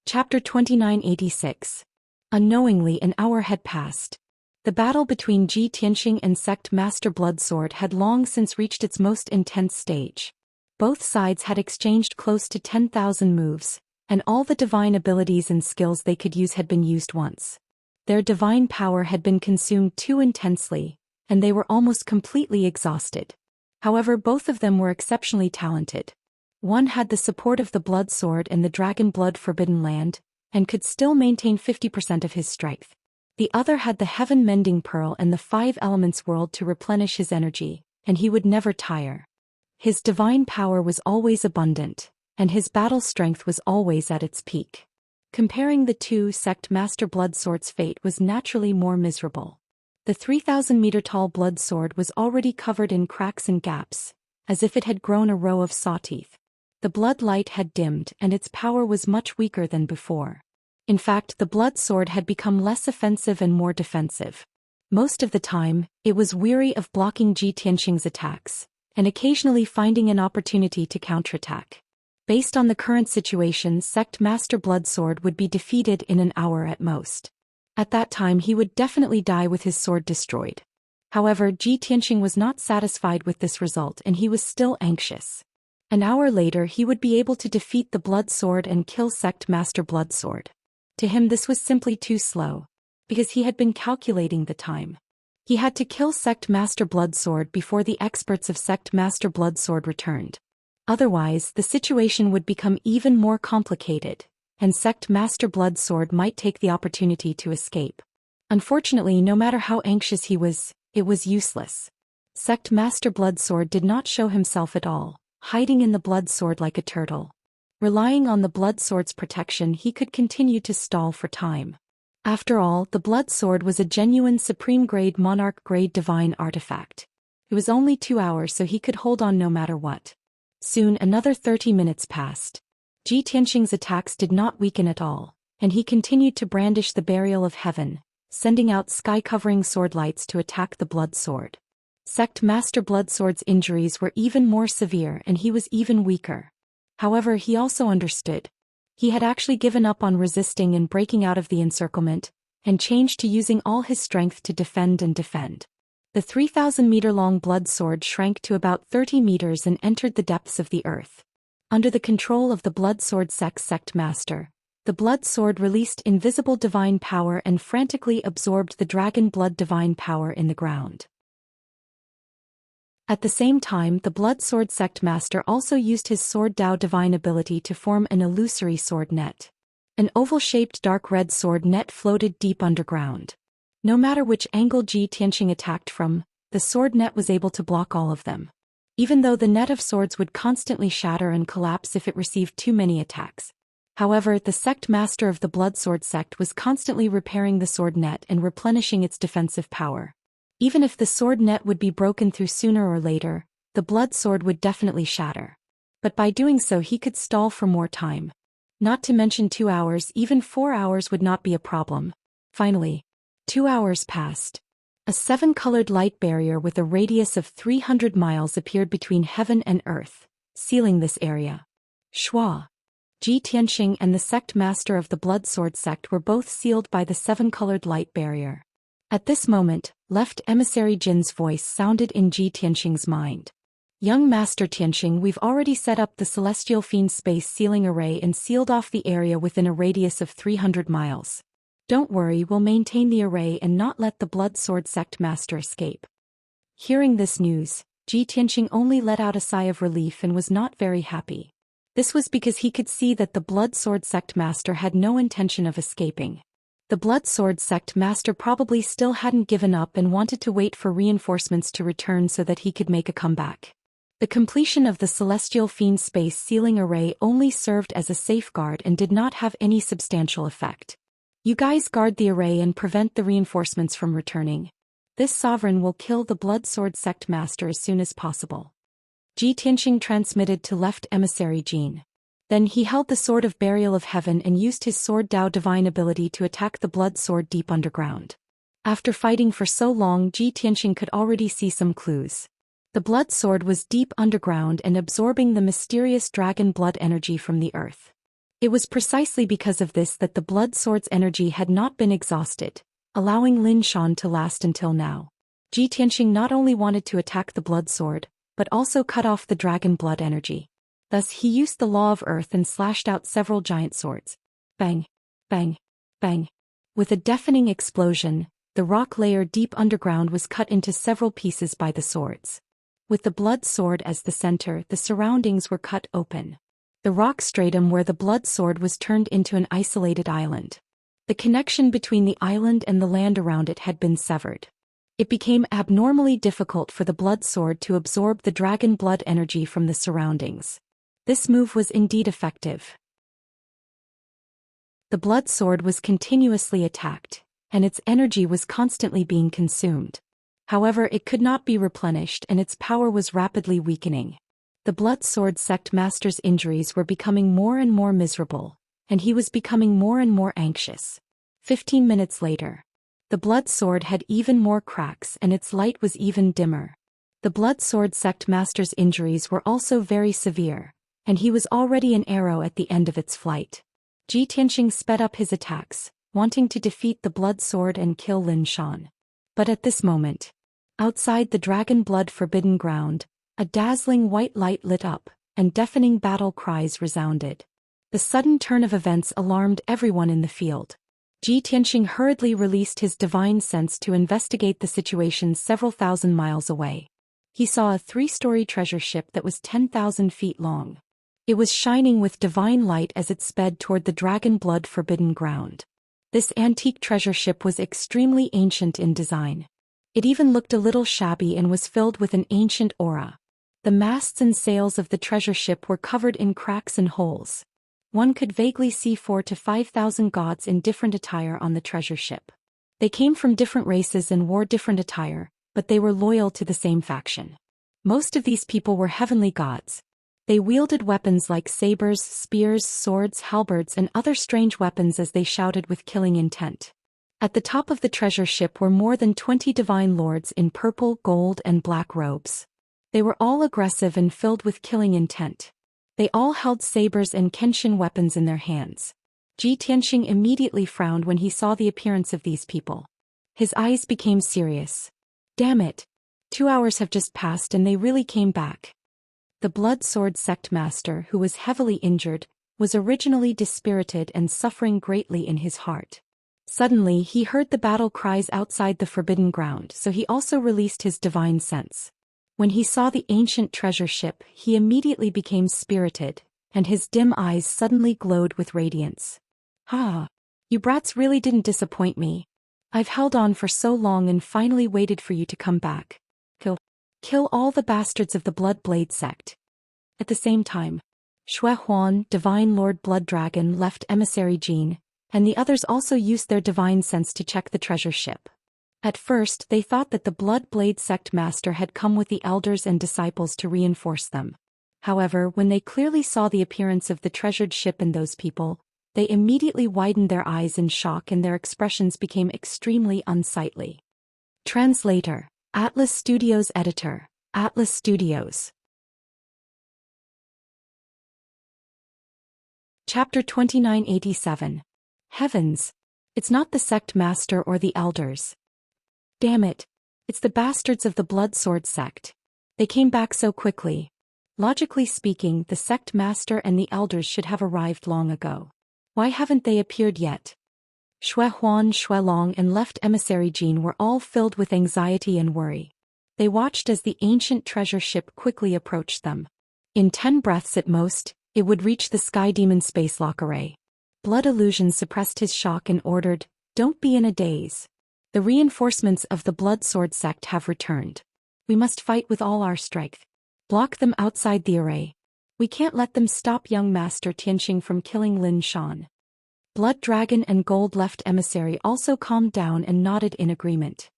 Chapter 2986. Unknowingly an hour had passed. The battle between Zhou Xian and Sect Master Blood Sword had long since reached its most intense stage. Both sides had exchanged close to 10,000 moves, and all the divine abilities and skills they could use had been used once. Their divine power had been consumed too intensely, and they were almost completely exhausted. However, both of them were exceptionally talented. One had the support of the Blood Sword and the Dragon Blood Forbidden Land, and could still maintain 50% of his strength. The other had the Heaven Mending Pearl and the 5 Elements World to replenish his energy, and he would never tire. His divine power was always abundant, and his battle strength was always at its peak. Comparing the two, Sect Master Blood Sword's fate was naturally more miserable. The 3,000-meter-tall Blood Sword was already covered in cracks and gaps, as if it had grown a row of saw teeth. The blood light had dimmed and its power was much weaker than before. In fact, the blood sword had become less offensive and more defensive. Most of the time, it was weary of blocking Zhou Xian's attacks, and occasionally finding an opportunity to counterattack. Based on the current situation, Sect Master Blood Sword would be defeated in an hour at most. At that time he would definitely die with his sword destroyed. However, Zhou Xian was not satisfied with this result and he was still anxious. An hour later he would be able to defeat the Blood Sword and kill Sect Master Blood Sword. To him this was simply too slow, because he had been calculating the time. He had to kill Sect Master Blood Sword before the experts of Sect Master Blood Sword returned. Otherwise, the situation would become even more complicated, and Sect Master Blood Sword might take the opportunity to escape. Unfortunately, no matter how anxious he was, it was useless. Sect Master Blood Sword did not show himself at all, hiding in the Blood Sword like a turtle. Relying on the Blood Sword's protection, he could continue to stall for time. After all, the Blood Sword was a genuine supreme-grade monarch-grade divine artifact. It was only 2 hours, so he could hold on no matter what. Soon another 30 minutes passed. Zhou Xian's attacks did not weaken at all, and he continued to brandish the Burial of Heaven, sending out sky-covering sword lights to attack the Blood Sword. Sect Master Blood Sword's injuries were even more severe and he was even weaker. However, he also understood. He had actually given up on resisting and breaking out of the encirclement, and changed to using all his strength to defend and defend. The 3,000-meter-long Blood Sword shrank to about 30 meters and entered the depths of the earth. Under the control of the Blood Sword Sect Master, the Blood Sword released invisible divine power and frantically absorbed the Dragon Blood divine power in the ground. At the same time, the Blood Sword Sect Master also used his Sword Dao divine ability to form an illusory sword net. An oval-shaped dark red sword net floated deep underground. No matter which angle Zhou Xian attacked from, the sword net was able to block all of them. Even though the net of swords would constantly shatter and collapse if it received too many attacks. However, the Sect Master of the Blood Sword Sect was constantly repairing the sword net and replenishing its defensive power. Even if the sword net would be broken through sooner or later, the Blood Sword would definitely shatter. But by doing so he could stall for more time. Not to mention 2 hours, even 4 hours would not be a problem. Finally, 2 hours passed. A 7-colored light barrier with a radius of 300 miles appeared between heaven and earth, sealing this area. Shua. Zhou Xian and the Sect Master of the Blood Sword Sect were both sealed by the 7-colored light barrier. At this moment, Left Emissary Jin's voice sounded in Zhou Xian's mind. Young Master Tianxing, we've already set up the Celestial Fiend Space Sealing Array and sealed off the area within a radius of 300 miles. Don't worry, we'll maintain the array and not let the Blood Sword Sect Master escape. Hearing this news, Ji Tianxing only let out a sigh of relief and was not very happy. This was because he could see that the Blood Sword Sect Master had no intention of escaping. The Blood Sword Sect Master probably still hadn't given up and wanted to wait for reinforcements to return so that he could make a comeback. The completion of the Celestial Fiend Space Sealing Array only served as a safeguard and did not have any substantial effect. You guys guard the array and prevent the reinforcements from returning. This sovereign will kill the Blood Sword Sect Master as soon as possible. Ji Tianxing transmitted to left emissary Jin. Then he held the Sword of Burial of Heaven and used his Sword Dao divine ability to attack the Blood Sword deep underground. After fighting for so long, Ji Tianxing could already see some clues. The blood sword was deep underground and absorbing the mysterious dragon blood energy from the earth. It was precisely because of this that the blood sword's energy had not been exhausted, allowing Lin Shan to last until now. Ji Tianxing not only wanted to attack the blood sword, but also cut off the dragon blood energy. Thus he used the law of earth and slashed out several giant swords. Bang! Bang! Bang! With a deafening explosion, the rock layer deep underground was cut into several pieces by the swords. With the blood sword as the center, the surroundings were cut open. The rock stratum where the blood sword was turned into an isolated island. The connection between the island and the land around it had been severed. It became abnormally difficult for the blood sword to absorb the dragon blood energy from the surroundings. This move was indeed effective. The blood sword was continuously attacked, and its energy was constantly being consumed. However, it could not be replenished and its power was rapidly weakening. The Blood Sword Sect Master's injuries were becoming more and more miserable, and he was becoming more and more anxious. 15 minutes later, the blood sword had even more cracks and its light was even dimmer. The Blood Sword Sect Master's injuries were also very severe, and he was already an arrow at the end of its flight. Ji Tianxing sped up his attacks, wanting to defeat the blood sword and kill Lin Shan. But at this moment, outside the dragon blood forbidden ground, a dazzling white light lit up, and deafening battle cries resounded. The sudden turn of events alarmed everyone in the field. Ji Tianxing hurriedly released his divine sense to investigate the situation several thousand miles away. He saw a 3-story treasure ship that was 10,000 feet long. It was shining with divine light as it sped toward the dragon blood forbidden ground. This antique treasure ship was extremely ancient in design. It even looked a little shabby and was filled with an ancient aura. The masts and sails of the treasure ship were covered in cracks and holes. One could vaguely see 4,000 to 5,000 gods in different attire on the treasure ship. They came from different races and wore different attire, but they were loyal to the same faction. Most of these people were heavenly gods. They wielded weapons like sabers, spears, swords, halberds and other strange weapons as they shouted with killing intent. At the top of the treasure ship were more than 20 divine lords in purple, gold and black robes. They were all aggressive and filled with killing intent. They all held sabers and kenshin weapons in their hands. Ji Tianxing immediately frowned when he saw the appearance of these people. His eyes became serious. Damn it! 2 hours have just passed and they really came back. The Blood Sword Sect Master, who was heavily injured, was originally dispirited and suffering greatly in his heart. Suddenly he heard the battle cries outside the forbidden ground, so he also released his divine sense. When he saw the ancient treasure ship, he immediately became spirited, and his dim eyes suddenly glowed with radiance. "Ah! You brats really didn't disappoint me. I've held on for so long and finally waited for you to come back. Kill all the bastards of the Blood Blade sect." At the same time, Shui Huan, Divine Lord Blood Dragon, left emissary Jin, and the others also used their divine sense to check the treasure ship. At first they thought that the Blood Blade sect master had come with the elders and disciples to reinforce them. However, when they clearly saw the appearance of the treasured ship and those people, they immediately widened their eyes in shock and their expressions became extremely unsightly. Translator, Atlas Studios Editor, Atlas Studios. Chapter 2987. Heavens! It's not the sect master or the elders. Damn it! It's the bastards of the Blood Sword sect. They came back so quickly. Logically speaking, the sect master and the elders should have arrived long ago. Why haven't they appeared yet? Xue Huan, Xue Long and left emissary Jin were all filled with anxiety and worry. They watched as the ancient treasure ship quickly approached them. In 10 breaths at most, it would reach the Sky Demon space lock array. Blood Illusion suppressed his shock and ordered, "Don't be in a daze. The reinforcements of the Blood Sword sect have returned. We must fight with all our strength. Block them outside the array. We can't let them stop young Master Tianqing from killing Lin Shan." Blood Dragon and Gold left emissary also calmed down and nodded in agreement.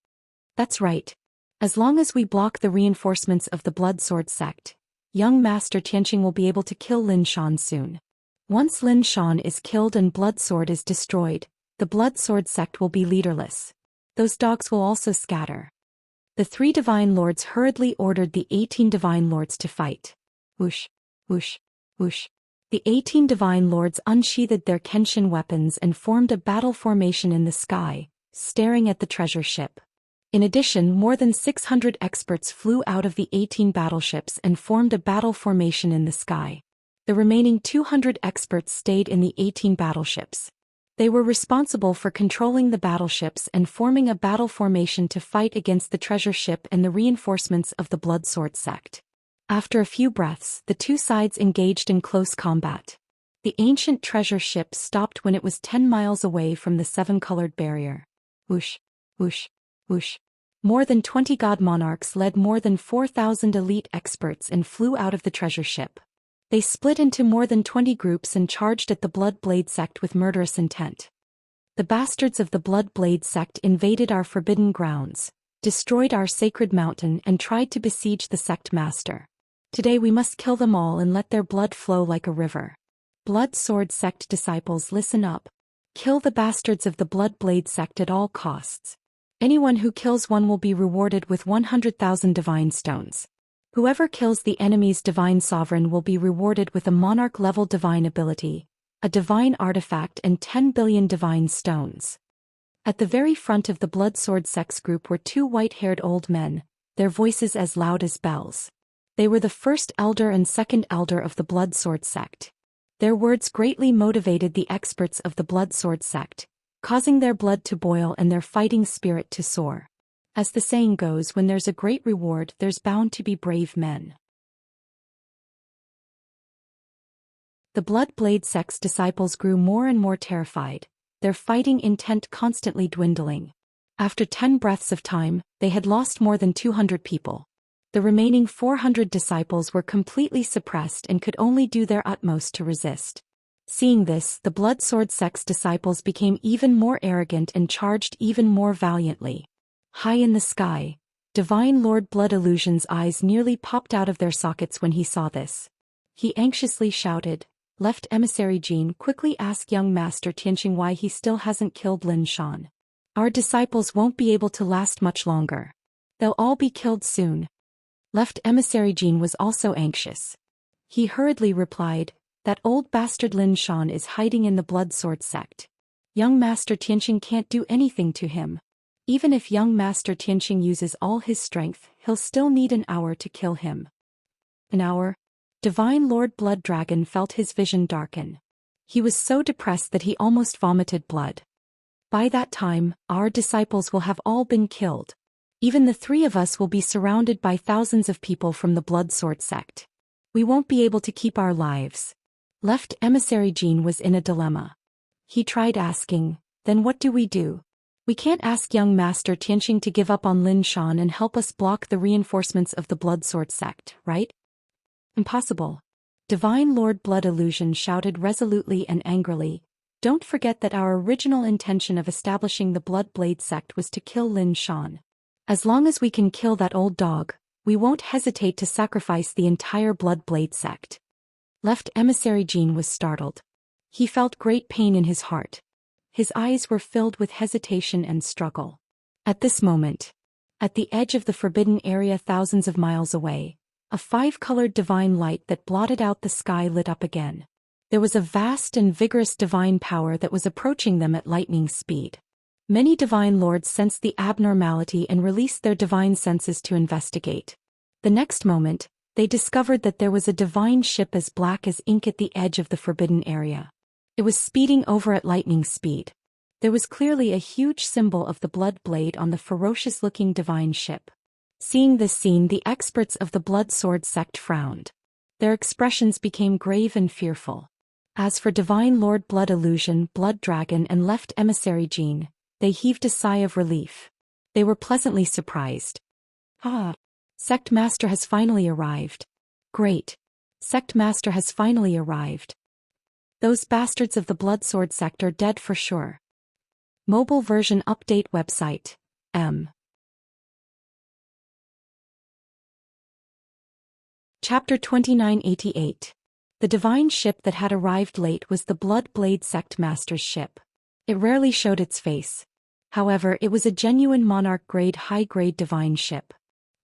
That's right. As long as we block the reinforcements of the Blood Sword sect, young Master Tianqing will be able to kill Lin Shan soon. Once Lin Shan is killed and Blood Sword is destroyed, the Blood Sword sect will be leaderless. Those dogs will also scatter. The 3 divine lords hurriedly ordered the 18 divine lords to fight. Whoosh, whoosh, whoosh. The 18 divine lords unsheathed their Kenshin weapons and formed a battle formation in the sky, staring at the treasure ship. In addition, more than 600 experts flew out of the 18 battleships and formed a battle formation in the sky. The remaining 200 experts stayed in the 18 battleships. They were responsible for controlling the battleships and forming a battle formation to fight against the treasure ship and the reinforcements of the Blood Sword sect. After a few breaths, the two sides engaged in close combat. The ancient treasure ship stopped when it was 10 miles away from the 7-colored barrier. Whoosh, whoosh, whoosh. More than 20 god monarchs led more than 4,000 elite experts and flew out of the treasure ship. They split into more than 20 groups and charged at the Blood Blade sect with murderous intent. The bastards of the Blood Blade sect invaded our forbidden grounds, destroyed our sacred mountain and tried to besiege the sect master. Today we must kill them all and let their blood flow like a river. Blood Sword sect disciples, listen up. Kill the bastards of the Blood Blade sect at all costs. Anyone who kills one will be rewarded with 100,000 divine stones. Whoever kills the enemy's divine sovereign will be rewarded with a monarch-level divine ability, a divine artifact and 10 billion divine stones. At the very front of the Blood Sword sect's group were 2 white-haired old men, their voices as loud as bells. They were the first elder and second elder of the Blood Sword sect. Their words greatly motivated the experts of the Blood Sword sect, causing their blood to boil and their fighting spirit to soar. As the saying goes, when there's a great reward, there's bound to be brave men. The Blood Blade sect's disciples grew more and more terrified, their fighting intent constantly dwindling. After 10 breaths of time, they had lost more than 200 people. The remaining 400 disciples were completely suppressed and could only do their utmost to resist. Seeing this, the Blood Sword sect's disciples became even more arrogant and charged even more valiantly. High in the sky, Divine Lord Blood Illusion's eyes nearly popped out of their sockets when he saw this. He anxiously shouted, "Left emissary Jin, quickly ask young Master Tianqing why he still hasn't killed Lin Shan. Our disciples won't be able to last much longer. They'll all be killed soon." Left emissary Jin was also anxious. He hurriedly replied, "That old bastard Lin Shan is hiding in the Blood Sword sect. Young Master Tianqing can't do anything to him. Even if young Master Tianqing uses all his strength, he'll still need an hour to kill him." An hour? Divine Lord Blood Dragon felt his vision darken. He was so depressed that he almost vomited blood. By that time, our disciples will have all been killed. Even the 3 of us will be surrounded by thousands of people from the Blood Sword sect. We won't be able to keep our lives. Left emissary Jin was in a dilemma. He tried asking, "Then what do we do? We can't ask young Master Tianqing to give up on Lin Shan and help us block the reinforcements of the Blood Sword sect, right?" "Impossible." Divine Lord Blood Illusion shouted resolutely and angrily, "Don't forget that our original intention of establishing the Blood Blade sect was to kill Lin Shan. As long as we can kill that old dog, we won't hesitate to sacrifice the entire Blood Blade sect." Left emissary Jin was startled. He felt great pain in his heart. His eyes were filled with hesitation and struggle. At this moment, at the edge of the forbidden area thousands of miles away, a 5-colored divine light that blotted out the sky lit up again. There was a vast and vigorous divine power that was approaching them at lightning speed. Many divine lords sensed the abnormality and released their divine senses to investigate. The next moment, they discovered that there was a divine ship as black as ink at the edge of the forbidden area. It was speeding over at lightning speed. There was clearly a huge symbol of the blood blade on the ferocious-looking divine ship. Seeing this scene, the experts of the blood sword sect frowned. Their expressions became grave and fearful. As for Divine Lord Blood Illusion, Blood Dragon and Left Emissary Jean, they heaved a sigh of relief. They were pleasantly surprised. Ah! Sect Master has finally arrived. Great! Sect Master has finally arrived. Those bastards of the Blood Sword sect are dead for sure. Mobile version update website. Chapter 2988. The divine ship that had arrived late was the Blood Blade Sect Master's ship. It rarely showed its face. However, it was a genuine monarch-grade high-grade divine ship.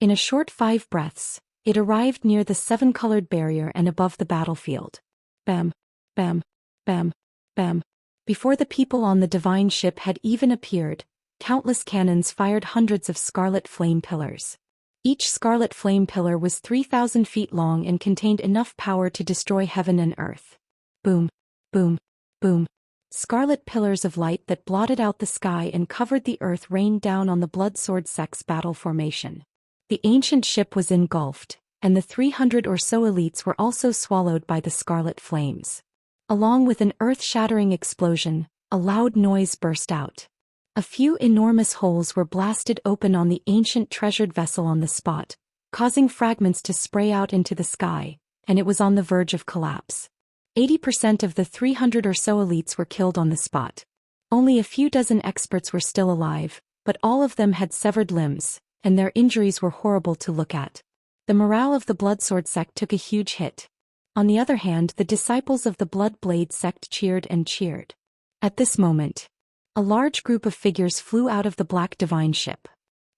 In a short 5 breaths, it arrived near the 7-colored barrier and above the battlefield. Bam, bam, bam, bam. Before the people on the divine ship had even appeared, countless cannons fired hundreds of scarlet flame pillars. Each scarlet flame pillar was 3,000 feet long and contained enough power to destroy heaven and earth. Boom, boom, boom. Scarlet pillars of light that blotted out the sky and covered the earth rained down on the Blood Sword Sect's battle formation. The ancient ship was engulfed, and the 300 or so elites were also swallowed by the scarlet flames. Along with an earth-shattering explosion, a loud noise burst out. A few enormous holes were blasted open on the ancient treasured vessel on the spot, causing fragments to spray out into the sky, and it was on the verge of collapse. 80% of the 300 or so elites were killed on the spot. Only a few dozen experts were still alive, but all of them had severed limbs, and their injuries were horrible to look at. The morale of the Blood Sword sect took a huge hit. On the other hand, the disciples of the Blood Blade sect cheered and cheered. At this moment, a large group of figures flew out of the black divine ship.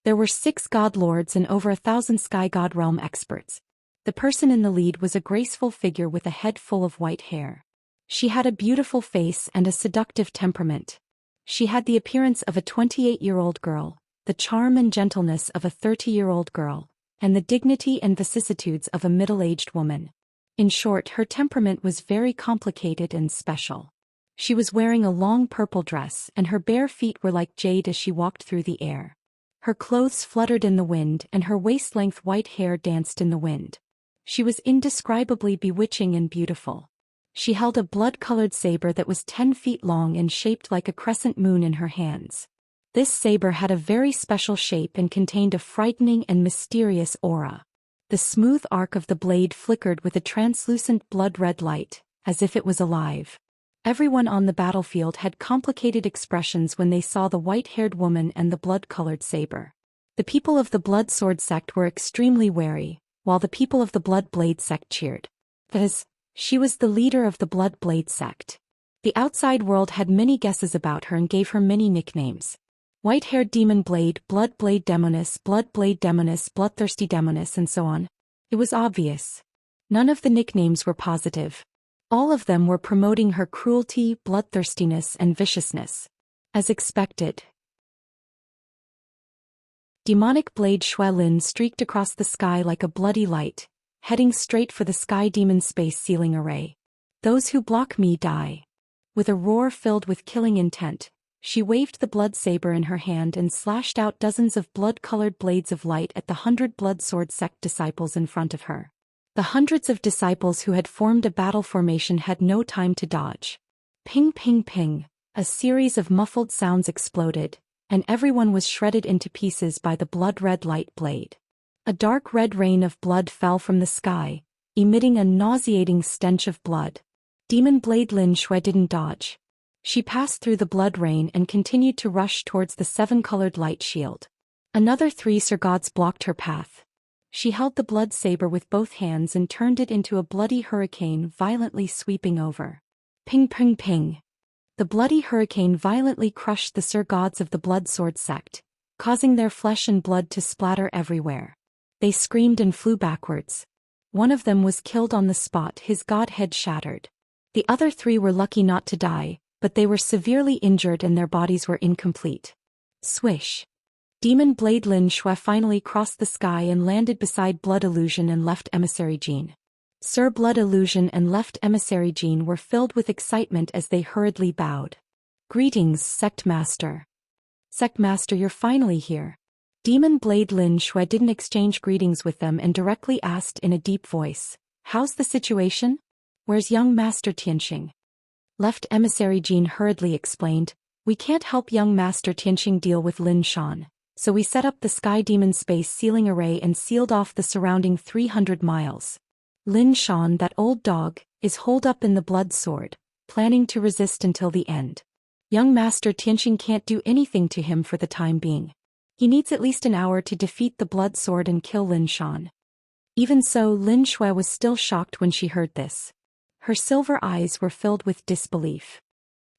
There were 6 god lords and over 1,000 sky god realm experts. The person in the lead was a graceful figure with a head full of white hair. She had a beautiful face and a seductive temperament. She had the appearance of a 28-year-old girl, the charm and gentleness of a 30-year-old girl, and the dignity and vicissitudes of a middle-aged woman. In short, her temperament was very complicated and special. She was wearing a long purple dress and her bare feet were like jade as she walked through the air. Her clothes fluttered in the wind and her waist-length white hair danced in the wind. She was indescribably bewitching and beautiful. She held a blood-colored saber that was 10 feet long and shaped like a crescent moon in her hands. This saber had a very special shape and contained a frightening and mysterious aura. The smooth arc of the blade flickered with a translucent blood-red light, as if it was alive. Everyone on the battlefield had complicated expressions when they saw the white-haired woman and the blood-colored saber. The people of the Blood Sword sect were extremely wary, while the people of the Blood Blade sect cheered. Because she was the leader of the Blood Blade sect. The outside world had many guesses about her and gave her many nicknames. White-haired demon blade, blood blade demoness, bloodthirsty demoness, and so on. It was obvious. None of the nicknames were positive. All of them were promoting her cruelty, bloodthirstiness, and viciousness. As expected. Demonic blade Shui Lin streaked across the sky like a bloody light, heading straight for the Sky Demon space ceiling array. Those who block me die. With a roar filled with killing intent, she waved the blood saber in her hand and slashed out dozens of blood-colored blades of light at the 100 Blood Sword sect disciples in front of her. The hundreds of disciples who had formed a battle formation had no time to dodge. Ping ping ping, a series of muffled sounds exploded, and everyone was shredded into pieces by the blood-red light blade. A dark red rain of blood fell from the sky, emitting a nauseating stench of blood. Demon Blade Lin Shui didn't dodge. She passed through the blood rain and continued to rush towards the 7-colored light shield. Another 3 Sir Gods blocked her path. She held the blood saber with both hands and turned it into a bloody hurricane violently sweeping over. Ping ping ping. The bloody hurricane violently crushed the Sir Gods of the Blood Sword sect, causing their flesh and blood to splatter everywhere. They screamed and flew backwards. One of them was killed on the spot, his god head shattered. The other 3 were lucky not to die, but they were severely injured and their bodies were incomplete. Swish. Demon Blade Lin Shui finally crossed the sky and landed beside Blood Illusion and Left Emissary Jean. Sir Blood Illusion and Left Emissary Jean were filled with excitement as they hurriedly bowed. Greetings, Sect Master. Sect Master, you're finally here. Demon Blade Lin Shui didn't exchange greetings with them and directly asked in a deep voice, "How's the situation? Where's young Master Tianxing?" Left Emissary Jean hurriedly explained, "We can't help young Master Tianxing deal with Lin Shan, so we set up the Sky Demon Space Sealing Array and sealed off the surrounding 300 miles. Lin Shan, that old dog, is holed up in the Blood Sword, planning to resist until the end. Young Master Tianxing can't do anything to him for the time being. He needs at least an hour to defeat the Blood Sword and kill Lin Shan." Even so, Lin Shui was still shocked when she heard this. Her silver eyes were filled with disbelief.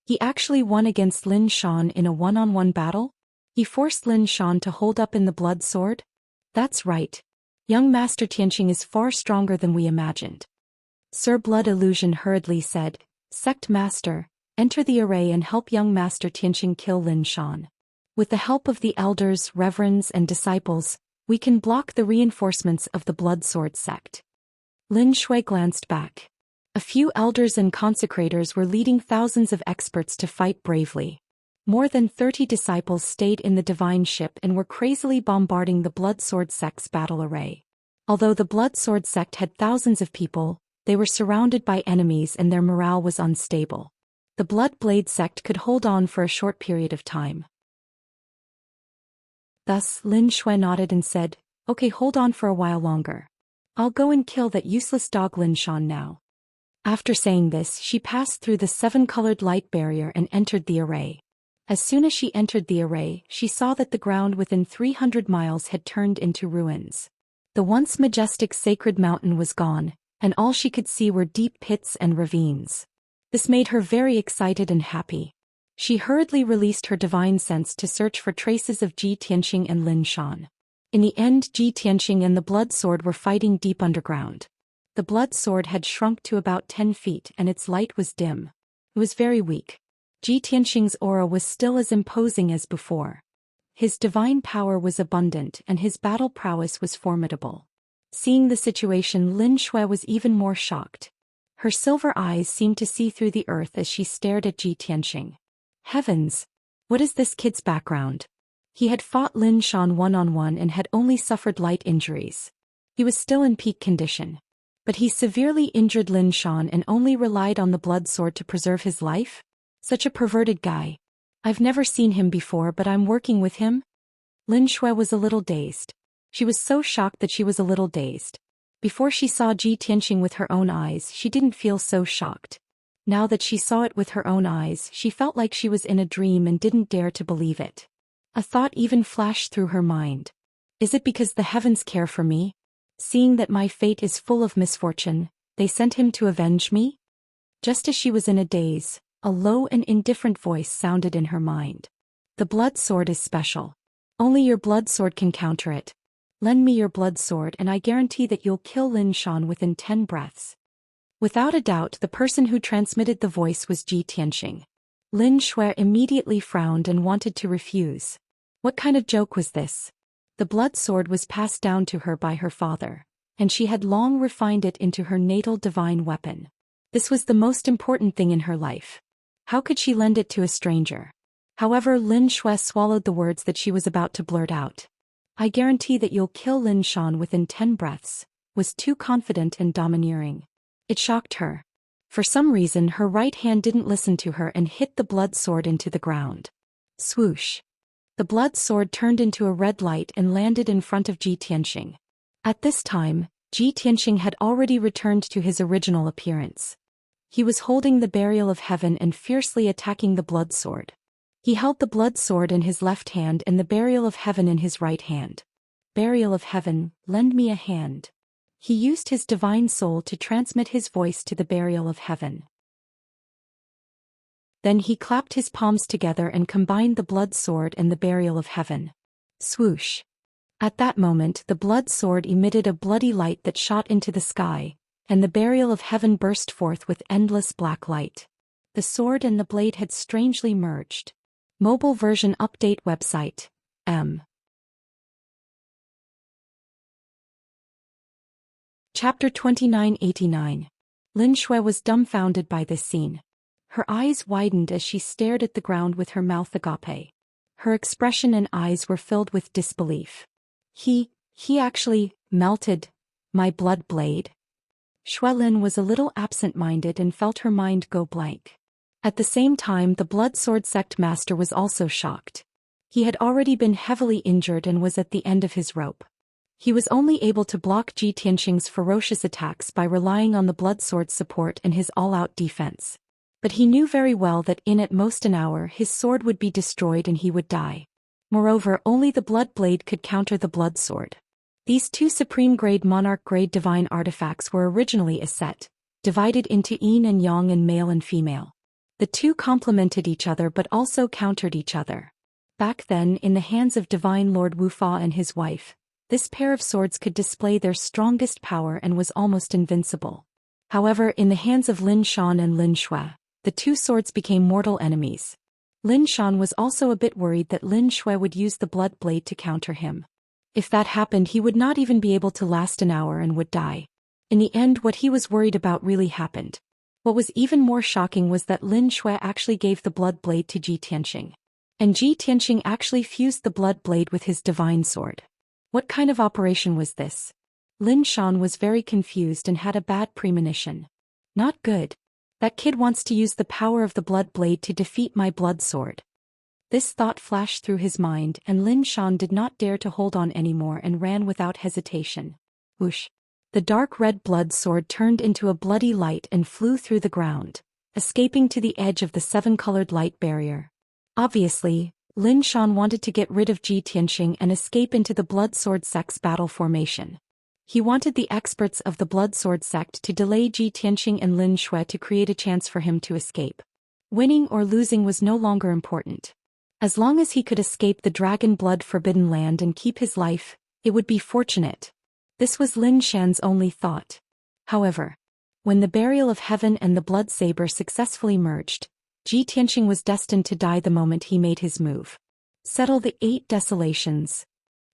He actually won against Lin Shan in a one-on-one battle? He forced Lin Shan to hold up in the Blood Sword? That's right. Young Master Tianxing is far stronger than we imagined. Sir Blood Illusion hurriedly said, "Sect Master, enter the array and help young Master Tianxing kill Lin Shan. With the help of the elders, reverends, and disciples, we can block the reinforcements of the Blood Sword sect." Lin Shui glanced back. A few elders and consecrators were leading thousands of experts to fight bravely. More than 30 disciples stayed in the divine ship and were crazily bombarding the Blood Sword sect's battle array. Although the Blood Sword sect had thousands of people, they were surrounded by enemies and their morale was unstable. The Blood Blade sect could hold on for a short period of time. Thus, Lin Shui nodded and said, "Okay, hold on for a while longer. I'll go and kill that useless dog Lin Shan now." After saying this, she passed through the 7-colored light barrier and entered the array. As soon as she entered the array, she saw that the ground within 300 miles had turned into ruins. The once majestic sacred mountain was gone, and all she could see were deep pits and ravines. This made her very excited and happy. She hurriedly released her divine sense to search for traces of Ji Tianxing and Lin Shan. In the end, Ji Tianxing and the Blood Sword were fighting deep underground. The Blood Sword had shrunk to about 10 feet and its light was dim. It was very weak. Ji Tianxing's aura was still as imposing as before. His divine power was abundant and his battle prowess was formidable. Seeing the situation, Lin Shui was even more shocked. Her silver eyes seemed to see through the earth as she stared at Ji Tianxing. Heavens! What is this kid's background? He had fought Lin Shan one-on-one and had only suffered light injuries. He was still in peak condition. But he severely injured Lin Shan and only relied on the Blood Sword to preserve his life? Such a perverted guy. I've never seen him before, but I'm working with him? Lin Shui was a little dazed. She was so shocked that she was a little dazed. Before she saw Ji Tianxing with her own eyes, she didn't feel so shocked. Now that she saw it with her own eyes, she felt like she was in a dream and didn't dare to believe it. A thought even flashed through her mind. Is it because the heavens care for me? Seeing that my fate is full of misfortune, they sent him to avenge me? Just as she was in a daze, a low and indifferent voice sounded in her mind. The Blood Sword is special. Only your Blood Sword can counter it. Lend me your Blood Sword and I guarantee that you'll kill Lin Shan within 10 breaths. Without a doubt, the person who transmitted the voice was Ji Tianxing. Lin Shui immediately frowned and wanted to refuse. What kind of joke was this? The Blood Sword was passed down to her by her father, and she had long refined it into her natal divine weapon. This was the most important thing in her life. How could she lend it to a stranger? However, Lin Shui swallowed the words that she was about to blurt out. I guarantee that you'll kill Lin Shan within 10 breaths, was too confident and domineering. It shocked her. For some reason, her right hand didn't listen to her and hit the Blood Sword into the ground. Swoosh. The Blood Sword turned into a red light and landed in front of Ji Tianxing. At this time, Ji Tianxing had already returned to his original appearance. He was holding the Burial of Heaven and fiercely attacking the Blood Sword. He held the Blood Sword in his left hand and the Burial of Heaven in his right hand. Burial of Heaven, lend me a hand. He used his divine soul to transmit his voice to the Burial of Heaven. Then he clapped his palms together and combined the Blood Sword and the Burial of Heaven. Swoosh. At that moment, the Blood Sword emitted a bloody light that shot into the sky, and the Burial of Heaven burst forth with endless black light. The sword and the blade had strangely merged. Mobile version update website. Chapter 2989. Lin Shui was dumbfounded by this scene. Her eyes widened as she stared at the ground with her mouth agape. Her expression and eyes were filled with disbelief. He actually melted my blood blade. Shui Lin was a little absent-minded and felt her mind go blank. At the same time, the blood sword sect master was also shocked. He had already been heavily injured and was at the end of his rope. He was only able to block Ji Tianxing's ferocious attacks by relying on the blood sword's support and his all-out defense. But he knew very well that in at most an hour his sword would be destroyed and he would die. Moreover, only the blood blade could counter the blood sword. These two supreme-grade monarch-grade divine artifacts were originally a set, divided into yin and yang and male and female. The two complemented each other but also countered each other. Back then, in the hands of divine Lord Wufa and his wife, this pair of swords could display their strongest power and was almost invincible. However, in the hands of Lin Shan and Lin Shui, the two swords became mortal enemies. Lin Shan was also a bit worried that Lin Shui would use the blood blade to counter him. If that happened, he would not even be able to last an hour and would die. In the end, what he was worried about really happened. What was even more shocking was that Lin Shui actually gave the blood blade to Ji Tianxing. And Ji Tianxing actually fused the blood blade with his divine sword. What kind of operation was this? Lin Shan was very confused and had a bad premonition. Not good. That kid wants to use the power of the blood blade to defeat my blood sword. This thought flashed through his mind, and Lin Shan did not dare to hold on anymore and ran without hesitation. Whoosh! The dark red blood sword turned into a bloody light and flew through the ground, escaping to the edge of the seven-colored light barrier. Obviously, Lin Shan wanted to get rid of Ji Tianxing and escape into the blood sword sect's battle formation. He wanted the experts of the blood sword sect to delay Ji Tianxing and Lin Shui to create a chance for him to escape. Winning or losing was no longer important. As long as he could escape the dragon blood forbidden land and keep his life, it would be fortunate. This was Lin Shan's only thought. However, when the burial of heaven and the blood saber successfully merged, Ji Tianxing was destined to die the moment he made his move. Settle the 8 desolations.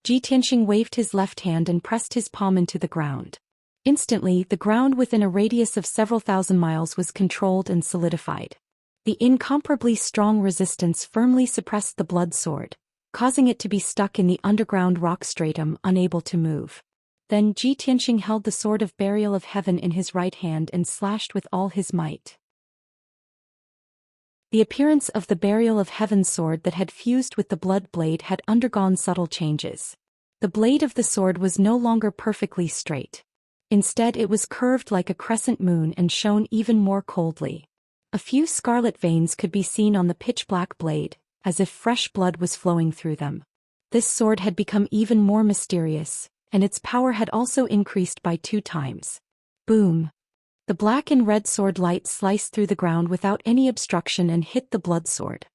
Ji Tianxing waved his left hand and pressed his palm into the ground. Instantly, the ground within a radius of several thousand miles was controlled and solidified. The incomparably strong resistance firmly suppressed the blood sword, causing it to be stuck in the underground rock stratum, unable to move. Then Ji Tianxing held the sword of burial of heaven in his right hand and slashed with all his might. The appearance of the burial of heaven sword that had fused with the blood blade had undergone subtle changes. The blade of the sword was no longer perfectly straight. Instead, it was curved like a crescent moon and shone even more coldly. A few scarlet veins could be seen on the pitch-black blade, as if fresh blood was flowing through them. This sword had become even more mysterious, and its power had also increased by 2 times. Boom! The black and red sword light sliced through the ground without any obstruction and hit the blood sword.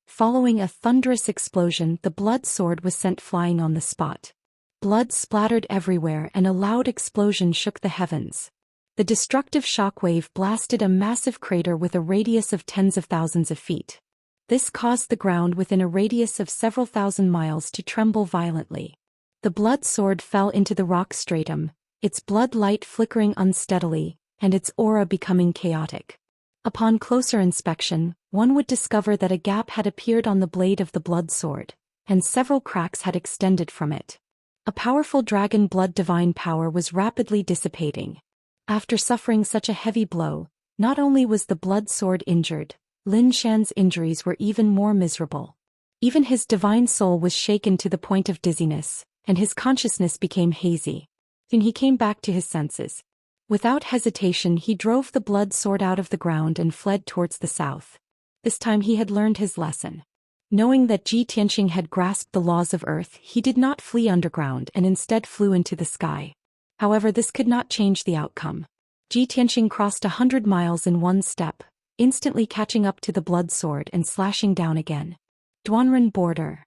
Following a thunderous explosion, the blood sword was sent flying on the spot. Blood splattered everywhere and a loud explosion shook the heavens. The destructive shockwave blasted a massive crater with a radius of tens of thousands of feet. This caused the ground within a radius of several thousand miles to tremble violently. The blood sword fell into the rock stratum, its blood light flickering unsteadily, and its aura becoming chaotic. Upon closer inspection, one would discover that a gap had appeared on the blade of the blood sword, and several cracks had extended from it. A powerful dragon blood divine power was rapidly dissipating. After suffering such a heavy blow, not only was the blood sword injured, Lin Shan's injuries were even more miserable. Even his divine soul was shaken to the point of dizziness, and his consciousness became hazy. Then he came back to his senses. Without hesitation, he drove the blood sword out of the ground and fled towards the south. This time he had learned his lesson. Knowing that Ji Tianxing had grasped the laws of Earth, he did not flee underground and instead flew into the sky. However, this could not change the outcome. Ji Tianxing crossed 100 miles in one step, instantly catching up to the blood sword and slashing down again. Duanren border.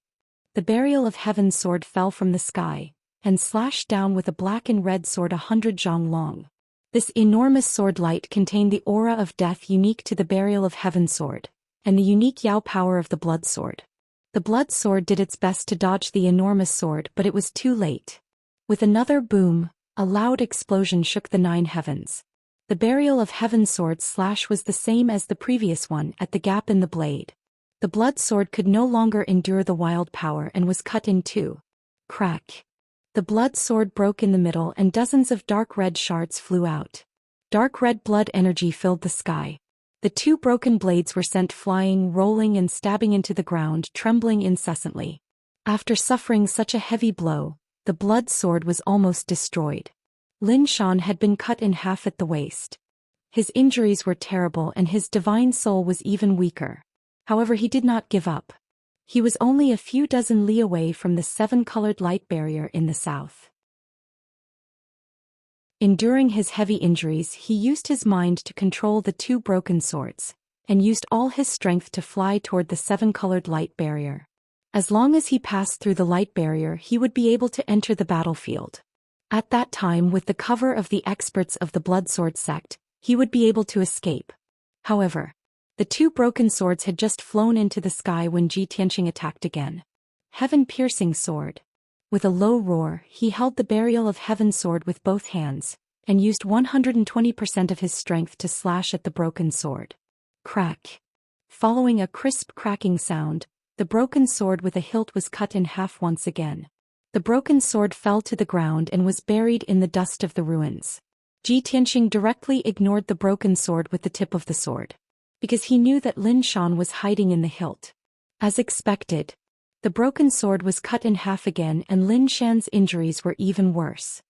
The burial of heaven sword fell from the sky, and slashed down with a black and red sword 100 zhang long. This enormous sword light contained the aura of death unique to the burial of heaven sword, and the unique Yao power of the blood sword. The blood sword did its best to dodge the enormous sword, but it was too late. With another boom, A loud explosion shook the 9 heavens. The burial of heaven sword slash was the same as the previous one at the gap in the blade. The blood sword could no longer endure the wild power and was cut in two. Crack. The blood sword broke in the middle and dozens of dark red shards flew out. Dark red blood energy filled the sky. The 2 broken blades were sent flying, rolling and stabbing into the ground, trembling incessantly. After suffering such a heavy blow, the blood sword was almost destroyed. Lin Xian had been cut in half at the waist. His injuries were terrible and his divine soul was even weaker. However, he did not give up. He was only a few dozen li away from the 7-colored light barrier in the south. Enduring his heavy injuries, he used his mind to control the 2 broken swords, and used all his strength to fly toward the 7-colored light barrier. As long as he passed through the light barrier, he would be able to enter the battlefield. At that time, with the cover of the experts of the Blood Sword sect, he would be able to escape. However, the 2 broken swords had just flown into the sky when Ji Tianqing attacked again. Heaven-piercing sword. With a low roar, he held the burial of heaven sword with both hands, and used 120% of his strength to slash at the broken sword. Crack. Following a crisp cracking sound, the broken sword with a hilt was cut in half once again. The broken sword fell to the ground and was buried in the dust of the ruins. Ji Tianqing directly ignored the broken sword with the tip of the sword, because he knew that Lin Xian was hiding in the hilt. As expected, the broken sword was cut in half again and Lin Xian's injuries were even worse.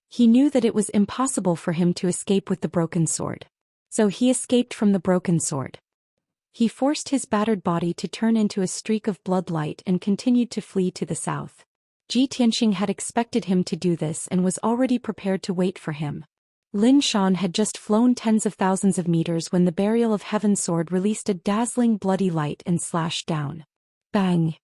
He knew that it was impossible for him to escape with the broken sword. So he escaped from the broken sword. He forced his battered body to turn into a streak of blood light and continued to flee to the south. Ji Tianqing had expected him to do this and was already prepared to wait for him. Lin Xian had just flown tens of thousands of meters when the burial of heaven sword released a dazzling bloody light and slashed down. Bang!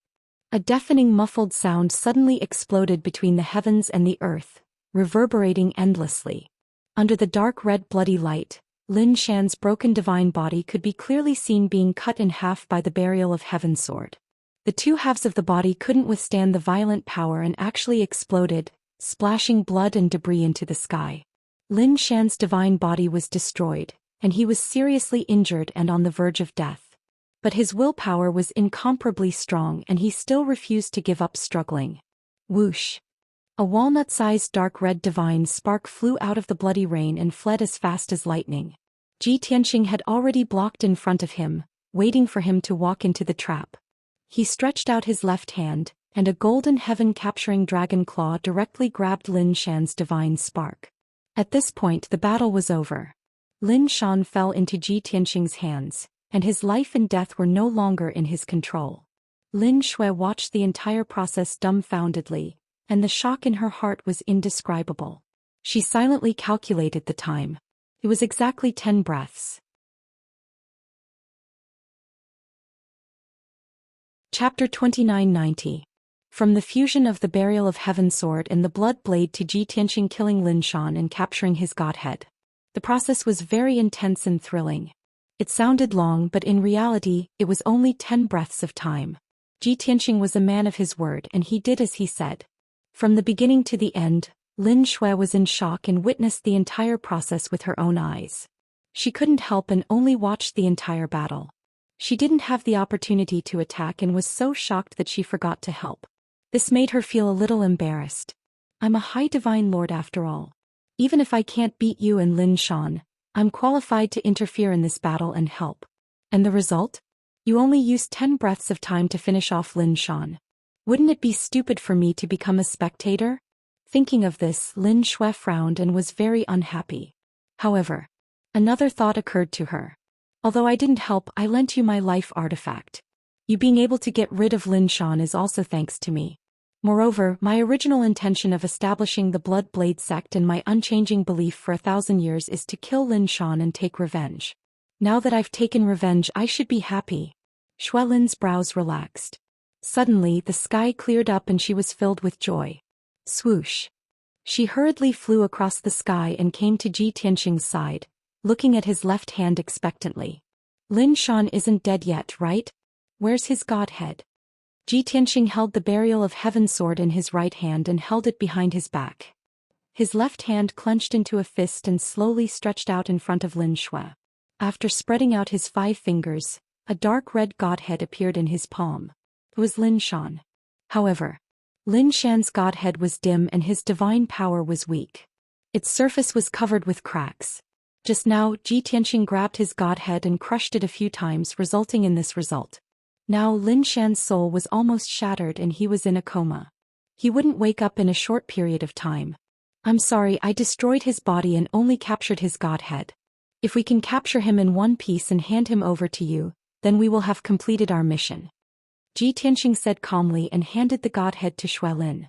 A deafening muffled sound suddenly exploded between the heavens and the earth, reverberating endlessly. Under the dark red bloody light, Lin Xian's broken divine body could be clearly seen being cut in half by the burial of heaven sword. The 2 halves of the body couldn't withstand the violent power and actually exploded, splashing blood and debris into the sky. Lin Xian's divine body was destroyed, and he was seriously injured and on the verge of death. But his willpower was incomparably strong and he still refused to give up struggling. Whoosh! A walnut-sized dark red divine spark flew out of the bloody rain and fled as fast as lightning. Ji Tianqing had already blocked in front of him, waiting for him to walk into the trap. He stretched out his left hand, and a golden heaven-capturing dragon claw directly grabbed Lin Xian's divine spark. At this point the battle was over. Lin Xian fell into Ji Tianqing's hands, and his life and death were no longer in his control. Lin Shui watched the entire process dumbfoundedly, and the shock in her heart was indescribable. She silently calculated the time. It was exactly 10 breaths. Chapter 2990. From the fusion of the burial of heaven sword and the blood blade to Ji Tianqing killing Lin Xian and capturing his godhead. The process was very intense and thrilling. It sounded long, but in reality, it was only 10 breaths of time. Ji Tianqing was a man of his word and he did as he said. From the beginning to the end, Lin Shui was in shock and witnessed the entire process with her own eyes. She couldn't help and only watched the entire battle. She didn't have the opportunity to attack and was so shocked that she forgot to help. This made her feel a little embarrassed. I'm a high divine lord after all. Even if I can't beat you and Lin Xian, I'm qualified to interfere in this battle and help. And the result? You only used 10 breaths of time to finish off Lin Xian. Wouldn't it be stupid for me to become a spectator? Thinking of this, Lin Shui frowned and was very unhappy. However, another thought occurred to her. Although I didn't help, I lent you my life artifact. You being able to get rid of Lin Xian is also thanks to me. Moreover, my original intention of establishing the Blood Blade sect and my unchanging belief for 1,000 years is to kill Lin Xian and take revenge. Now that I've taken revenge, I should be happy. Shui Lin's brows relaxed. Suddenly, the sky cleared up and she was filled with joy. Swoosh. She hurriedly flew across the sky and came to Ji Tianqing's side, looking at his left hand expectantly. Lin Xian isn't dead yet, right? Where's his godhead? Ji Tianqing held the burial of heaven sword in his right hand and held it behind his back. His left hand clenched into a fist and slowly stretched out in front of Lin Shui. After spreading out his 5 fingers, a dark red godhead appeared in his palm. It was Lin Shan. However, Lin Shan's godhead was dim and his divine power was weak. Its surface was covered with cracks. Just now, Ji Tianxing grabbed his godhead and crushed it a few times, resulting in this result. Now Lin Shan's soul was almost shattered and he was in a coma. He wouldn't wake up in a short period of time. I'm sorry, I destroyed his body and only captured his godhead. If we can capture him in one piece and hand him over to you, then we will have completed our mission. Ji Tianxing said calmly and handed the godhead to Shui Lin.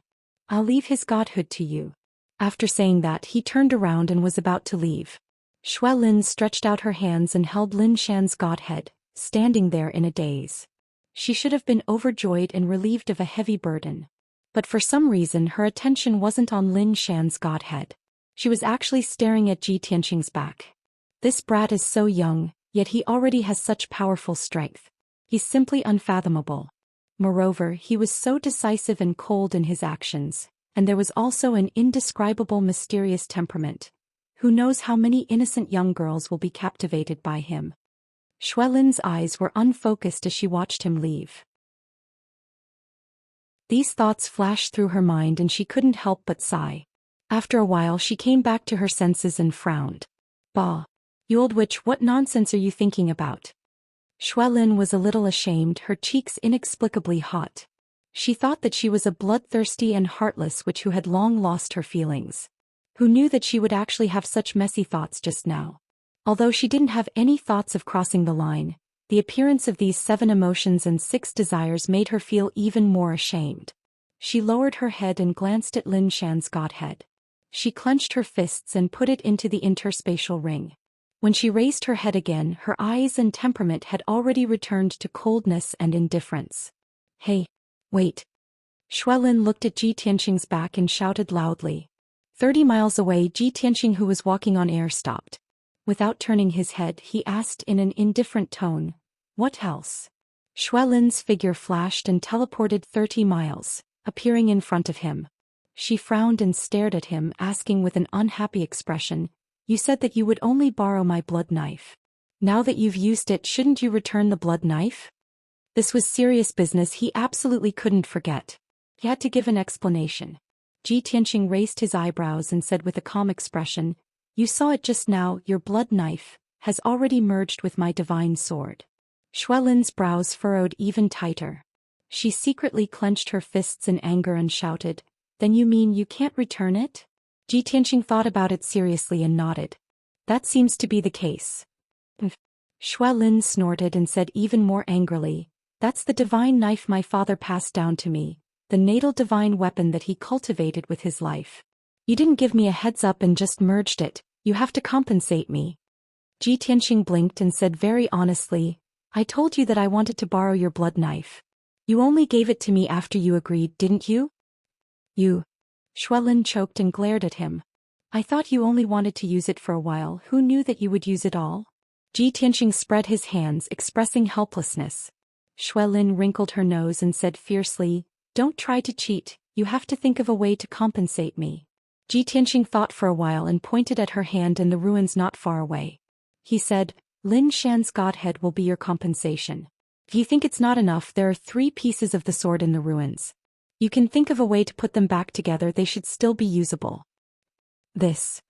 I'll leave his godhood to you. After saying that, he turned around and was about to leave. Shui Lin stretched out her hands and held Lin Shan's godhead, standing there in a daze. She should have been overjoyed and relieved of a heavy burden. But for some reason her attention wasn't on Lin Shan's godhead. She was actually staring at Ji Tianxing's back. This brat is so young, yet he already has such powerful strength. He's simply unfathomable. Moreover, he was so decisive and cold in his actions, and there was also an indescribable mysterious temperament. Who knows how many innocent young girls will be captivated by him? Shui Lin's eyes were unfocused as she watched him leave. These thoughts flashed through her mind and she couldn't help but sigh. After a while she came back to her senses and frowned. Bah! You old witch, what nonsense are you thinking about? Shui Lin was a little ashamed, her cheeks inexplicably hot. She thought that she was a bloodthirsty and heartless witch who had long lost her feelings. Who knew that she would actually have such messy thoughts just now? Although she didn't have any thoughts of crossing the line, the appearance of these 7 emotions and 6 desires made her feel even more ashamed. She lowered her head and glanced at Lin Shan's godhead. She clenched her fists and put it into the interspatial ring. When she raised her head again, her eyes and temperament had already returned to coldness and indifference. Hey! Wait! Shui Lin looked at Ji Tianxing's back and shouted loudly. 30 miles away, Ji Tianxing, who was walking on air, stopped. Without turning his head, he asked in an indifferent tone, "What else?" Shui Lin's figure flashed and teleported 30 miles, appearing in front of him. She frowned and stared at him, asking with an unhappy expression, "You said that you would only borrow my blood knife. Now that you've used it, shouldn't you return the blood knife?" This was serious business he absolutely couldn't forget. He had to give an explanation. Ji Tianxing raised his eyebrows and said with a calm expression, "You saw it just now, your blood knife has already merged with my divine sword." Shui Lin's brows furrowed even tighter. She secretly clenched her fists in anger and shouted, "Then you mean you can't return it?" Ji Tianxing thought about it seriously and nodded. "That seems to be the case." Shui Lin snorted and said even more angrily, "That's the divine knife my father passed down to me, the natal divine weapon that he cultivated with his life. You didn't give me a heads up and just merged it. You have to compensate me." Ji Tianxing blinked and said very honestly, "I told you that I wanted to borrow your blood knife. You only gave it to me after you agreed, didn't you?" "You..." Shui Lin choked and glared at him. "I thought you only wanted to use it for a while. Who knew that you would use it all?" Ji Tianxing spread his hands, expressing helplessness. Shui Lin wrinkled her nose and said fiercely, "Don't try to cheat, you have to think of a way to compensate me." Ji Tianxing thought for a while and pointed at her hand in the ruins not far away. He said, "Lin Shan's godhead will be your compensation. If you think it's not enough, there are 3 pieces of the sword in the ruins. You can think of a way to put them back together, they should still be usable." This.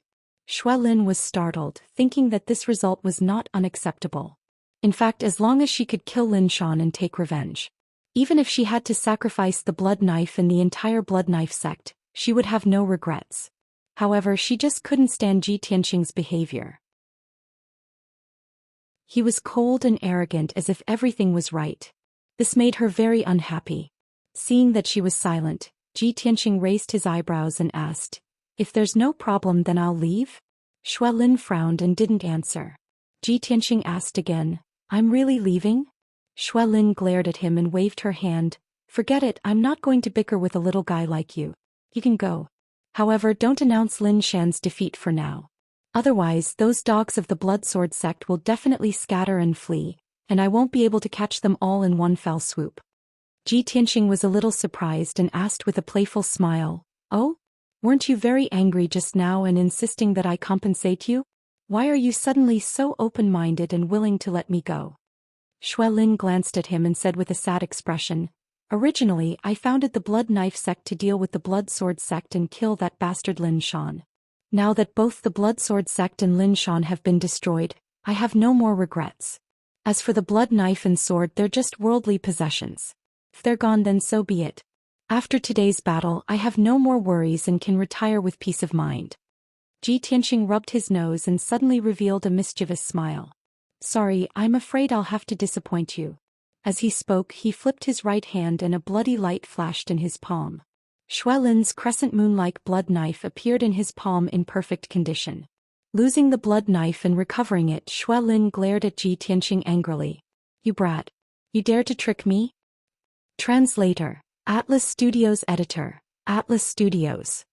Shui Lin was startled, thinking that this result was not unacceptable. In fact, as long as she could kill Lin Shan and take revenge. Even if she had to sacrifice the blood knife and the entire blood knife sect, she would have no regrets. However, she just couldn't stand Ji Tianxing's behavior. He was cold and arrogant, as if everything was right. This made her very unhappy. Seeing that she was silent, Ji Tianxing raised his eyebrows and asked, "If there's no problem, then I'll leave?" Shui Lin frowned and didn't answer. Ji Tianxing asked again, "I'm really leaving?" Shui Lin glared at him and waved her hand. "Forget it, I'm not going to bicker with a little guy like you. You can go. However, don't announce Lin Shan's defeat for now. Otherwise, those dogs of the Blood Sword sect will definitely scatter and flee, and I won't be able to catch them all in one fell swoop." Ji Tianxing was a little surprised and asked with a playful smile, "Oh? Weren't you very angry just now and insisting that I compensate you? Why are you suddenly so open-minded and willing to let me go? Shui Lin glanced at him and said with a sad expression, "Originally, I founded the Blood Knife sect to deal with the Blood Sword sect and kill that bastard Lin Shan. Now that both the Blood Sword sect and Lin Shan have been destroyed, I have no more regrets. As for the blood knife and sword, they're just worldly possessions. If they're gone, then so be it. After today's battle, I have no more worries and can retire with peace of mind." Ji Tianqing rubbed his nose and suddenly revealed a mischievous smile. "Sorry, I'm afraid I'll have to disappoint you." As he spoke, he flipped his right hand and a bloody light flashed in his palm. Shui Lin's crescent moon-like blood knife appeared in his palm in perfect condition. Losing the blood knife and recovering it, Shui Lin glared at Ji Tianqing angrily. "You brat. You dare to trick me?" Translator. Atlas Studios Editor. Atlas Studios.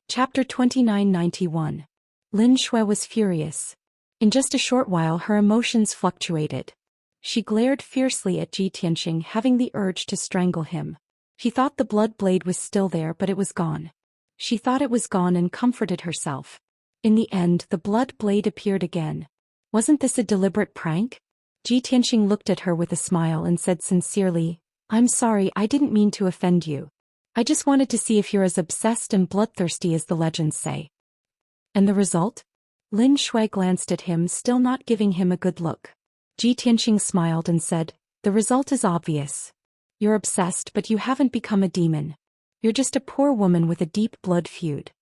Chapter 2991. Lin Shui was furious. In just a short while her emotions fluctuated. She glared fiercely at Ji Tianqing, having the urge to strangle him. She thought the blood blade was still there, but it was gone. She thought it was gone and comforted herself. In the end, the blood blade appeared again. Wasn't this a deliberate prank? Ji Tianqing looked at her with a smile and said sincerely, "I'm sorry, I didn't mean to offend you. I just wanted to see if you're as obsessed and bloodthirsty as the legends say." "And the result?" Lin Shui glanced at him, still not giving him a good look. Ji Tianqing smiled and said, "The result is obvious. You're obsessed, but you haven't become a demon. You're just a poor woman with a deep blood feud."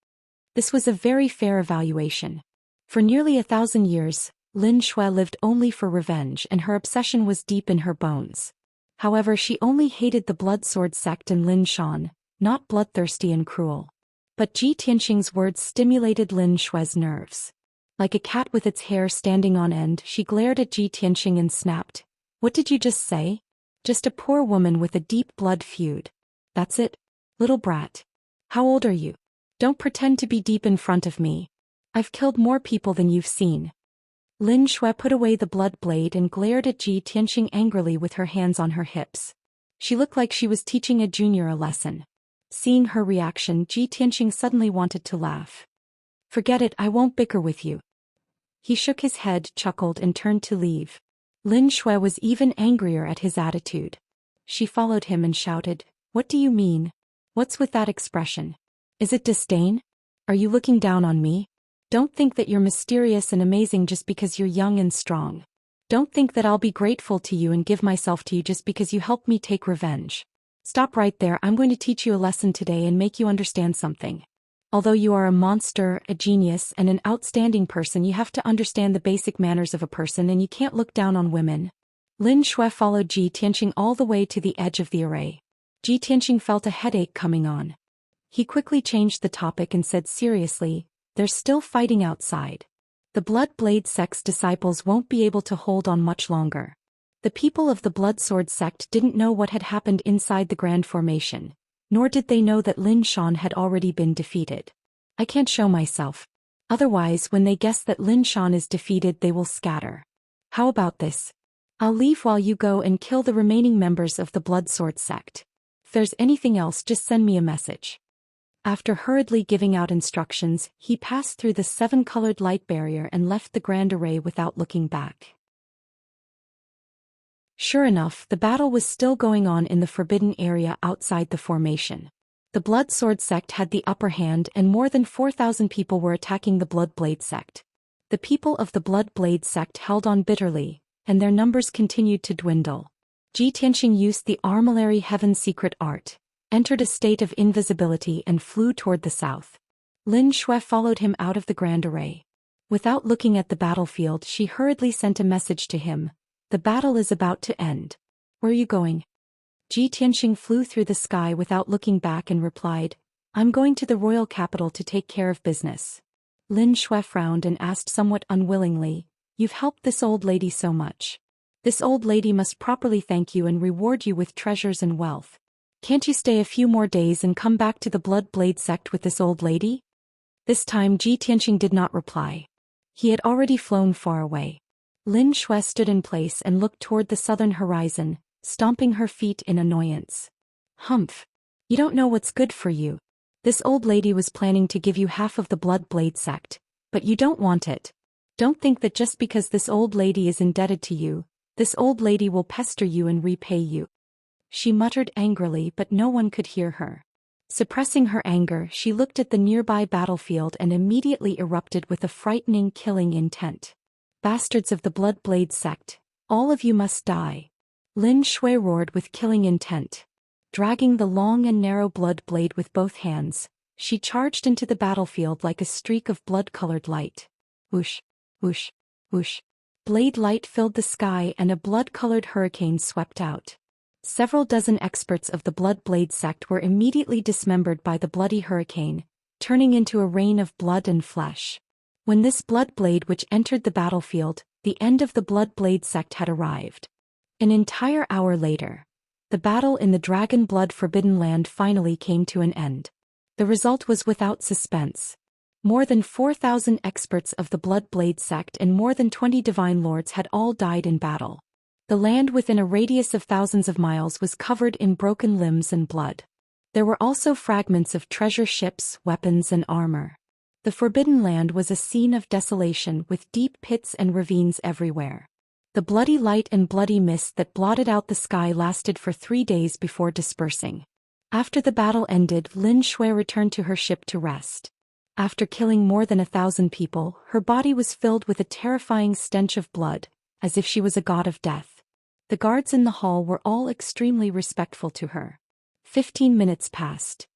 This was a very fair evaluation. For nearly 1,000 years, Lin Shui lived only for revenge, and her obsession was deep in her bones. However, she only hated the Blood Sword sect and Lin Shan, not bloodthirsty and cruel. But Ji Tianqing's words stimulated Lin Shui's nerves. Like a cat with its hair standing on end, she glared at Ji Tianqing and snapped, "What did you just say? Just a poor woman with a deep blood feud. That's it? Little brat. How old are you? Don't pretend to be deep in front of me. I've killed more people than you've seen." Lin Shui put away the blood blade and glared at Ji Tianqing angrily with her hands on her hips. She looked like she was teaching a junior a lesson. Seeing her reaction, Ji Tianqing suddenly wanted to laugh. "Forget it, I won't bicker with you." He shook his head, chuckled and turned to leave. Lin Shui was even angrier at his attitude. She followed him and shouted, "What do you mean? What's with that expression? Is it disdain? Are you looking down on me? Don't think that you're mysterious and amazing just because you're young and strong. Don't think that I'll be grateful to you and give myself to you just because you helped me take revenge. Stop right there, I'm going to teach you a lesson today and make you understand something. Although you are a monster, a genius, and an outstanding person, you have to understand the basic manners of a person and you can't look down on women." Lin Shui followed Ji Tianqing all the way to the edge of the array. Ji Tianqing felt a headache coming on. He quickly changed the topic and said seriously, "They're still fighting outside. The Blood Blade sect's disciples won't be able to hold on much longer." The people of the Blood Sword sect didn't know what had happened inside the Grand Formation. Nor did they know that Lin Shan had already been defeated. "I can't show myself. Otherwise, when they guess that Lin Shan is defeated, they will scatter. How about this? I'll leave while you go and kill the remaining members of the Blood Sword sect. If there's anything else, just send me a message." After hurriedly giving out instructions, he passed through the 7-colored light barrier and left the grand array without looking back. Sure enough, the battle was still going on in the forbidden area outside the formation. The Blood Sword sect had the upper hand and more than 4,000 people were attacking the Blood Blade sect. The people of the Blood Blade sect held on bitterly, and their numbers continued to dwindle. Ji Tianqing used the Armillary Heaven's secret art, entered a state of invisibility and flew toward the south. Lin Shui followed him out of the grand array. Without looking at the battlefield, she hurriedly sent a message to him. "The battle is about to end. Where are you going?" Ji Tianqing flew through the sky without looking back and replied, "I'm going to the royal capital to take care of business." Lin Shui frowned and asked somewhat unwillingly, "You've helped this old lady so much. This old lady must properly thank you and reward you with treasures and wealth. Can't you stay a few more days and come back to the Blood Blade sect with this old lady?" This time Ji Tianqing did not reply. He had already flown far away. Lin Shui stood in place and looked toward the southern horizon, stomping her feet in annoyance. Humph. You don't know what's good for you. This old lady was planning to give you half of the Blood Blade sect, but you don't want it. Don't think that just because this old lady is indebted to you, this old lady will pester you and repay you. She muttered angrily, but no one could hear her. Suppressing her anger, she looked at the nearby battlefield and immediately erupted with a frightening, killing intent. Bastards of the Blood Blade sect, all of you must die. Lin Shui roared with killing intent. Dragging the long and narrow blood blade with both hands, she charged into the battlefield like a streak of blood-colored light. Whoosh, whoosh, whoosh. Blade light filled the sky and a blood-colored hurricane swept out. Several dozen experts of the Blood Blade sect were immediately dismembered by the bloody hurricane, turning into a rain of blood and flesh. When this blood blade which entered the battlefield, the end of the Blood Blade sect had arrived. An entire hour later, the battle in the Dragon Blood Forbidden Land finally came to an end. The result was without suspense. More than 4,000 experts of the Blood Blade sect and more than 20 divine lords had all died in battle. The land within a radius of thousands of miles was covered in broken limbs and blood. There were also fragments of treasure ships, weapons and armor. The Forbidden Land was a scene of desolation with deep pits and ravines everywhere. The bloody light and bloody mist that blotted out the sky lasted for 3 days before dispersing. After the battle ended, Lin Shui returned to her ship to rest. After killing more than 1,000 people, her body was filled with a terrifying stench of blood, as if she was a god of death. The guards in the hall were all extremely respectful to her. 15 minutes passed.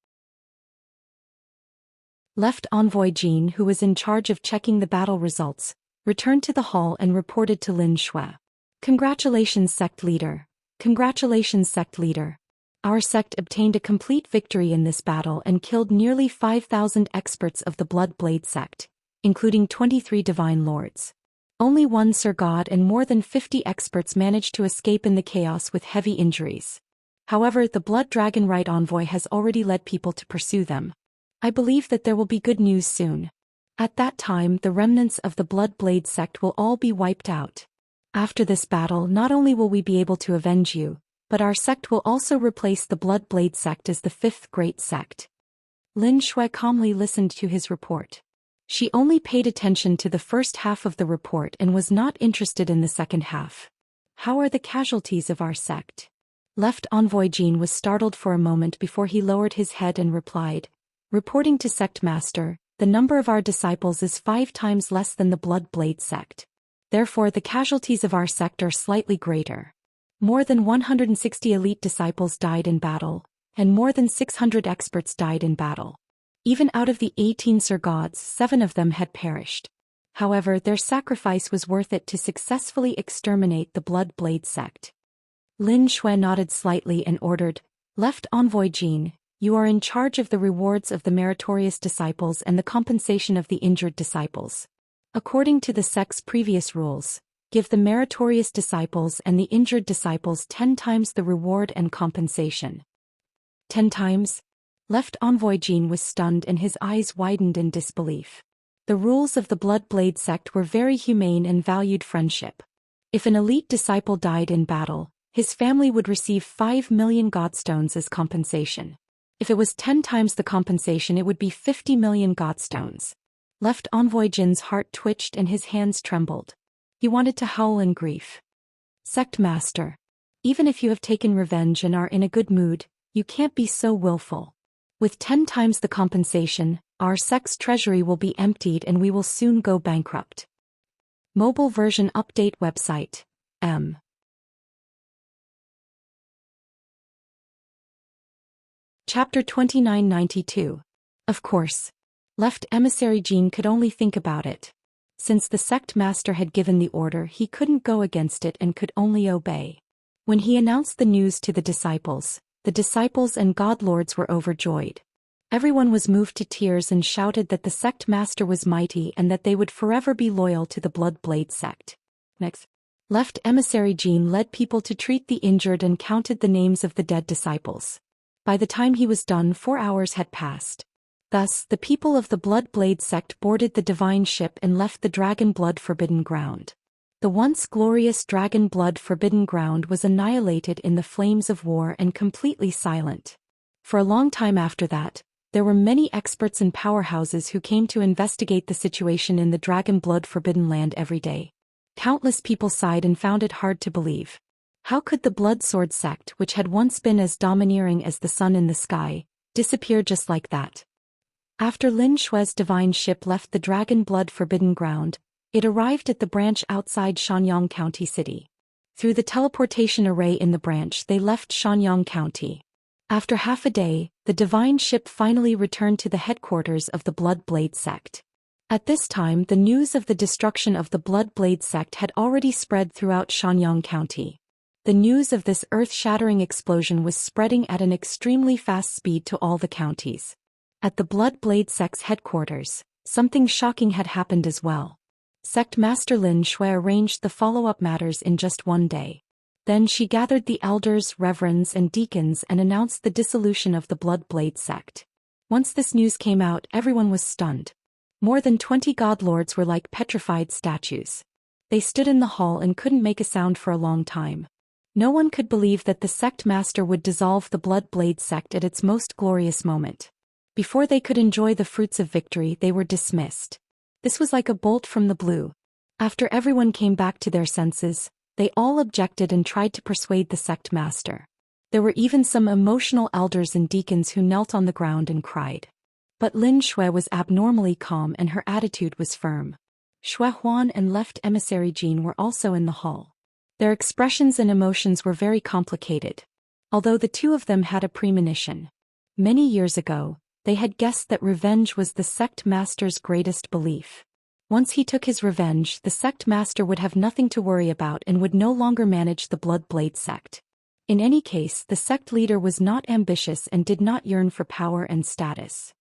Left Envoy Jean, who was in charge of checking the battle results, returned to the hall and reported to Lin Shui. Congratulations, sect leader. Congratulations, sect leader. Our sect obtained a complete victory in this battle and killed nearly 5,000 experts of the Blood Blade sect, including 23 divine lords. Only one Sir God and more than 50 experts managed to escape in the chaos with heavy injuries. However, the Blood Dragon Right Envoy has already led people to pursue them. I believe that there will be good news soon. At that time, the remnants of the Blood Blade sect will all be wiped out. After this battle, not only will we be able to avenge you, but our sect will also replace the Blood Blade sect as the 5th great sect. Lin Shui calmly listened to his report. She only paid attention to the first half of the report and was not interested in the second half. How are the casualties of our sect? Left Envoy Jean was startled for a moment before he lowered his head and replied, reporting to Sect Master, the number of our disciples is 5 times less than the Blood Blade sect. Therefore the casualties of our sect are slightly greater. More than 160 elite disciples died in battle, and more than 600 experts died in battle. Even out of the 18 Sir Gods, 7 of them had perished. However, their sacrifice was worth it to successfully exterminate the Blood Blade sect. Lin Shui nodded slightly and ordered, Left Envoy Jean, you are in charge of the rewards of the meritorious disciples and the compensation of the injured disciples. According to the sect's previous rules, give the meritorious disciples and the injured disciples 10 times the reward and compensation. 10 times? Left Envoy Jean was stunned and his eyes widened in disbelief. The rules of the Blood Blade sect were very humane and valued friendship. If an elite disciple died in battle, his family would receive 5 million godstones as compensation. If it was 10 times the compensation, it would be 50 million godstones. Left Envoy Jin's heart twitched and his hands trembled. He wanted to howl in grief. Sect Master, even if you have taken revenge and are in a good mood, you can't be so willful. With 10 times the compensation, our sect's treasury will be emptied and we will soon go bankrupt. Mobile version update website, M. Chapter 2992. Of course. Left Emissary Jean could only think about it. Since the sect master had given the order, he couldn't go against it and could only obey. When he announced the news to the disciples and god lords were overjoyed. Everyone was moved to tears and shouted that the sect master was mighty and that they would forever be loyal to the Blood Blade sect. Next. Left Emissary Jean led people to treat the injured and counted the names of the dead disciples. By the time he was done, 4 hours had passed. Thus, the people of the Blood Blade sect boarded the divine ship and left the Dragon Blood Forbidden Ground. The once glorious dragon blood forbidden ground was annihilated in the flames of war and completely silent. For a long time after that, there were many experts and powerhouses who came to investigate the situation in the dragon blood forbidden land every day. Countless people sighed and found it hard to believe. How could the blood sword sect, which had once been as domineering as the sun in the sky, disappear just like that? After Lin Shui's divine ship left the dragon blood forbidden ground, it arrived at the branch outside Shanyang County City. Through the teleportation array in the branch they left Shanyang County. After half a day, the divine ship finally returned to the headquarters of the Blood Blade sect. At this time the news of the destruction of the Blood Blade sect had already spread throughout Shanyang County. The news of this earth-shattering explosion was spreading at an extremely fast speed to all the counties. At the Blood Blade sect's headquarters, something shocking had happened as well. Sect Master Lin Shui arranged the follow-up matters in just one day. Then she gathered the elders, reverends and deacons and announced the dissolution of the Blood Blade sect. Once this news came out, everyone was stunned. More than 20 god lords were like petrified statues. They stood in the hall and couldn't make a sound for a long time. No one could believe that the sect master would dissolve the Blood Blade sect at its most glorious moment. Before they could enjoy the fruits of victory, they were dismissed. This was like a bolt from the blue. After everyone came back to their senses, they all objected and tried to persuade the sect master. There were even some emotional elders and deacons who knelt on the ground and cried. But Lin Shui was abnormally calm and her attitude was firm. Shui Huan and left emissary Jin were also in the hall. Their expressions and emotions were very complicated. Although the two of them had a premonition. Many years ago, they had guessed that revenge was the sect master's greatest belief. Once he took his revenge, the sect master would have nothing to worry about and would no longer manage the Blood Blade sect. In any case, the sect leader was not ambitious and did not yearn for power and status.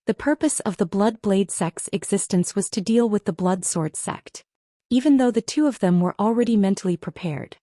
The purpose of the Blood Blade sect's existence was to deal with the Blood Sword sect. Even though the two of them were already mentally prepared.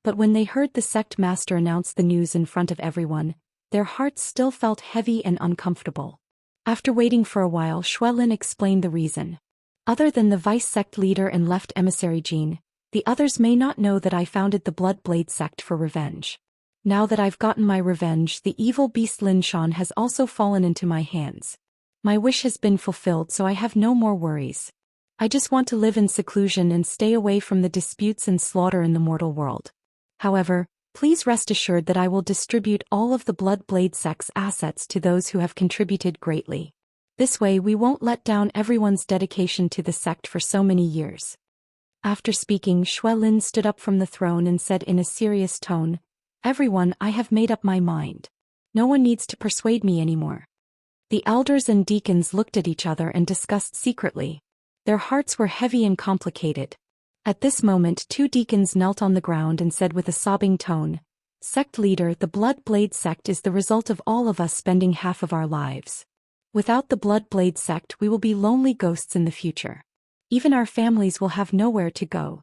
But when they heard the sect master announce the news in front of everyone, their hearts still felt heavy and uncomfortable. After waiting for a while, Shuelin explained the reason. Other than the vice sect leader and left emissary Jin, the others may not know that I founded the Blood Blade sect for revenge. Now that I've gotten my revenge, the evil beast Lin Shan has also fallen into my hands. My wish has been fulfilled, so I have no more worries. I just want to live in seclusion and stay away from the disputes and slaughter in the mortal world. However, please rest assured that I will distribute all of the Blood Blade sect's assets to those who have contributed greatly. This way we won't let down everyone's dedication to the sect for so many years. After speaking, Shuelin stood up from the throne and said in a serious tone, "Everyone, I have made up my mind. No one needs to persuade me anymore." The elders and deacons looked at each other and discussed secretly. Their hearts were heavy and complicated. At this moment, two deacons knelt on the ground and said with a sobbing tone, "Sect leader, the Blood Blade sect is the result of all of us spending half of our lives. Without the Blood Blade sect, we will be lonely ghosts in the future. Even our families will have nowhere to go.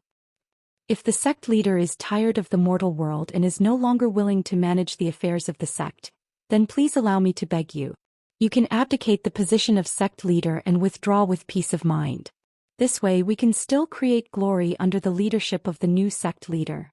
If the sect leader is tired of the mortal world and is no longer willing to manage the affairs of the sect, then please allow me to beg you. You can abdicate the position of sect leader and withdraw with peace of mind. This way we can still create glory under the leadership of the new sect leader."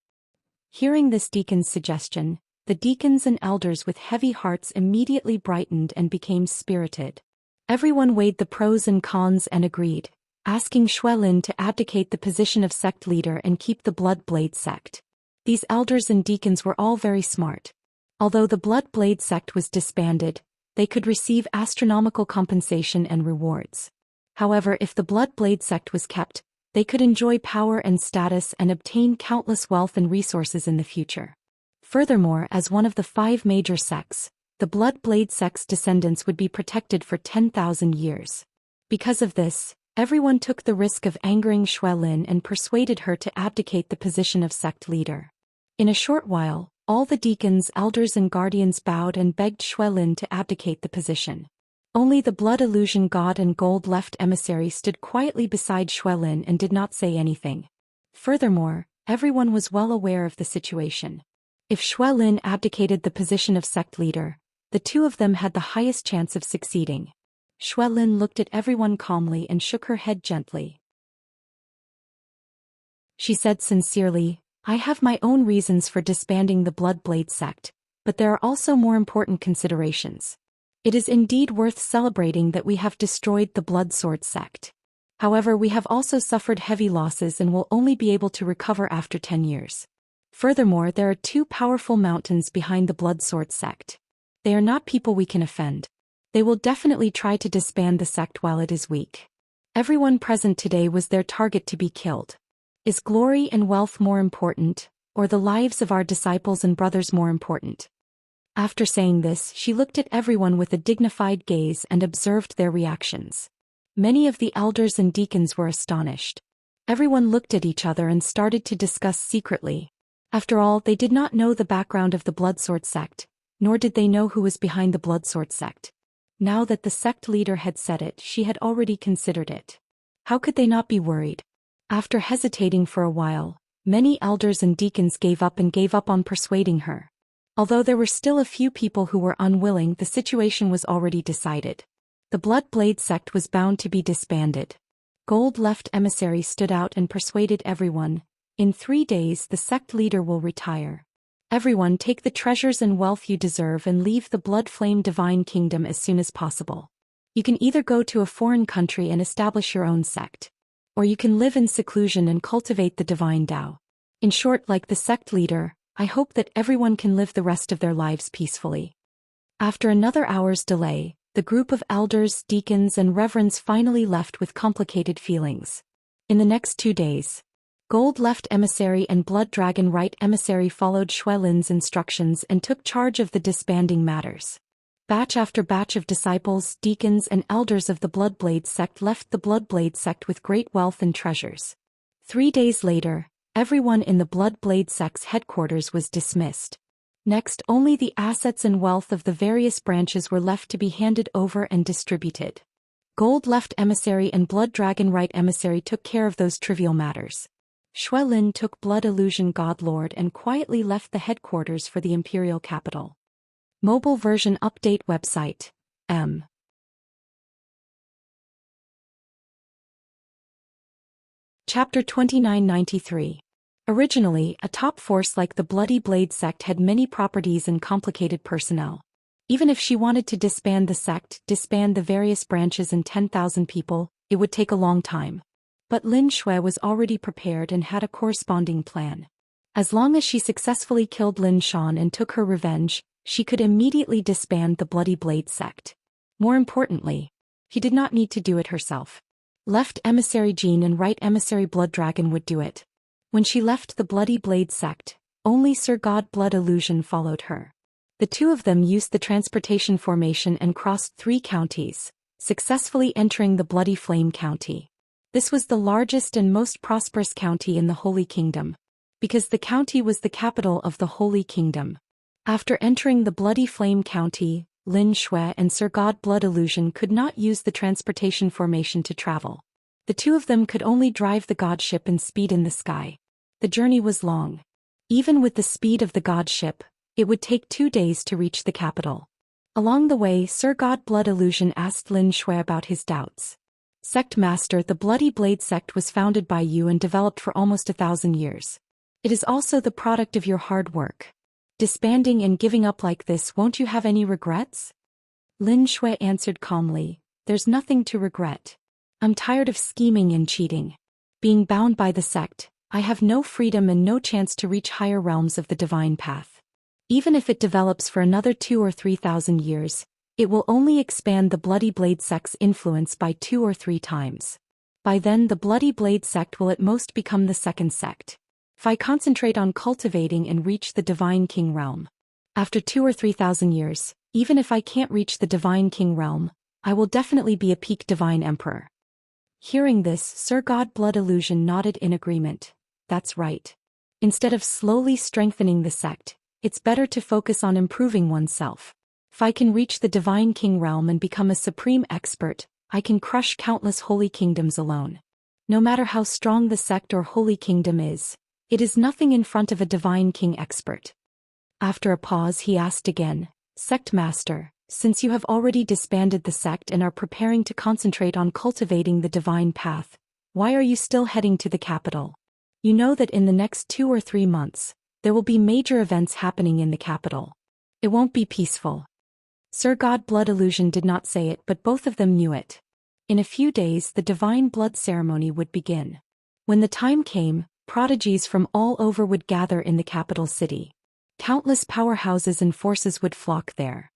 Hearing this deacon's suggestion, the deacons and elders with heavy hearts immediately brightened and became spirited. Everyone weighed the pros and cons and agreed, asking Shuelin to abdicate the position of sect leader and keep the Blood Blade sect. These elders and deacons were all very smart. Although the Blood Blade sect was disbanded, they could receive astronomical compensation and rewards. However, if the Blood Blade sect was kept, they could enjoy power and status and obtain countless wealth and resources in the future. Furthermore, as one of the 5 major sects, the Blood Blade sect's descendants would be protected for 10,000 years. Because of this, everyone took the risk of angering Shuelin and persuaded her to abdicate the position of sect leader. In a short while, all the deacons, elders and guardians bowed and begged Shuelin to abdicate the position. Only the blood illusion god and gold left emissary stood quietly beside Shuelin and did not say anything. Furthermore, everyone was well aware of the situation. If Shuelin abdicated the position of sect leader, the two of them had the highest chance of succeeding. Shuelin looked at everyone calmly and shook her head gently. She said sincerely, I have my own reasons for disbanding the Bloodblade sect, but there are also more important considerations. It is indeed worth celebrating that we have destroyed the Bloodsword sect. However, we have also suffered heavy losses and will only be able to recover after 10 years. Furthermore, there are two powerful mountains behind the Bloodsword sect. They are not people we can offend. They will definitely try to disband the sect while it is weak. Everyone present today was their target to be killed. Is glory and wealth more important, or the lives of our disciples and brothers more important? After saying this, she looked at everyone with a dignified gaze and observed their reactions. Many of the elders and deacons were astonished. Everyone looked at each other and started to discuss secretly. After all, they did not know the background of the Bloodsword sect, nor did they know who was behind the Bloodsword sect. Now that the sect leader had said it, she had already considered it. How could they not be worried? After hesitating for a while, many elders and deacons gave up on persuading her. Although there were still a few people who were unwilling, the situation was already decided. The Bloodblade sect was bound to be disbanded. Gold-left emissary stood out and persuaded everyone, in 3 days the sect leader will retire. Everyone take the treasures and wealth you deserve and leave the Bloodflame Divine Kingdom as soon as possible. You can either go to a foreign country and establish your own sect, or you can live in seclusion and cultivate the Divine Tao. In short, like the sect leader, I hope that everyone can live the rest of their lives peacefully. After another hour's delay, the group of elders, deacons and reverends finally left with complicated feelings. In the next 2 days, Gold-left emissary and Blood Dragon right emissary followed Xue Lin's instructions and took charge of the disbanding matters. Batch after batch of disciples, deacons and elders of the Bloodblade sect left the Bloodblade sect with great wealth and treasures. 3 days later, everyone in the Bloodblade sect's headquarters was dismissed. Next, only the assets and wealth of the various branches were left to be handed over and distributed. Gold-left emissary and Blood Dragon right emissary took care of those trivial matters. Xue Lin took Blood Illusion Godlord and quietly left the headquarters for the imperial capital. Mobile version update website, M. Chapter 2993. Originally, a top force like the Bloody Blade sect had many properties and complicated personnel. Even if she wanted to disband the sect, disband the various branches and 10,000 people, it would take a long time. But Lin Xue was already prepared and had a corresponding plan. As long as she successfully killed Lin Shan and took her revenge, she could immediately disband the Bloody Blade sect. More importantly, she did not need to do it herself. Left emissary Jean and right emissary Blood Dragon would do it. When she left the Bloody Blade sect, only Sir God Blood Illusion followed her. The two of them used the transportation formation and crossed 3 counties, successfully entering the Bloody Flame County. This was the largest and most prosperous county in the Holy Kingdom, because the county was the capital of the Holy Kingdom. After entering the Bloody Flame County, Lin Xue and Sir God Blood Illusion could not use the transportation formation to travel. The two of them could only drive the god ship and speed in the sky. The journey was long. Even with the speed of the god ship, it would take 2 days to reach the capital. Along the way, Sir God Blood Illusion asked Lin Xue about his doubts. Sect Master, the Bloody Blade sect was founded by you and developed for almost 1,000 years. It is also the product of your hard work. Disbanding and giving up like this, won't you have any regrets? Lin Xue answered calmly, there's nothing to regret. I'm tired of scheming and cheating. Being bound by the sect, I have no freedom and no chance to reach higher realms of the divine path. Even if it develops for another 2,000 or 3,000 years, it will only expand the Bloody Blade sect's influence by 2 or 3 times. By then the Bloody Blade sect will at most become the second sect. If I concentrate on cultivating and reach the Divine King realm. After 2,000 or 3,000 years, even if I can't reach the Divine King realm, I will definitely be a peak Divine Emperor. Hearing this, Sir God Blood Illusion nodded in agreement. That's right. Instead of slowly strengthening the sect, it's better to focus on improving oneself. If I can reach the Divine King realm and become a supreme expert, I can crush countless holy kingdoms alone. No matter how strong the sect or holy kingdom is, it is nothing in front of a Divine King expert. After a pause, he asked again, Sect Master, since you have already disbanded the sect and are preparing to concentrate on cultivating the divine path, why are you still heading to the capital? You know that in the next 2 or 3 months, there will be major events happening in the capital. It won't be peaceful. Sir God Blood Illusion did not say it, but both of them knew it. In a few days the divine blood ceremony would begin. When the time came, prodigies from all over would gather in the capital city. Countless powerhouses and forces would flock there.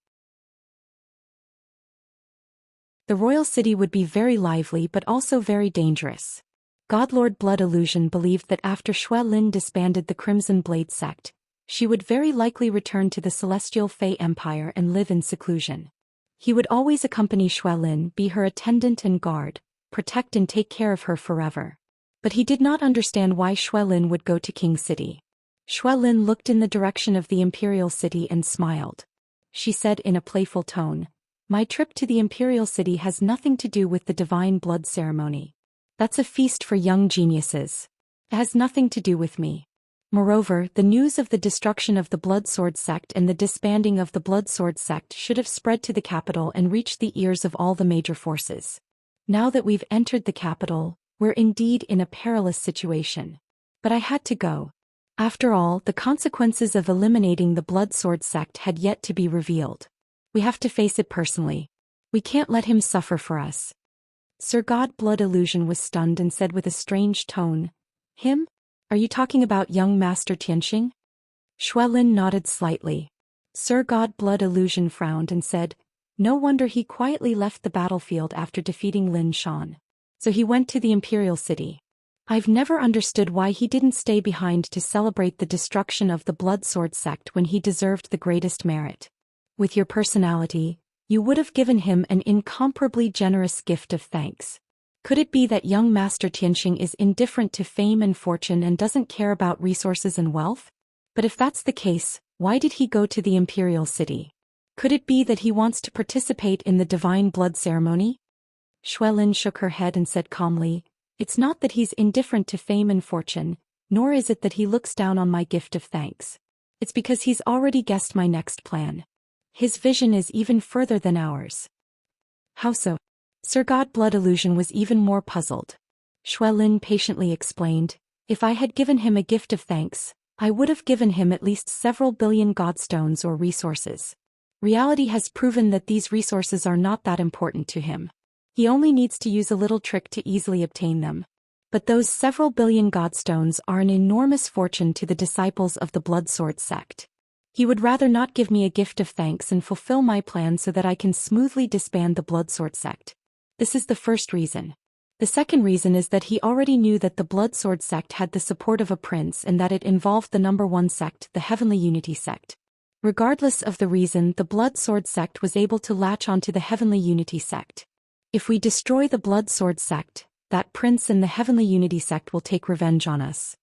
The royal city would be very lively but also very dangerous. Godlord Blood Illusion believed that after Xue Lin disbanded the Crimson Blade sect, she would very likely return to the Celestial Fey Empire and live in seclusion. He would always accompany Xue Lin, be her attendant and guard, protect and take care of her forever. But he did not understand why Xue Lin would go to King City. Xue Lin looked in the direction of the Imperial City and smiled. She said in a playful tone, "My trip to the Imperial City has nothing to do with the divine blood ceremony. That's a feast for young geniuses. It has nothing to do with me." Moreover, the news of the destruction of the Blood Sword sect and the disbanding of the Blood Sword sect should have spread to the capital and reached the ears of all the major forces. Now that we've entered the capital, we're indeed in a perilous situation. But I had to go. After all, the consequences of eliminating the Blood Sword sect had yet to be revealed. We have to face it personally. We can't let him suffer for us. Sir God Blood Illusion was stunned and said with a strange tone, "Him? Are you talking about young Master Tianxing?" Xue Lin nodded slightly. Sir God Blood Illusion frowned and said, "No wonder he quietly left the battlefield after defeating Lin Shan. So he went to the Imperial City. I've never understood why he didn't stay behind to celebrate the destruction of the Blood Sword sect when he deserved the greatest merit. With your personality, you would have given him an incomparably generous gift of thanks. Could it be that young Master Tianxing is indifferent to fame and fortune and doesn't care about resources and wealth? But if that's the case, why did he go to the Imperial City? Could it be that he wants to participate in the divine blood ceremony?" Xue Lin shook her head and said calmly, "It's not that he's indifferent to fame and fortune, nor is it that he looks down on my gift of thanks. It's because he's already guessed my next plan. His vision is even further than ours." "How so?" Sir God Blood Illusion was even more puzzled. Xue Lin patiently explained, "If I had given him a gift of thanks, I would have given him at least several billion godstones or resources. Reality has proven that these resources are not that important to him. He only needs to use a little trick to easily obtain them. But those several billion godstones are an enormous fortune to the disciples of the Blood Sword sect. He would rather not give me a gift of thanks and fulfill my plan so that I can smoothly disband the Blood Sword sect. This is the first reason. The second reason is that he already knew that the Blood Sword sect had the support of a prince and that it involved the number one sect, the Heavenly Unity sect. Regardless of the reason, the Blood Sword sect was able to latch onto the Heavenly Unity sect. If we destroy the Blood Sword sect, that prince and the Heavenly Unity sect will take revenge on us."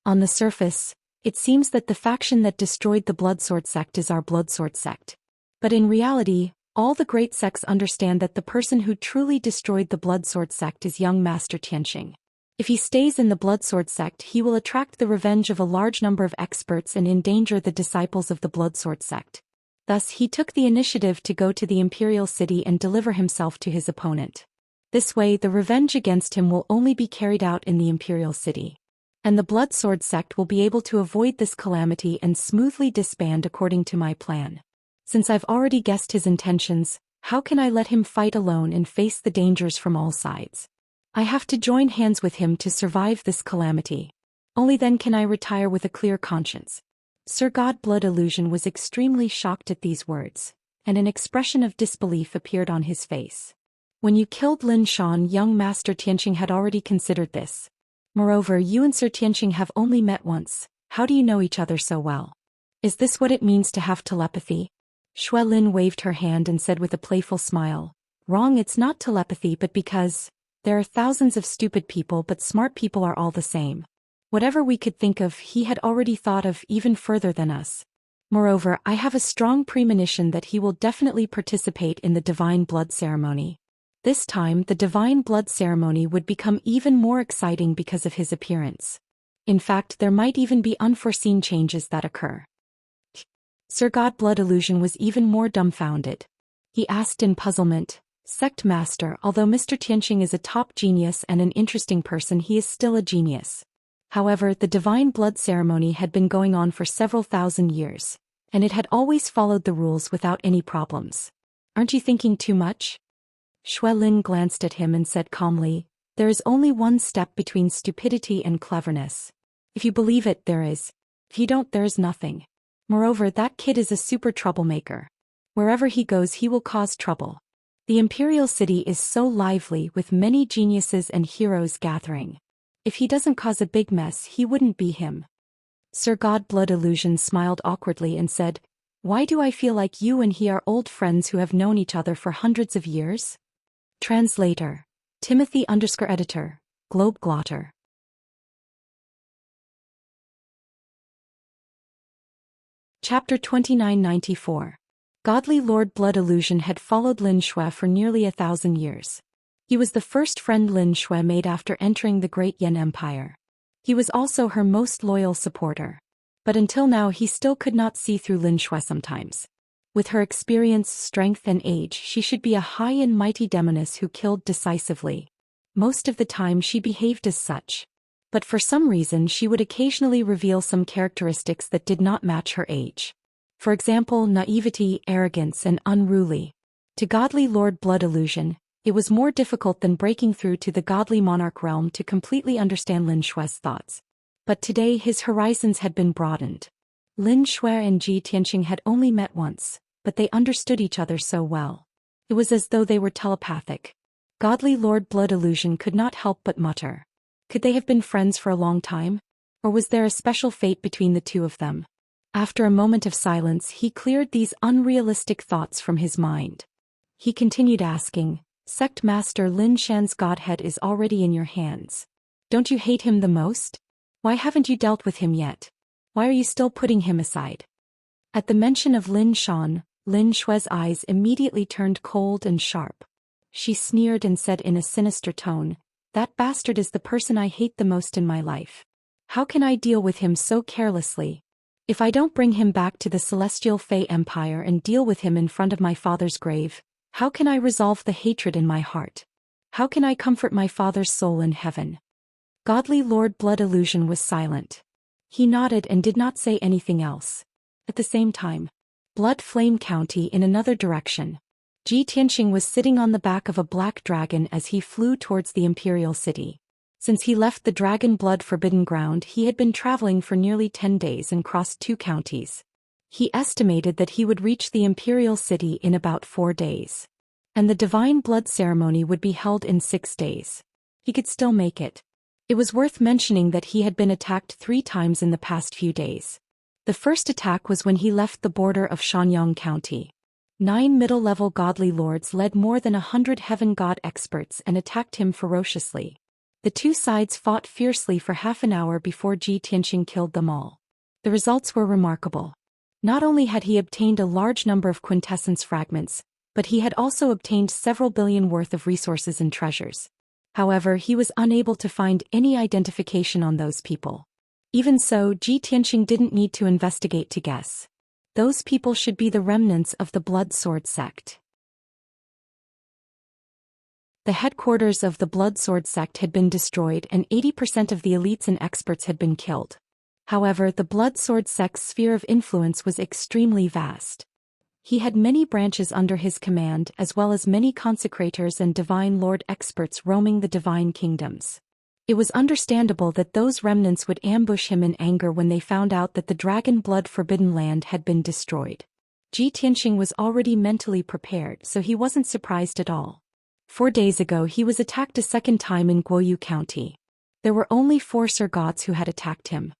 On the surface, it seems that the faction that destroyed the Blood Sword sect is our Blood Sword sect. But in reality, all the great sects understand that the person who truly destroyed the Blood Sword sect is young Master Tianxing. If he stays in the Blood Sword sect, he will attract the revenge of a large number of experts and endanger the disciples of the Blood Sword sect. Thus he took the initiative to go to the Imperial City and deliver himself to his opponent. This way the revenge against him will only be carried out in the Imperial City. And the Blood Sword sect will be able to avoid this calamity and smoothly disband according to my plan. Since I've already guessed his intentions, how can I let him fight alone and face the dangers from all sides? I have to join hands with him to survive this calamity. Only then can I retire with a clear conscience." Sir God Blood Illusion was extremely shocked at these words, and an expression of disbelief appeared on his face. When you killed Lin Shan, young Master Tianxing had already considered this. Moreover, you and Sir Tianxing have only met once. How do you know each other so well? Is this what it means to have telepathy? Xue Lin waved her hand and said with a playful smile, "Wrong, it's not telepathy, but because there are thousands of stupid people, but smart people are all the same. Whatever we could think of, he had already thought of even further than us. Moreover, I have a strong premonition that he will definitely participate in the divine blood ceremony. This time, the divine blood ceremony would become even more exciting because of his appearance. In fact, there might even be unforeseen changes that occur." Sir God Blood Illusion was even more dumbfounded. He asked in puzzlement, Sect Master, although Mr. Tianqing is a top genius and an interesting person, he is still a genius. However, the divine blood ceremony had been going on for several thousand years, and it had always followed the rules without any problems. Aren't you thinking too much? Xue Lin glanced at him and said calmly, there is only one step between stupidity and cleverness. If you believe it, there is. If you don't, there is nothing. Moreover, that kid is a super troublemaker. Wherever he goes, he will cause trouble. The imperial city is so lively with many geniuses and heroes gathering. If he doesn't cause a big mess, he wouldn't be him. Sir Godblood Illusion smiled awkwardly and said, why do I feel like you and he are old friends who have known each other for hundreds of years? Translator. Timothy_editor, Globeglotter. Chapter 2994. Godly Lord Blood Illusion had followed Lin Shui for nearly 1,000 years. He was the first friend Lin Shui made after entering the Great Yan Empire. He was also her most loyal supporter. But until now he still could not see through Lin Shui sometimes. With her experience, strength and age, she should be a high and mighty demoness who killed decisively. Most of the time she behaved as such. But for some reason she would occasionally reveal some characteristics that did not match her age. For example, naivety, arrogance and unruly. To Godly Lord Blood Illusion, it was more difficult than breaking through to the Godly Monarch realm to completely understand Lin Shui's thoughts. But today his horizons had been broadened. Lin Shui and Ji Tianqing had only met once, but they understood each other so well. It was as though they were telepathic. Godly Lord Blood Illusion could not help but mutter. Could they have been friends for a long time? Or was there a special fate between the two of them? After a moment of silence, he cleared these unrealistic thoughts from his mind. He continued asking, Sect Master Lin Shan's godhead is already in your hands. Don't you hate him the most? Why haven't you dealt with him yet? Why are you still putting him aside? At the mention of Lin Shan, Lin Shui's eyes immediately turned cold and sharp. She sneered and said in a sinister tone, that bastard is the person I hate the most in my life. How can I deal with him so carelessly? If I don't bring him back to the Celestial Fey Empire and deal with him in front of my father's grave, how can I resolve the hatred in my heart? How can I comfort my father's soul in heaven? Godly Lord Blood Illusion was silent. He nodded and did not say anything else. At the same time, Blood Flame County in another direction. Ji Tianqing was sitting on the back of a black dragon as he flew towards the imperial city. Since he left the Dragon Blood Forbidden Ground, he had been traveling for nearly 10 days and crossed 2 counties. He estimated that he would reach the imperial city in about 4 days. And the divine blood ceremony would be held in 6 days. He could still make it. It was worth mentioning that he had been attacked 3 times in the past few days. The first attack was when he left the border of Shanyang County. 9 middle-level godly lords led more than 100 heaven god experts and attacked him ferociously. The two sides fought fiercely for half an hour before Ji Tianqing killed them all. The results were remarkable. Not only had he obtained a large number of quintessence fragments, but he had also obtained several billion worth of resources and treasures. However, he was unable to find any identification on those people. Even so, Ji Tianqing didn't need to investigate to guess. Those people should be the remnants of the Blood Sword sect. The headquarters of the Blood Sword sect had been destroyed and 80% of the elites and experts had been killed. However, the Blood Sword sect's sphere of influence was extremely vast. He had many branches under his command as well as many consecrators and divine lord experts roaming the divine kingdoms. It was understandable that those remnants would ambush him in anger when they found out that the Dragon Blood Forbidden Land had been destroyed. Ji Tianqing was already mentally prepared, so he wasn't surprised at all. 4 days ago he was attacked a second time in Guoyu County. There were only 4 Sir Gods who had attacked him.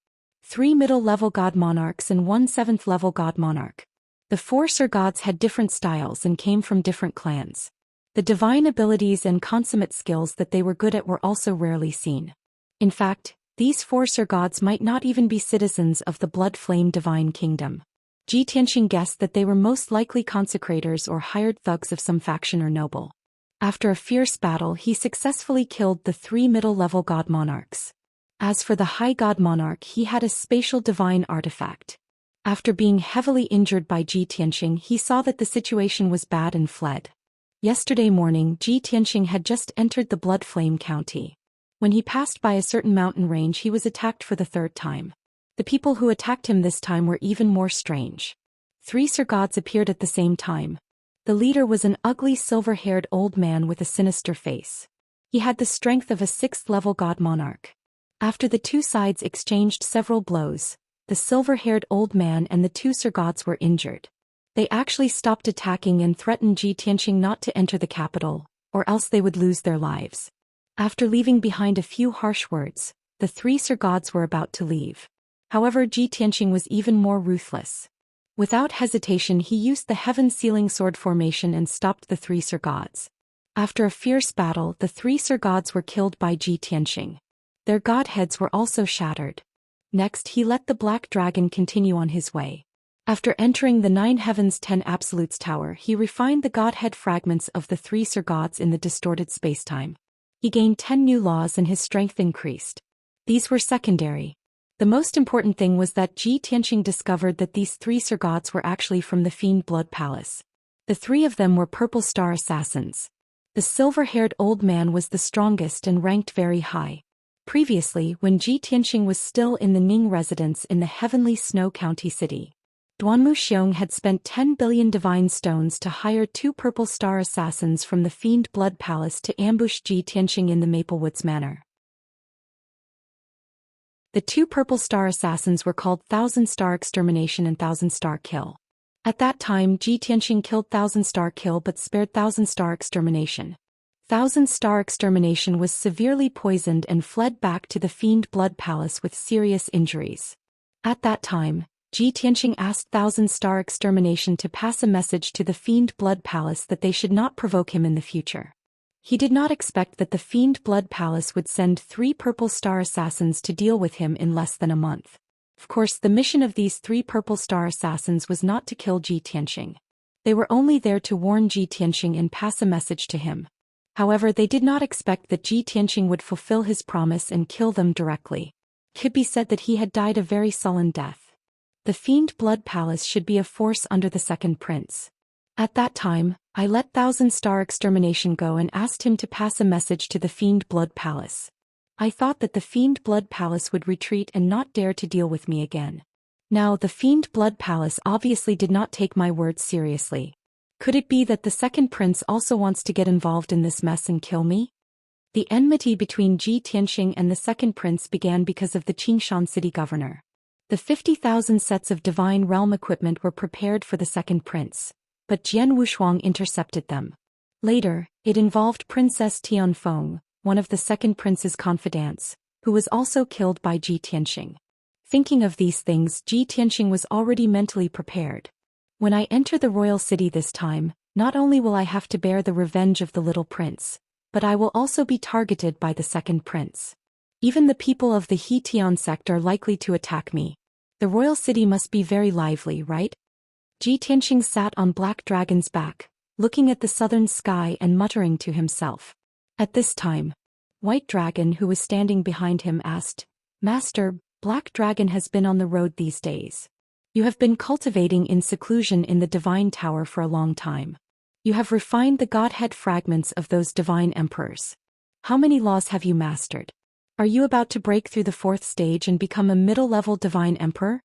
3 middle-level God Monarchs and 1 7th-level God Monarch. The 4 Sir Gods had different styles and came from different clans. The divine abilities and consummate skills that they were good at were also rarely seen. In fact, these 4 Sir Gods might not even be citizens of the Blood Flame Divine Kingdom. Ji Tianqing guessed that they were most likely consecrators or hired thugs of some faction or noble. After a fierce battle, he successfully killed the 3 middle-level God Monarchs. As for the High God Monarch, he had a spatial divine artifact. After being heavily injured by Ji Tianqing, he saw that the situation was bad and fled. Yesterday morning, Ji Tianxing had just entered the Blood Flame County. When he passed by a certain mountain range, he was attacked for the third time. The people who attacked him this time were even more strange. 3 Sir Gods appeared at the same time. The leader was an ugly silver-haired old man with a sinister face. He had the strength of a 6th-level god monarch. After the 2 sides exchanged several blows, the silver-haired old man and the 2 Sir Gods were injured. They actually stopped attacking and threatened Ji Tianxing not to enter the capital, or else they would lose their lives. After leaving behind a few harsh words, the 3 Sir Gods were about to leave. However, Ji Tianxing was even more ruthless. Without hesitation, he used the heaven-sealing sword formation and stopped the 3 Sir Gods. After a fierce battle, the 3 Sir Gods were killed by Ji Tianxing. Their god heads were also shattered. Next, he let the Black Dragon continue on his way. After entering the 9 Heavens 10 Absolutes Tower, he refined the godhead fragments of the 3 Sir Gods in the distorted spacetime. He gained 10 new laws and his strength increased. These were secondary. The most important thing was that Ji Tianxing discovered that these 3 Sir Gods were actually from the Fiend Blood Palace. The 3 of them were Purple Star Assassins. The silver-haired old man was the strongest and ranked very high. Previously, when Ji Tianxing was still in the Ning residence in the heavenly Snow County city, Duanmu Xiong had spent 10 billion divine stones to hire 2 Purple Star Assassins from the Fiend Blood Palace to ambush Ji Tianxing in the Maplewoods Manor. The 2 Purple Star Assassins were called 1,000 Star Extermination and 1,000 Star Kill. At that time, Ji Tianxing killed 1,000 Star Kill but spared 1,000 Star Extermination. 1,000 Star Extermination was severely poisoned and fled back to the Fiend Blood Palace with serious injuries. At that time, Ji Tianxing asked 1,000 Star Extermination to pass a message to the Fiend Blood Palace that they should not provoke him in the future. He did not expect that the Fiend Blood Palace would send 3 Purple Star Assassins to deal with him in less than a month. Of course, the mission of these 3 Purple Star Assassins was not to kill Ji Tianxing. They were only there to warn Ji Tianxing and pass a message to him. However, they did not expect that Ji Tianxing would fulfill his promise and kill them directly. It could be said that he had died a very sullen death. The Fiend Blood Palace should be a force under the second prince. At that time, I let 1,000 Star Extermination go and asked him to pass a message to the Fiend Blood Palace. I thought that the Fiend Blood Palace would retreat and not dare to deal with me again. Now, the Fiend Blood Palace obviously did not take my words seriously. Could it be that the second prince also wants to get involved in this mess and kill me? The enmity between Ji Tianxing and the second prince began because of the Qingshan city governor. The 50,000 sets of divine realm equipment were prepared for the second prince, but Jian Wushuang intercepted them. Later, it involved Princess Tianfeng, one of the second prince's confidants, who was also killed by Ji Tianxing. Thinking of these things, Ji Tianxing was already mentally prepared. When I enter the royal city this time, not only will I have to bear the revenge of the little prince, but I will also be targeted by the second prince. Even the people of the He Tian sect are likely to attack me. The royal city must be very lively, right? Ji Tianxing sat on Black Dragon's back, looking at the southern sky and muttering to himself. At this time, White Dragon, who was standing behind him, asked, "Master, Black Dragon has been on the road these days. You have been cultivating in seclusion in the Divine Tower for a long time. You have refined the godhead fragments of those divine emperors. How many laws have you mastered? Are you about to break through the 4th stage and become a middle-level divine emperor?"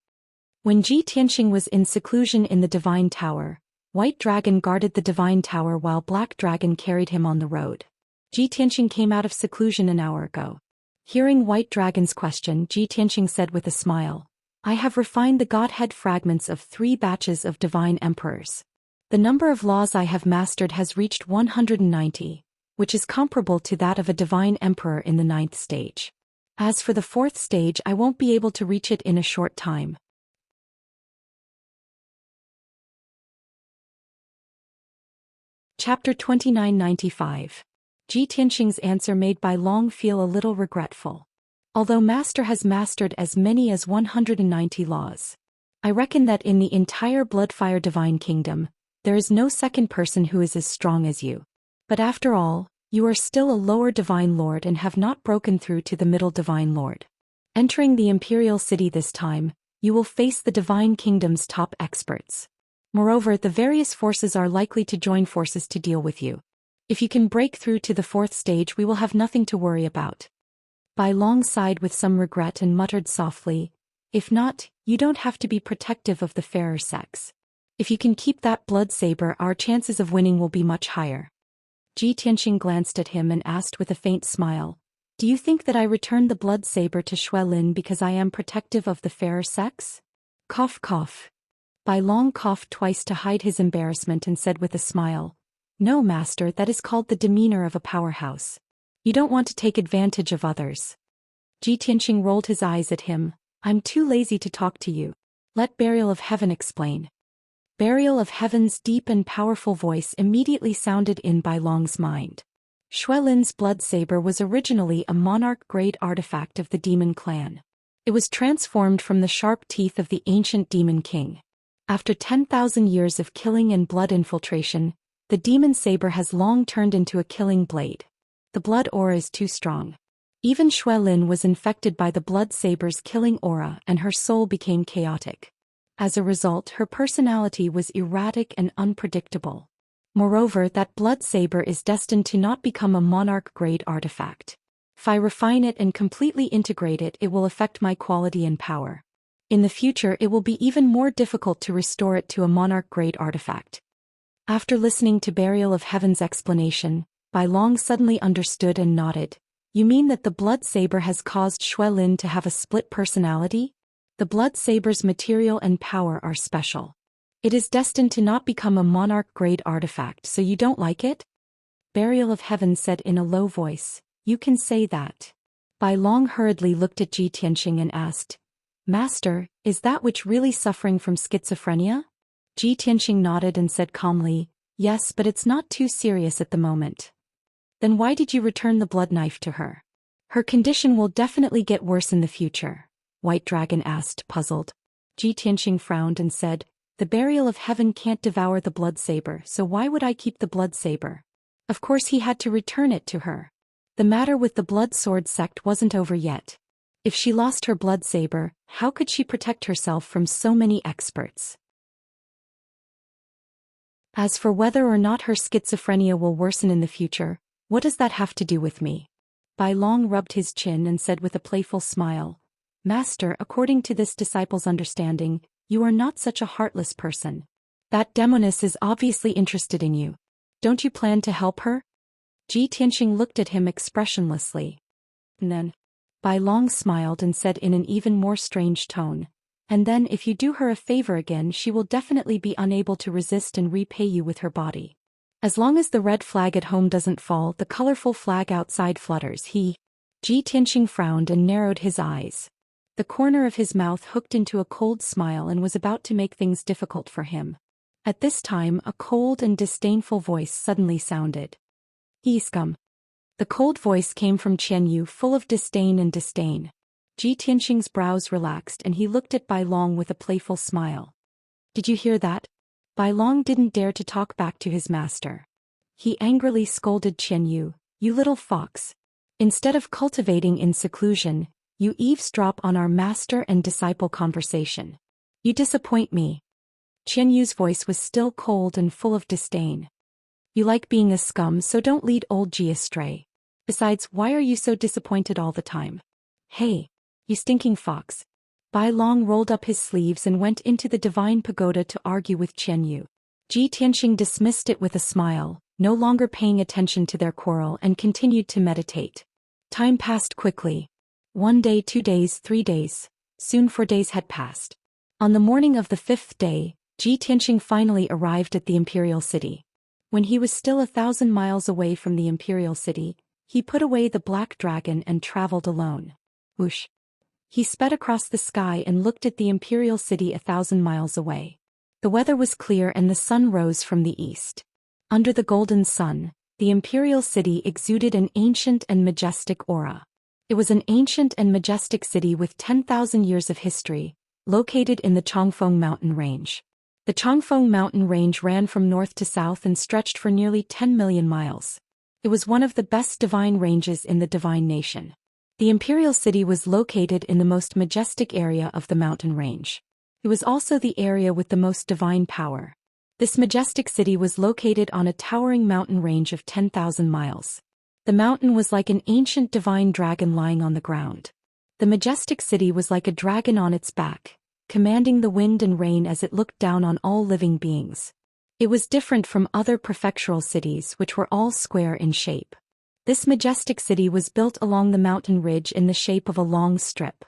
When Ji Tianxing was in seclusion in the Divine Tower, White Dragon guarded the Divine Tower while Black Dragon carried him on the road. Ji Tianxing came out of seclusion an hour ago. Hearing White Dragon's question, Ji Tianxing said with a smile, "I have refined the godhead fragments of 3 batches of divine emperors. The number of laws I have mastered has reached 190. Which is comparable to that of a divine emperor in the 9th stage. As for the 4th stage, I won't be able to reach it in a short time." Chapter 2995. Ji Tianxing's answer made Bai Long feel a little regretful. Although Master has mastered as many as 190 laws, I reckon that in the entire Bloodfire Divine Kingdom, there is no second person who is as strong as you. But after all, you are still a lower Divine Lord and have not broken through to the middle Divine Lord. Entering the Imperial City this time, you will face the Divine Kingdom's top experts. Moreover, the various forces are likely to join forces to deal with you. If you can break through to the 4th stage, we will have nothing to worry about. Bai Long sighed with some regret and muttered softly, if not, you don't have to be protective of the fairer sex. If you can keep that blood saber, our chances of winning will be much higher. Ji Tianxing glanced at him and asked with a faint smile, do you think that I returned the blood saber to Xuelin because I am protective of the fairer sex? Cough cough. Bai Long coughed twice to hide his embarrassment and said with a smile, no, master, that is called the demeanor of a powerhouse. You don't want to take advantage of others. Ji Tianxing rolled his eyes at him, I'm too lazy to talk to you. Let Burial of Heaven explain. Burial of Heaven's deep and powerful voice immediately sounded in Bai Long's mind. Xuelin's blood saber was originally a monarch-grade artifact of the demon clan. It was transformed from the sharp teeth of the ancient demon king. After 10,000 years of killing and blood infiltration, the demon saber has long turned into a killing blade. The blood aura is too strong. Even Xuelin was infected by the blood saber's killing aura and her soul became chaotic. As a result, her personality was erratic and unpredictable. Moreover, that blood saber is destined to not become a monarch-grade artifact. If I refine it and completely integrate it, it will affect my quality and power. In the future, it will be even more difficult to restore it to a monarch-grade artifact. After listening to Burial of Heaven's explanation, Bai Long suddenly understood and nodded. You mean that the blood saber has caused Xuelin to have a split personality? The blood saber's material and power are special. It is destined to not become a monarch-grade artifact, so you don't like it? Burial of Heaven said in a low voice, you can say that. Bai Long hurriedly looked at Ji Tianxing and asked, Master, is that witch really suffering from schizophrenia? Ji Tianxing nodded and said calmly, yes, but it's not too serious at the moment. Then why did you return the blood knife to her? Her condition will definitely get worse in the future, White Dragon asked, puzzled. Ji Tianxing frowned and said, the Burial of Heaven can't devour the blood saber, so why would I keep the blood saber? Of course he had to return it to her. The matter with the blood sword sect wasn't over yet. If she lost her blood saber, how could she protect herself from so many experts? As for whether or not her schizophrenia will worsen in the future, what does that have to do with me? Bai Long rubbed his chin and said with a playful smile, Master, according to this disciple's understanding, you are not such a heartless person. That demoness is obviously interested in you. Don't you plan to help her? Ji Tianxing looked at him expressionlessly. And then, Bai Long smiled and said in an even more strange tone, and then if you do her a favor again, she will definitely be unable to resist and repay you with her body. As long as the red flag at home doesn't fall, the colorful flag outside flutters. Ji Tianxing frowned and narrowed his eyes. The corner of his mouth hooked into a cold smile and was about to make things difficult for him. At this time, a cold and disdainful voice suddenly sounded. Scum. The cold voice came from Qian Yu, full of disdain and disdain. Ji Tianxing's brows relaxed and he looked at Bai Long with a playful smile. Did you hear that? Bai Long didn't dare to talk back to his master. He angrily scolded Qian Yu, you little fox. Instead of cultivating in seclusion, you eavesdrop on our master and disciple conversation. You disappoint me. Qian Yu's voice was still cold and full of disdain. You like being a scum, so don't lead old Ji astray. Besides, why are you so disappointed all the time? Hey, you stinking fox. Bai Long rolled up his sleeves and went into the divine pagoda to argue with Qian Yu. Ji Tianxing dismissed it with a smile, no longer paying attention to their quarrel, and continued to meditate. Time passed quickly. 1 day, 2 days, 3 days. Soon 4 days had passed. On the morning of the 5th day, Ji Tianxing finally arrived at the imperial city. When he was still 1,000 miles away from the imperial city, he put away the black dragon and traveled alone. Whoosh! He sped across the sky and looked at the imperial city 1,000 miles away. The weather was clear and the sun rose from the east. Under the golden sun, the imperial city exuded an ancient and majestic aura. It was an ancient and majestic city with 10,000 years of history, located in the Changfeng mountain range. The Changfeng mountain range ran from north to south and stretched for nearly 10 million miles. It was one of the best divine ranges in the divine nation. The imperial city was located in the most majestic area of the mountain range. It was also the area with the most divine power. This majestic city was located on a towering mountain range of 10,000 miles. The mountain was like an ancient divine dragon lying on the ground. The majestic city was like a dragon on its back, commanding the wind and rain as it looked down on all living beings. It was different from other prefectural cities which were all square in shape. This majestic city was built along the mountain ridge in the shape of a long strip.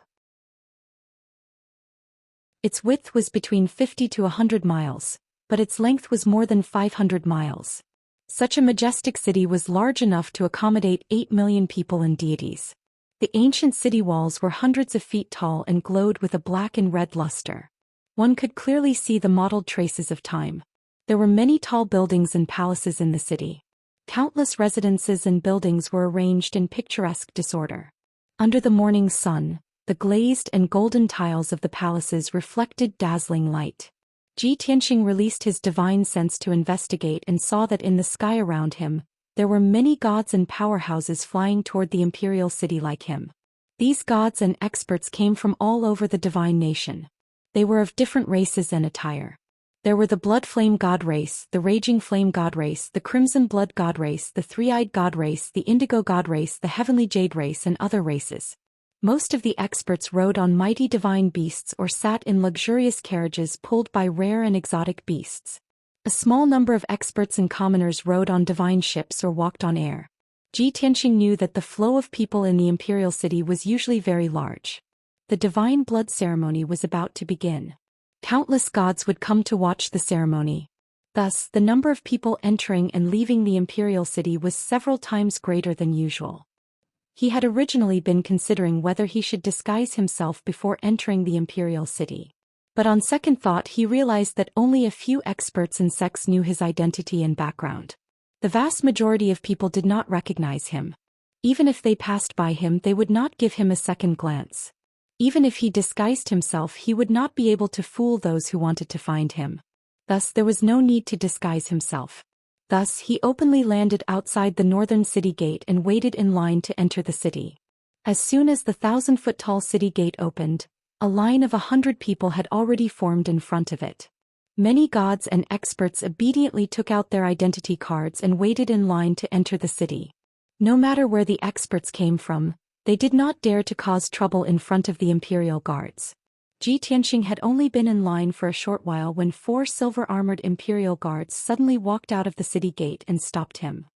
Its width was between 50 to 100 miles, but its length was more than 500 miles. Such a majestic city was large enough to accommodate 8 million people and deities. The ancient city walls were hundreds of feet tall and glowed with a black and red luster. One could clearly see the mottled traces of time. There were many tall buildings and palaces in the city. Countless residences and buildings were arranged in picturesque disorder. Under the morning sun, the glazed and golden tiles of the palaces reflected dazzling light. Ji Tianxing released his divine sense to investigate and saw that in the sky around him, there were many gods and powerhouses flying toward the imperial city like him. These gods and experts came from all over the divine nation. They were of different races and attire. There were the blood flame god race, the raging flame god race, the crimson blood god race, the three-eyed god race, the indigo god race, the heavenly jade race, and other races. Most of the experts rode on mighty divine beasts or sat in luxurious carriages pulled by rare and exotic beasts. A small number of experts and commoners rode on divine ships or walked on air. Ji Tianxing knew that the flow of people in the imperial city was usually very large. The divine blood ceremony was about to begin. Countless gods would come to watch the ceremony. Thus, the number of people entering and leaving the imperial city was several times greater than usual. He had originally been considering whether he should disguise himself before entering the imperial city. But on second thought he realized that only a few experts and sects knew his identity and background. The vast majority of people did not recognize him. Even if they passed by him, they would not give him a second glance. Even if he disguised himself, he would not be able to fool those who wanted to find him. Thus there was no need to disguise himself. Thus he openly landed outside the northern city gate and waited in line to enter the city. As soon as the 1,000-foot-tall city gate opened, a line of 100 people had already formed in front of it. Many gods and experts obediently took out their identity cards and waited in line to enter the city. No matter where the experts came from, they did not dare to cause trouble in front of the imperial guards. Ji Tianxing had only been in line for a short while when 4 silver-armored imperial guards suddenly walked out of the city gate and stopped him.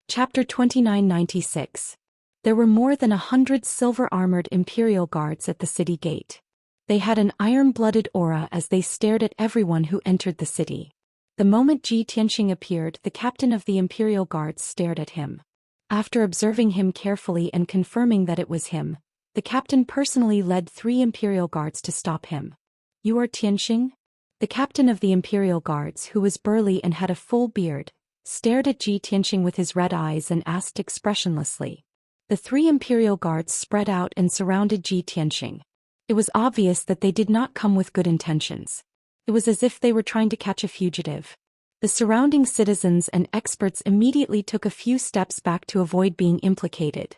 Chapter 2996. There were more than 100 silver-armored imperial guards at the city gate. They had an iron-blooded aura as they stared at everyone who entered the city. The moment Ji Tianxing appeared, the captain of the imperial guards stared at him. After observing him carefully and confirming that it was him, the captain personally led 3 imperial guards to stop him. "You are Tianxing?" The captain of the imperial guards, who was burly and had a full beard, stared at Ji Tianxing with his red eyes and asked expressionlessly. The 3 imperial guards spread out and surrounded Ji Tianxing. It was obvious that they did not come with good intentions. It was as if they were trying to catch a fugitive. The surrounding citizens and experts immediately took a few steps back to avoid being implicated.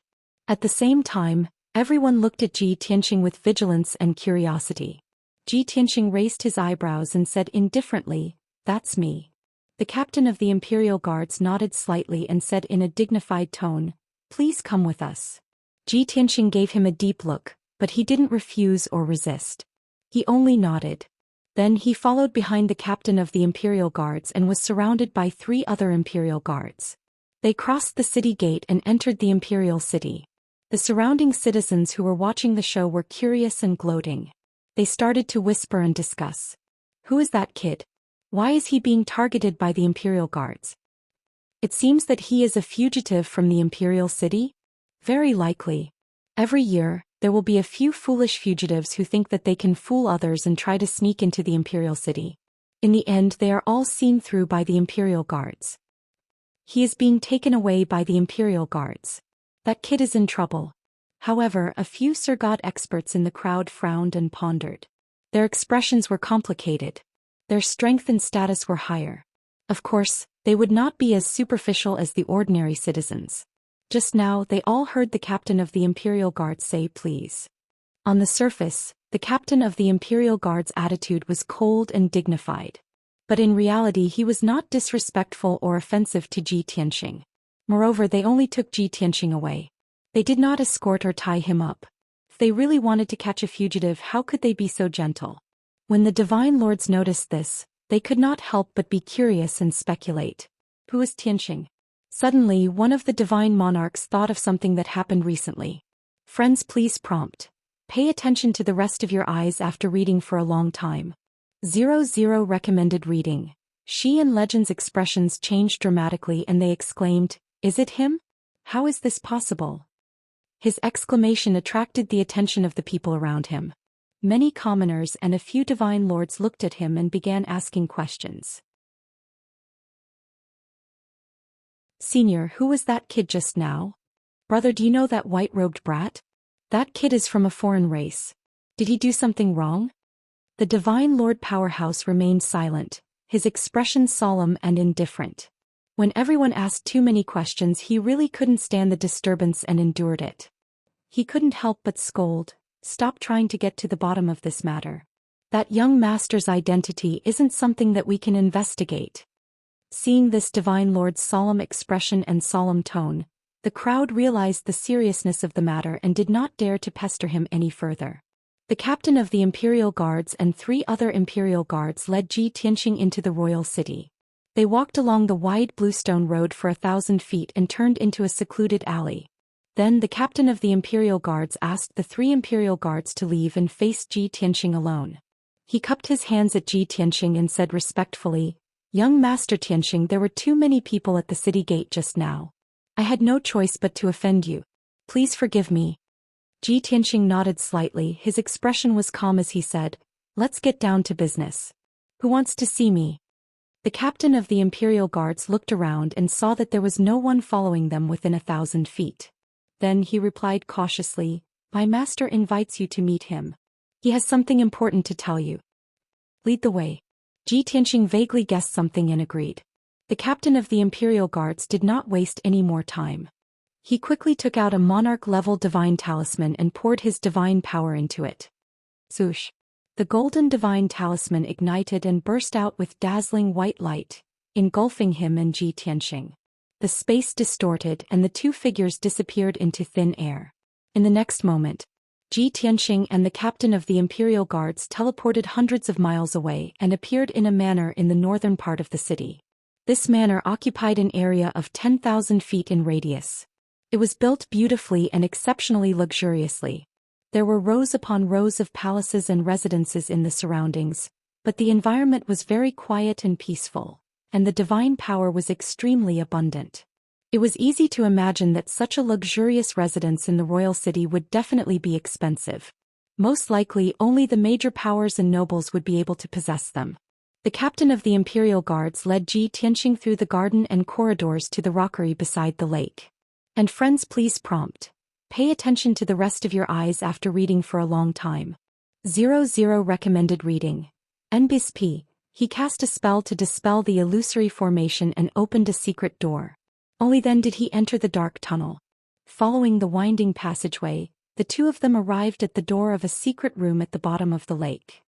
At the same time, everyone looked at Ji Tianxing with vigilance and curiosity. Ji Tianxing raised his eyebrows and said indifferently, "That's me." The captain of the imperial guards nodded slightly and said in a dignified tone, "Please come with us." Ji Tianxing gave him a deep look, but he didn't refuse or resist. He only nodded. Then he followed behind the captain of the imperial guards and was surrounded by 3 other imperial guards. They crossed the city gate and entered the imperial city. The surrounding citizens who were watching the show were curious and gloating. They started to whisper and discuss. "Who is that kid? Why is he being targeted by the imperial guards? It seems that he is a fugitive from the imperial city? Very likely. Every year, there will be a few foolish fugitives who think that they can fool others and try to sneak into the imperial city. In the end, they are all seen through by the imperial guards. He is being taken away by the imperial guards. That kid is in trouble." However, a few Sir God experts in the crowd frowned and pondered. Their expressions were complicated. Their strength and status were higher. Of course, they would not be as superficial as the ordinary citizens. Just now they all heard the captain of the imperial guard say "please." On the surface, the captain of the Imperial Guard's attitude was cold and dignified. But in reality he was not disrespectful or offensive to Ji Tianxing. Moreover, they only took Ji Tianxing away. They did not escort or tie him up. If they really wanted to catch a fugitive, how could they be so gentle? When the divine lords noticed this, they could not help but be curious and speculate. Who is Tianxing? Suddenly, one of the divine monarchs thought of something that happened recently. Friends, please prompt. Pay attention to the rest of your eyes after reading for a long time. 00 recommended reading. Xian Legend's expressions changed dramatically and they exclaimed, "Is it him? How is this possible?" His exclamation attracted the attention of the people around him. Many commoners and a few divine lords looked at him and began asking questions. "Senior, who was that kid just now? Brother, do you know that white-robed brat? That kid is from a foreign race. Did he do something wrong?" The divine lord powerhouse remained silent, his expression solemn and indifferent. When everyone asked too many questions, he really couldn't stand the disturbance and endured it. He couldn't help but scold, "Stop trying to get to the bottom of this matter. That young master's identity isn't something that we can investigate." Seeing this divine lord's solemn expression and solemn tone, the crowd realized the seriousness of the matter and did not dare to pester him any further. The captain of the Imperial Guards and 3 other Imperial Guards led Ji Tianxing into the royal city. They walked along the wide bluestone road for 1,000 feet and turned into a secluded alley. Then the captain of the Imperial Guards asked the 3 Imperial Guards to leave and face Ji Tianxing alone. He cupped his hands at Ji Tianxing and said respectfully, "Young Master Tianxing, there were too many people at the city gate just now. I had no choice but to offend you. Please forgive me." Ji Tianxing nodded slightly. His expression was calm as he said, "Let's get down to business. Who wants to see me?" The captain of the Imperial Guards looked around and saw that there was no one following them within 1,000 feet. Then he replied cautiously, "My master invites you to meet him. He has something important to tell you. Lead the way." Ji Tianxing vaguely guessed something and agreed. The captain of the Imperial Guards did not waste any more time. He quickly took out a monarch-level divine talisman and poured his divine power into it. Zhoosh! The golden divine talisman ignited and burst out with dazzling white light, engulfing him and Ji Tianxing. The space distorted and the 2 figures disappeared into thin air. In the next moment, Ji Tianxing and the captain of the Imperial Guards teleported hundreds of miles away and appeared in a manor in the northern part of the city. This manor occupied an area of 10,000 feet in radius. It was built beautifully and exceptionally luxuriously. There were rows upon rows of palaces and residences in the surroundings, but the environment was very quiet and peaceful, and the divine power was extremely abundant. It was easy to imagine that such a luxurious residence in the royal city would definitely be expensive. Most likely only the major powers and nobles would be able to possess them. The captain of the Imperial Guards led Ji Tianxing through the garden and corridors to the rockery beside the lake. And friends, please prompt. Pay attention to the rest of your eyes after reading for a long time. 00 recommended reading. NBSP, he cast a spell to dispel the illusory formation and opened a secret door. Only then did he enter the dark tunnel. Following the winding passageway, the 2 of them arrived at the door of a secret room at the bottom of the lake.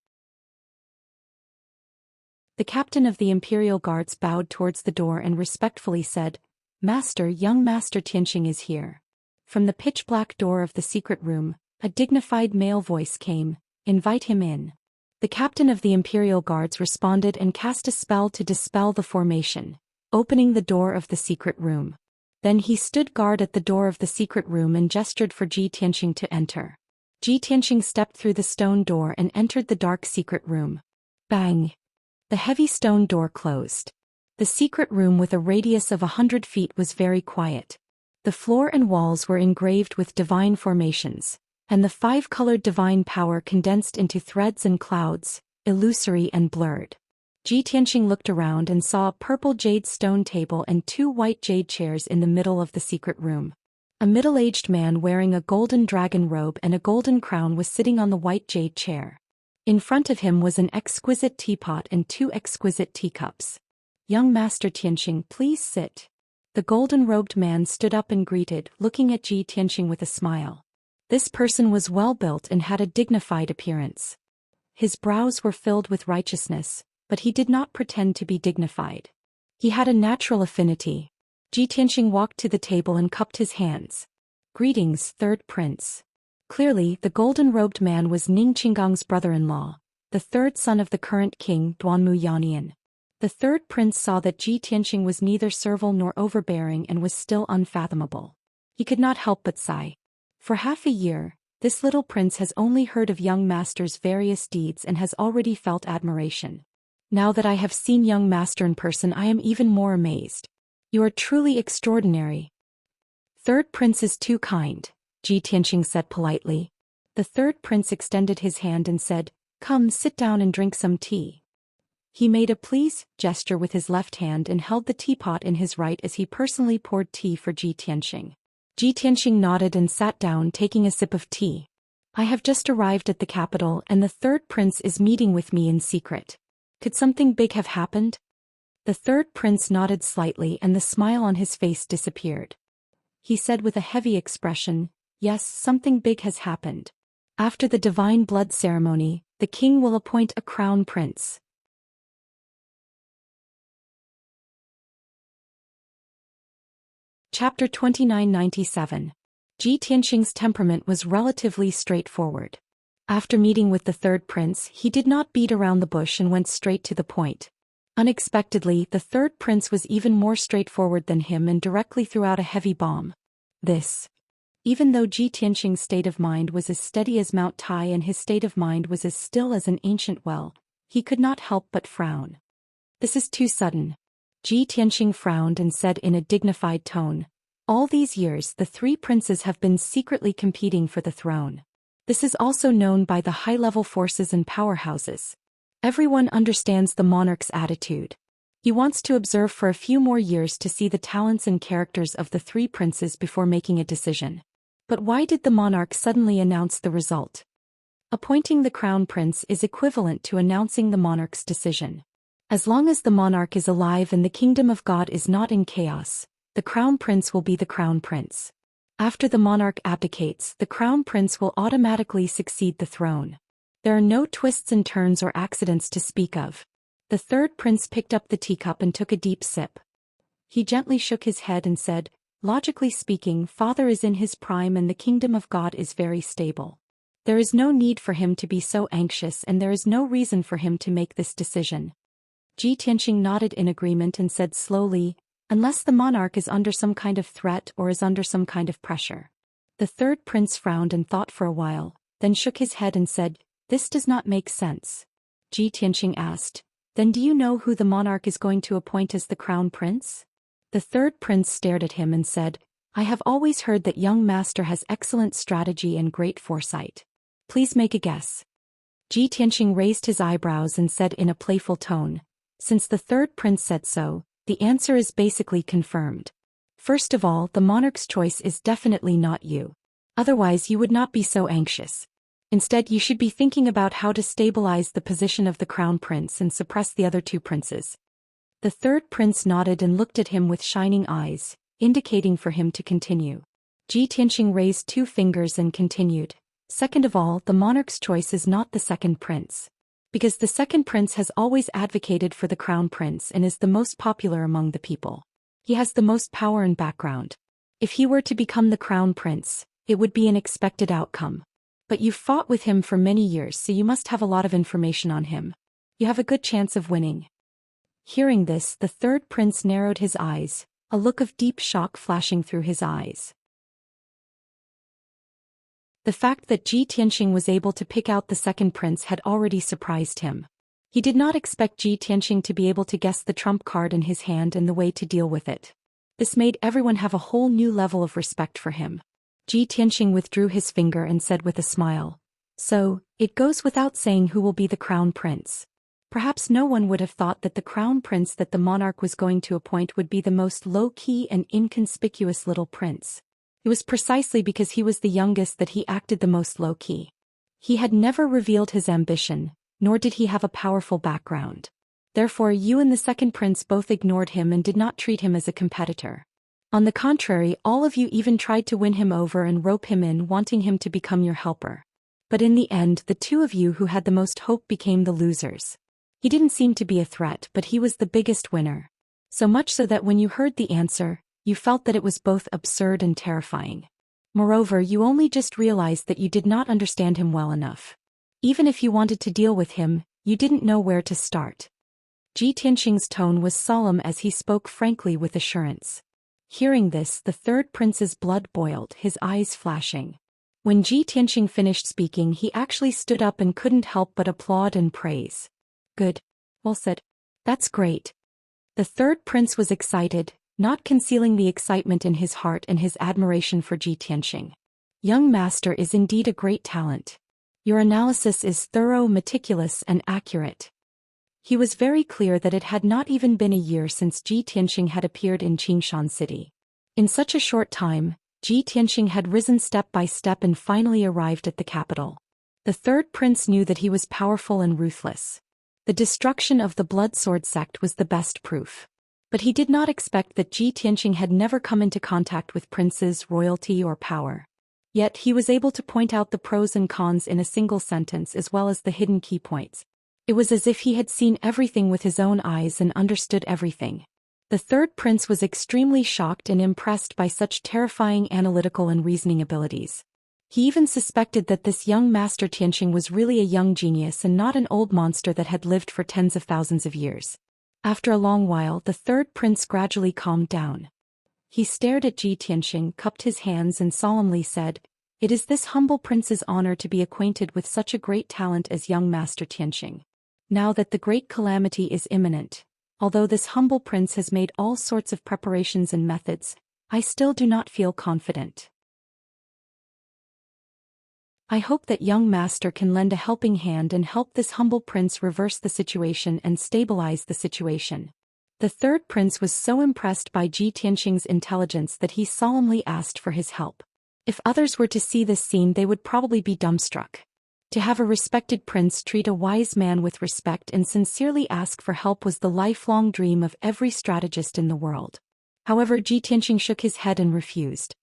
The captain of the Imperial Guards bowed towards the door and respectfully said, "Master, young Master Tianxing is here." From the pitch-black door of the secret room, a dignified male voice came, "Invite him in." The captain of the Imperial Guards responded and cast a spell to dispel the formation, opening the door of the secret room. Then he stood guard at the door of the secret room and gestured for Ji Tianxing to enter. Ji Tianxing stepped through the stone door and entered the dark secret room. Bang! The heavy stone door closed. The secret room with a radius of 100 feet was very quiet. The floor and walls were engraved with divine formations, and the 5-colored divine power condensed into threads and clouds, illusory and blurred. Ji Tianxing looked around and saw a purple jade stone table and 2 white jade chairs in the middle of the secret room. A middle-aged man wearing a golden dragon robe and a golden crown was sitting on the white jade chair. In front of him was an exquisite teapot and 2 exquisite teacups. "Young Master Tianxing, please sit." The golden-robed man stood up and greeted, looking at Ji Tianxing with a smile. This person was well-built and had a dignified appearance. His brows were filled with righteousness, but he did not pretend to be dignified. He had a natural affinity. Ji Tianxing walked to the table and cupped his hands. "Greetings, third prince." Clearly, the golden-robed man was Ning Qinggong's brother-in-law, the third son of the current king, Duanmu Yannian. The third prince saw that Ji Tianxing was neither servile nor overbearing and was still unfathomable. He could not help but sigh. For half a year, this little prince has only heard of young master's various deeds and has already felt admiration. Now that I have seen young master in person, I am even more amazed. You are truly extraordinary. Third prince is too kind, Ji Tianxing said politely. The third prince extended his hand and said, "Come, sit down and drink some tea." He made a please gesture with his left hand and held the teapot in his right as he personally poured tea for Ji Tianxing. Ji Tianxing nodded and sat down, taking a sip of tea. "I have just arrived at the capital and the third prince is meeting with me in secret. Could something big have happened?" The third prince nodded slightly and the smile on his face disappeared. He said with a heavy expression, "Yes, something big has happened. After the divine blood ceremony, the king will appoint a crown prince." Chapter 2997. Ji Tianxing's temperament was relatively straightforward. After meeting with the third prince, he did not beat around the bush and went straight to the point. Unexpectedly, the third prince was even more straightforward than him and directly threw out a heavy bomb. Even though Ji Tianxing's state of mind was as steady as Mount Tai and his state of mind was as still as an ancient well, he could not help but frown. "This is too sudden." Ji Tianxing frowned and said in a dignified tone, "All these years the three princes have been secretly competing for the throne. This is also known by the high-level forces and powerhouses. Everyone understands the monarch's attitude. He wants to observe for a few more years to see the talents and characters of the three princes before making a decision." But why did the monarch suddenly announce the result? Appointing the crown prince is equivalent to announcing the monarch's decision. As long as the monarch is alive and the kingdom of God is not in chaos, the crown prince will be the crown prince. After the monarch abdicates, the crown prince will automatically succeed the throne. There are no twists and turns or accidents to speak of. The third prince picked up the teacup and took a deep sip. He gently shook his head and said, "Logically speaking, father is in his prime and the kingdom of God is very stable. There is no need for him to be so anxious and there is no reason for him to make this decision." Ji Tianxing nodded in agreement and said slowly, "Unless the monarch is under some kind of threat or is under some kind of pressure." The third prince frowned and thought for a while, then shook his head and said, "This does not make sense." Ji Tianxing asked, "Then do you know who the monarch is going to appoint as the crown prince?" The third prince stared at him and said, "I have always heard that young master has excellent strategy and great foresight. Please make a guess." Ji Tianxing raised his eyebrows and said in a playful tone, "Since the third prince said so, the answer is basically confirmed. First of all, the monarch's choice is definitely not you. Otherwise you would not be so anxious. Instead, you should be thinking about how to stabilize the position of the crown prince and suppress the other two princes." The third prince nodded and looked at him with shining eyes, indicating for him to continue. Ji Tianxing raised two fingers and continued, "Second of all, the monarch's choice is not the second prince. Because the second prince has always advocated for the crown prince and is the most popular among the people. He has the most power and background. If he were to become the crown prince, it would be an expected outcome. But you've fought with him for many years, so you must have a lot of information on him. You have a good chance of winning." Hearing this, the third prince narrowed his eyes, a look of deep shock flashing through his eyes. The fact that Ji Tianxing was able to pick out the second prince had already surprised him. He did not expect Ji Tianxing to be able to guess the trump card in his hand and the way to deal with it. This made everyone have a whole new level of respect for him. Ji Tianxing withdrew his finger and said with a smile, "So, it goes without saying who will be the crown prince." Perhaps no one would have thought that the crown prince that the monarch was going to appoint would be the most low-key and inconspicuous little prince. It was precisely because he was the youngest that he acted the most low-key. He had never revealed his ambition, nor did he have a powerful background. Therefore you and the second prince both ignored him and did not treat him as a competitor. On the contrary, all of you even tried to win him over and rope him in, wanting him to become your helper. But in the end, the two of you who had the most hope became the losers. He didn't seem to be a threat, but he was the biggest winner. So much so that when you heard the answer, you felt that it was both absurd and terrifying. Moreover, you only just realized that you did not understand him well enough. Even if you wanted to deal with him, you didn't know where to start. Ji Tianxing's tone was solemn as he spoke frankly with assurance. Hearing this, the third prince's blood boiled, his eyes flashing. When Ji Tianxing finished speaking, he actually stood up and couldn't help but applaud and praise. Good. Well said. That's great. The third prince was excited, not concealing the excitement in his heart and his admiration for Ji Tianxing. Young master is indeed a great talent. Your analysis is thorough, meticulous, and accurate. He was very clear that it had not even been a year since Ji Tianxing had appeared in Qingshan City. In such a short time, Ji Tianxing had risen step by step and finally arrived at the capital. The third prince knew that he was powerful and ruthless. The destruction of the Blood Sword sect was the best proof. But he did not expect that Ji Tianxing had never come into contact with princes, royalty, or power. Yet he was able to point out the pros and cons in a single sentence as well as the hidden key points. It was as if he had seen everything with his own eyes and understood everything. The third prince was extremely shocked and impressed by such terrifying analytical and reasoning abilities. He even suspected that this young master Tianxing was really a young genius and not an old monster that had lived for tens of thousands of years. After a long while, the third prince gradually calmed down. He stared at Ji Tianxing, cupped his hands and solemnly said, "It is this humble prince's honor to be acquainted with such a great talent as young master Tianxing. Now that the great calamity is imminent, although this humble prince has made all sorts of preparations and methods, I still do not feel confident. I hope that young master can lend a helping hand and help this humble prince reverse the situation and stabilize the situation." The third prince was so impressed by Ji Tianxing's intelligence that he solemnly asked for his help. If others were to see this scene, they would probably be dumbstruck. To have a respected prince treat a wise man with respect and sincerely ask for help was the lifelong dream of every strategist in the world. However, Ji Tianxing shook his head and refused.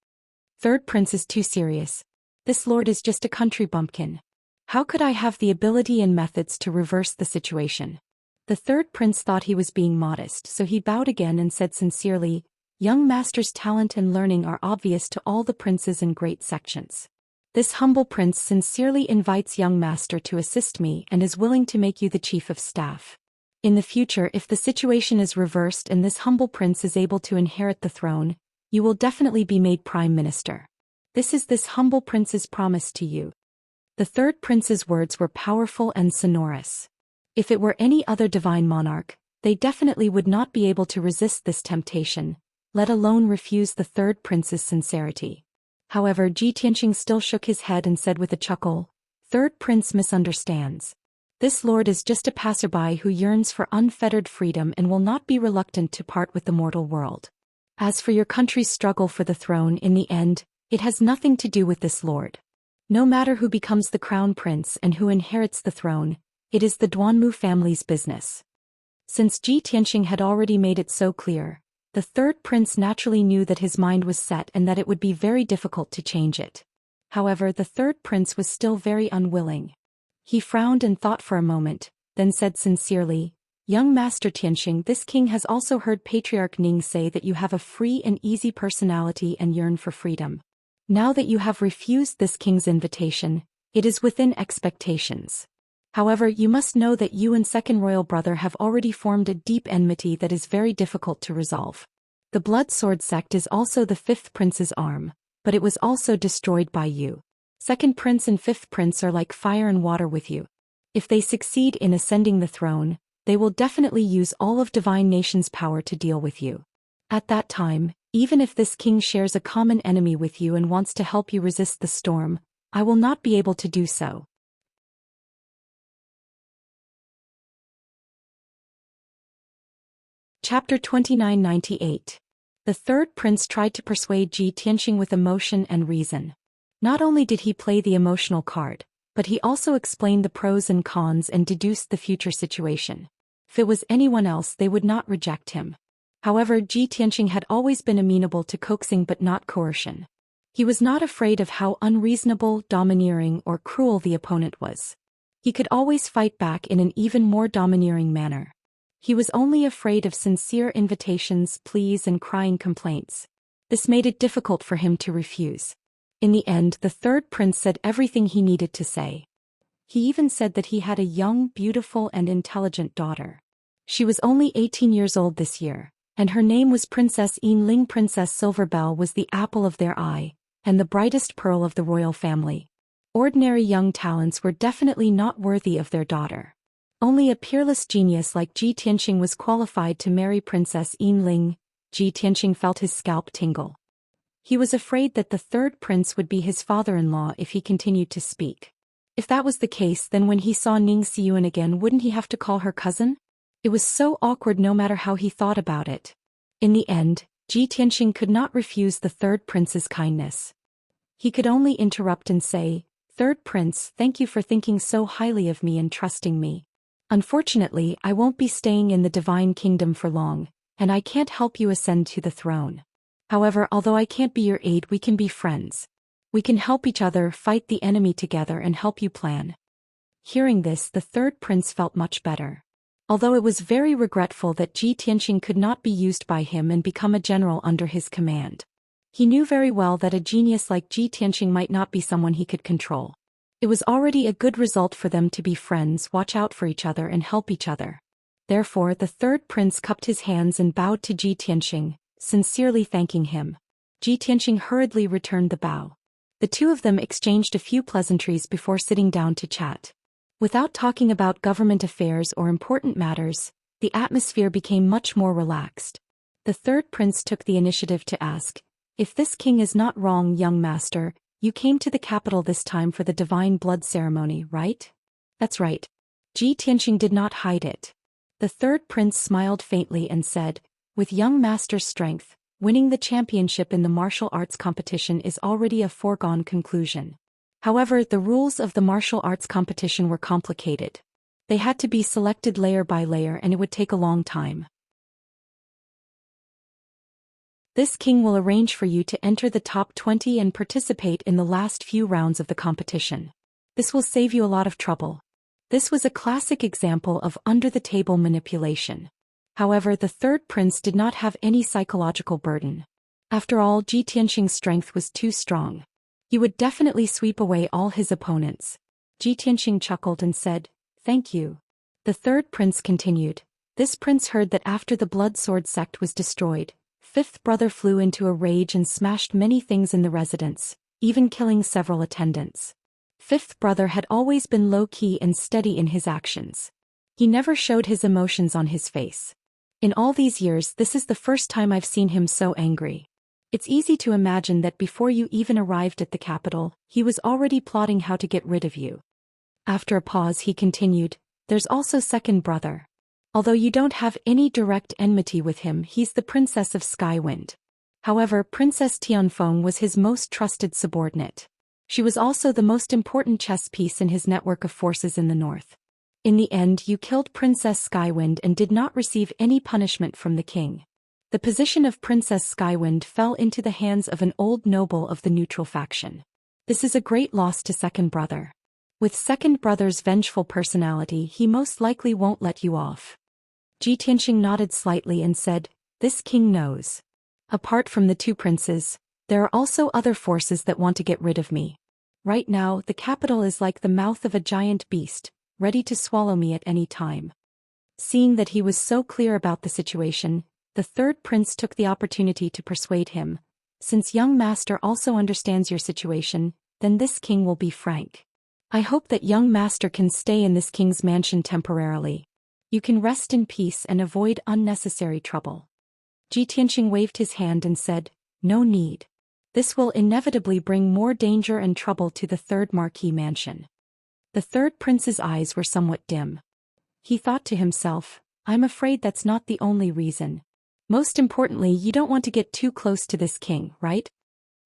"Third prince is too serious. This lord is just a country bumpkin. How could I have the ability and methods to reverse the situation?" The third prince thought he was being modest, so he bowed again and said sincerely, "Young master's talent and learning are obvious to all the princes in great sections. This humble prince sincerely invites young master to assist me and is willing to make you the chief of staff. In the future, if the situation is reversed and this humble prince is able to inherit the throne, you will definitely be made prime minister. This is this humble prince's promise to you." The third prince's words were powerful and sonorous. If it were any other divine monarch, they definitely would not be able to resist this temptation, let alone refuse the third prince's sincerity. However, Ji Tianxing still shook his head and said with a chuckle, "Third prince misunderstands. This lord is just a passerby who yearns for unfettered freedom and will not be reluctant to part with the mortal world. As for your country's struggle for the throne, in the end, it has nothing to do with this lord. No matter who becomes the crown prince and who inherits the throne, it is the Duanmu family's business." Since Ji Tianxing had already made it so clear, the third prince naturally knew that his mind was set and that it would be very difficult to change it. However, the third prince was still very unwilling. He frowned and thought for a moment, then said sincerely, "Young master Tianxing, this king has also heard Patriarch Ning say that you have a free and easy personality and yearn for freedom. Now that you have refused this king's invitation, it is within expectations. However, you must know that you and second royal brother have already formed a deep enmity that is very difficult to resolve. The Blood Sword sect is also the fifth prince's arm, but it was also destroyed by you. Second prince and fifth prince are like fire and water with you. If they succeed in ascending the throne, they will definitely use all of Divine Nation's power to deal with you. At that time, even if this king shares a common enemy with you and wants to help you resist the storm, I will not be able to do so." Chapter 2998. The third prince tried to persuade Ji Tianxing with emotion and reason. Not only did he play the emotional card, but he also explained the pros and cons and deduced the future situation. If it was anyone else, they would not reject him. However, Ji Tianqing had always been amenable to coaxing but not coercion. He was not afraid of how unreasonable, domineering, or cruel the opponent was. He could always fight back in an even more domineering manner. He was only afraid of sincere invitations, pleas, and crying complaints. This made it difficult for him to refuse. In the end, the third prince said everything he needed to say. He even said that he had a young, beautiful, and intelligent daughter. She was only 18 years old this year, and her name was Princess Yinling. Princess Silverbell was the apple of their eye, and the brightest pearl of the royal family. Ordinary young talents were definitely not worthy of their daughter. Only a peerless genius like Ji Tianqing was qualified to marry Princess Yinling. Ji Tianqing felt his scalp tingle. He was afraid that the third prince would be his father-in-law if he continued to speak. If that was the case, then when he saw Ning Xiyuan again, wouldn't he have to call her cousin? It was so awkward no matter how he thought about it. In the end, Ji Tianqing could not refuse the third prince's kindness. He could only interrupt and say, "Third prince, thank you for thinking so highly of me and trusting me. Unfortunately, I won't be staying in the divine kingdom for long, and I can't help you ascend to the throne. However, although I can't be your aide, we can be friends. We can help each other, fight the enemy together, and help you plan." Hearing this, the third prince felt much better. Although it was very regretful that Ji Tianqing could not be used by him and become a general under his command. He knew very well that a genius like Ji Tianqing might not be someone he could control. It was already a good result for them to be friends, watch out for each other, and help each other. Therefore, the third prince cupped his hands and bowed to Ji Tianqing, sincerely thanking him. Ji Tianqing hurriedly returned the bow. The two of them exchanged a few pleasantries before sitting down to chat. Without talking about government affairs or important matters, the atmosphere became much more relaxed. The third prince took the initiative to ask, "If this king is not wrong, young master, you came to the capital this time for the divine blood ceremony, right?" "That's right." Ji Tianqing did not hide it. The third prince smiled faintly and said, "With young master's strength, winning the championship in the martial arts competition is already a foregone conclusion. However, the rules of the martial arts competition were complicated. They had to be selected layer by layer, and it would take a long time. This king will arrange for you to enter the top 20 and participate in the last few rounds of the competition. This will save you a lot of trouble." This was a classic example of under-the-table manipulation. However, the third prince did not have any psychological burden. After all, Ji Tianqing's strength was too strong. He would definitely sweep away all his opponents. Ji Tianqing chuckled and said, "Thank you." The third prince continued, "This prince heard that after the blood sword sect was destroyed, fifth brother flew into a rage and smashed many things in the residence, even killing several attendants. Fifth brother had always been low-key and steady in his actions. He never showed his emotions on his face. In all these years, this is the first time I've seen him so angry. It's easy to imagine that before you even arrived at the capital, he was already plotting how to get rid of you." After a pause, he continued, "There's also second brother. Although you don't have any direct enmity with him, he's the princess of Skywind. However, Princess Tianfeng was his most trusted subordinate. She was also the most important chess piece in his network of forces in the north. In the end, you killed Princess Skywind and did not receive any punishment from the king. The position of Princess Skywind fell into the hands of an old noble of the neutral faction. This is a great loss to second brother. With second brother's vengeful personality, he most likely won't let you off." Ji Tianqing nodded slightly and said, "This king knows. Apart from the two princes, there are also other forces that want to get rid of me. Right now, the capital is like the mouth of a giant beast, ready to swallow me at any time." Seeing that he was so clear about the situation, the third prince took the opportunity to persuade him, "Since young master also understands your situation, then this king will be frank. I hope that young master can stay in this king's mansion temporarily. You can rest in peace and avoid unnecessary trouble." Ji Tianqing waved his hand and said, "No need. This will inevitably bring more danger and trouble to the third marquis mansion." The third prince's eyes were somewhat dim. He thought to himself, "I'm afraid that's not the only reason. Most importantly, you don't want to get too close to this king, right?"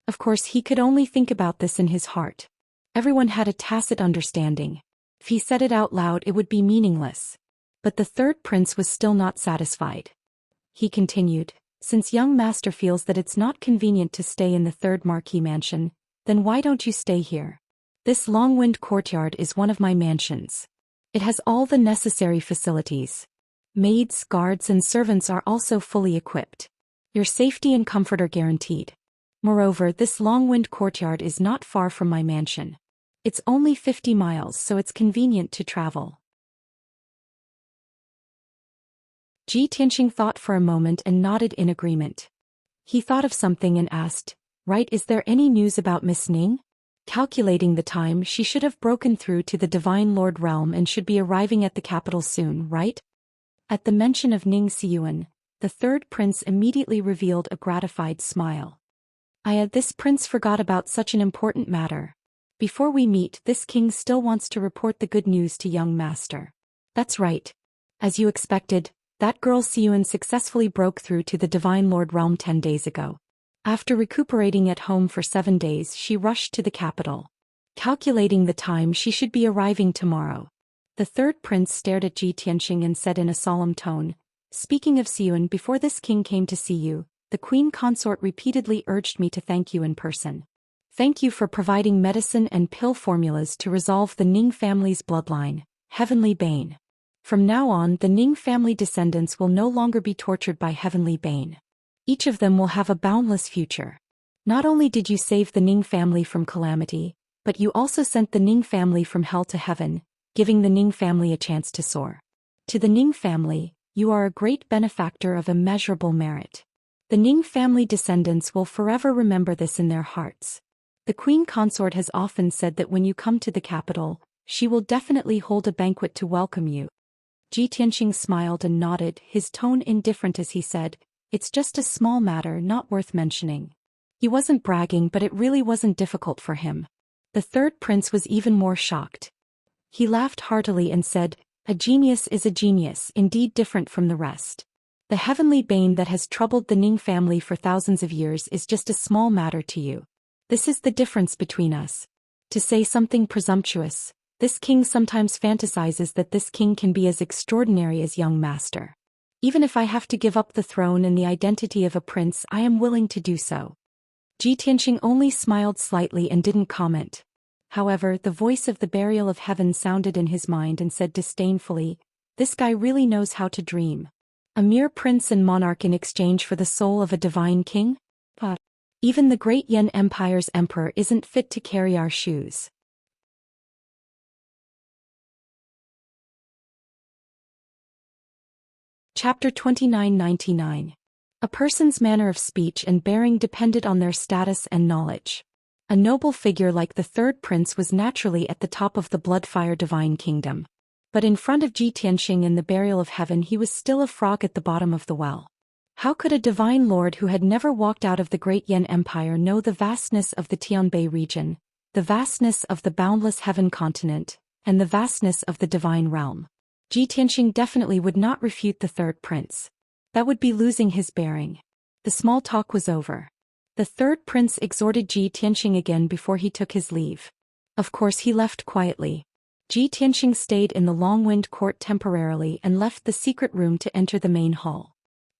Of course, he could only think about this in his heart. Everyone had a tacit understanding. If he said it out loud, it would be meaningless. But the third prince was still not satisfied. he continued, since young master feels that it's not convenient to stay in the third marquee mansion, then why don't you stay here? This long-winded courtyard is one of my mansions. It has all the necessary facilities. Maids, guards and servants are also fully equipped. Your safety and comfort are guaranteed. Moreover, this long-winded courtyard is not far from my mansion. It's only 50 miles, so it's convenient to travel. Ji Tianxing thought for a moment and nodded in agreement. He thought of something and asked, "Right, is there any news about Miss Ning?" Calculating the time, she should have broken through to the Divine Lord realm and should be arriving at the capital soon, right? At the mention of Ning Xiyuan, the third prince immediately revealed a gratified smile. This prince forgot about such an important matter. Before we meet, this king still wants to report the good news to young master. That's right. As you expected, that girl Xiyuan successfully broke through to the Divine Lord realm 10 days ago. After recuperating at home for 7 days, she rushed to the capital. Calculating the time, she should be arriving tomorrow. The third prince stared at Ji Tianxing and said in a solemn tone, "Speaking of Xiyuan, before this king came to see you, the queen consort repeatedly urged me to thank you in person. Thank you for providing medicine and pill formulas to resolve the Ning family's bloodline, Heavenly Bane. From now on, the Ning family descendants will no longer be tortured by Heavenly Bane. Each of them will have a boundless future. Not only did you save the Ning family from calamity, but you also sent the Ning family from hell to heaven, giving the Ning family a chance to soar. To the Ning family, you are a great benefactor of immeasurable merit. The Ning family descendants will forever remember this in their hearts. The queen consort has often said that when you come to the capital, she will definitely hold a banquet to welcome you." Ji Tianxing smiled and nodded, his tone indifferent as he said, "It's just a small matter, not worth mentioning." He wasn't bragging, but it really wasn't difficult for him. The third prince was even more shocked. He laughed heartily and said, "A genius is a genius, indeed different from the rest. The heavenly bane that has troubled the Ning family for thousands of years is just a small matter to you. This is the difference between us. To say something presumptuous, this king sometimes fantasizes that this king can be as extraordinary as young master. Even if I have to give up the throne and the identity of a prince, I am willing to do so." Ji Tianxing only smiled slightly and didn't comment. However, the voice of the burial of heaven sounded in his mind and said disdainfully, "This guy really knows how to dream. A mere prince and monarch in exchange for the soul of a divine king? Even the great Yan Empire's emperor isn't fit to carry our shoes." Chapter 2999. A person's manner of speech and bearing depended on their status and knowledge. A noble figure like the third prince was naturally at the top of the Bloodfire Divine Kingdom. But in front of Ji Tianxing in the burial of heaven, he was still a frog at the bottom of the well. How could a divine lord who had never walked out of the great Yan Empire know the vastness of the Tianbei region, the vastness of the boundless heaven continent, and the vastness of the divine realm? Ji Tianxing definitely would not refute the third prince. That would be losing his bearing. The small talk was over. The third prince exhorted Ji Tianxing again before he took his leave. Of course he left quietly. Ji Tianxing stayed in the long-winded court temporarily and left the secret room to enter the main hall.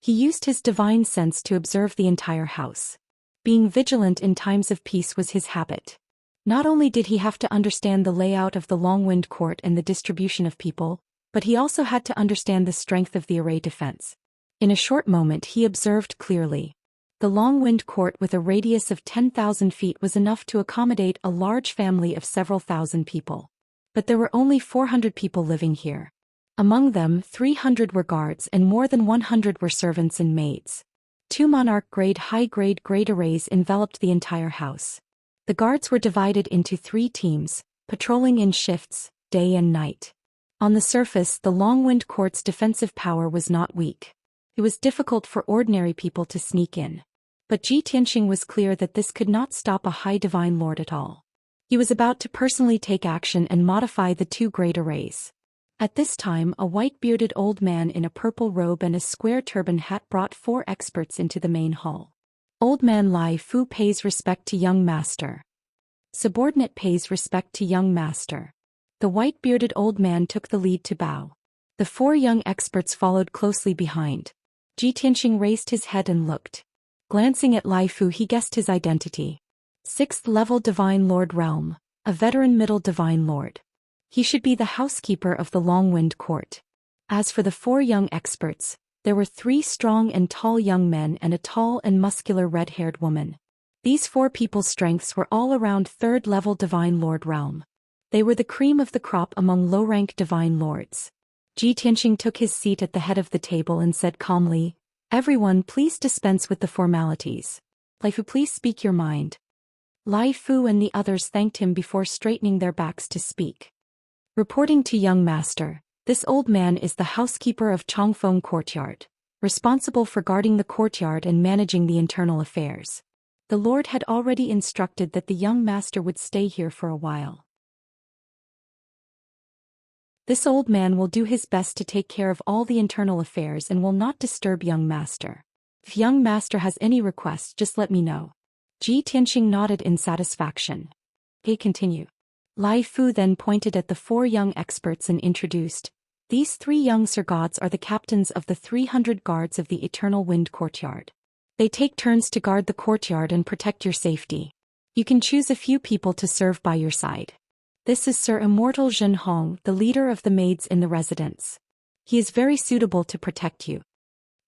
He used his divine sense to observe the entire house. Being vigilant in times of peace was his habit. Not only did he have to understand the layout of the long-winded court and the distribution of people, but he also had to understand the strength of the array defense. In a short moment he observed clearly. The long-winded court with a radius of 10,000 feet was enough to accommodate a large family of several thousand people. But there were only 400 people living here. Among them, 300 were guards and more than 100 were servants and maids. 2 monarch-grade high-grade arrays enveloped the entire house. The guards were divided into 3 teams, patrolling in shifts, day and night. On the surface, the long-winded court's defensive power was not weak. It was difficult for ordinary people to sneak in. But Ji Tianxing was clear that this could not stop a high divine lord at all. He was about to personally take action and modify the 2 great arrays. At this time, a white-bearded old man in a purple robe and a square turban hat brought 4 experts into the main hall. Old man Lai Fu pays respect to young master. Subordinate pays respect to young master. The white-bearded old man took the lead to bow. The 4 young experts followed closely behind. Ji Tianxing raised his head and looked. Glancing at Lai Fu, he guessed his identity. 6th level Divine Lord Realm, a veteran middle Divine Lord. He should be the housekeeper of the Long-Wind Court. As for the 4 young experts, there were 3 strong and tall young men and a tall and muscular red-haired woman. These 4 people's strengths were all around 3rd level Divine Lord Realm. They were the cream of the crop among low-rank Divine Lords. Ji Tianxing took his seat at the head of the table and said calmly, "Everyone please dispense with the formalities. Lai Fu, please speak your mind." Lai Fu and the others thanked him before straightening their backs to speak. Reporting to young master, this old man is the housekeeper of Chongfeng Courtyard, responsible for guarding the courtyard and managing the internal affairs. The Lord had already instructed that the young master would stay here for a while. This old man will do his best to take care of all the internal affairs and will not disturb young master. If young master has any requests, just let me know. Ji Tianxing nodded in satisfaction. They continue. Lai Fu then pointed at the 4 young experts and introduced, "These 3 young Sir Gods are the captains of the 300 guards of the Eternal Wind Courtyard. They take turns to guard the courtyard and protect your safety. You can choose a few people to serve by your side. This is Sir Immortal Zhen Hong, the leader of the maids in the residence. He is very suitable to protect you."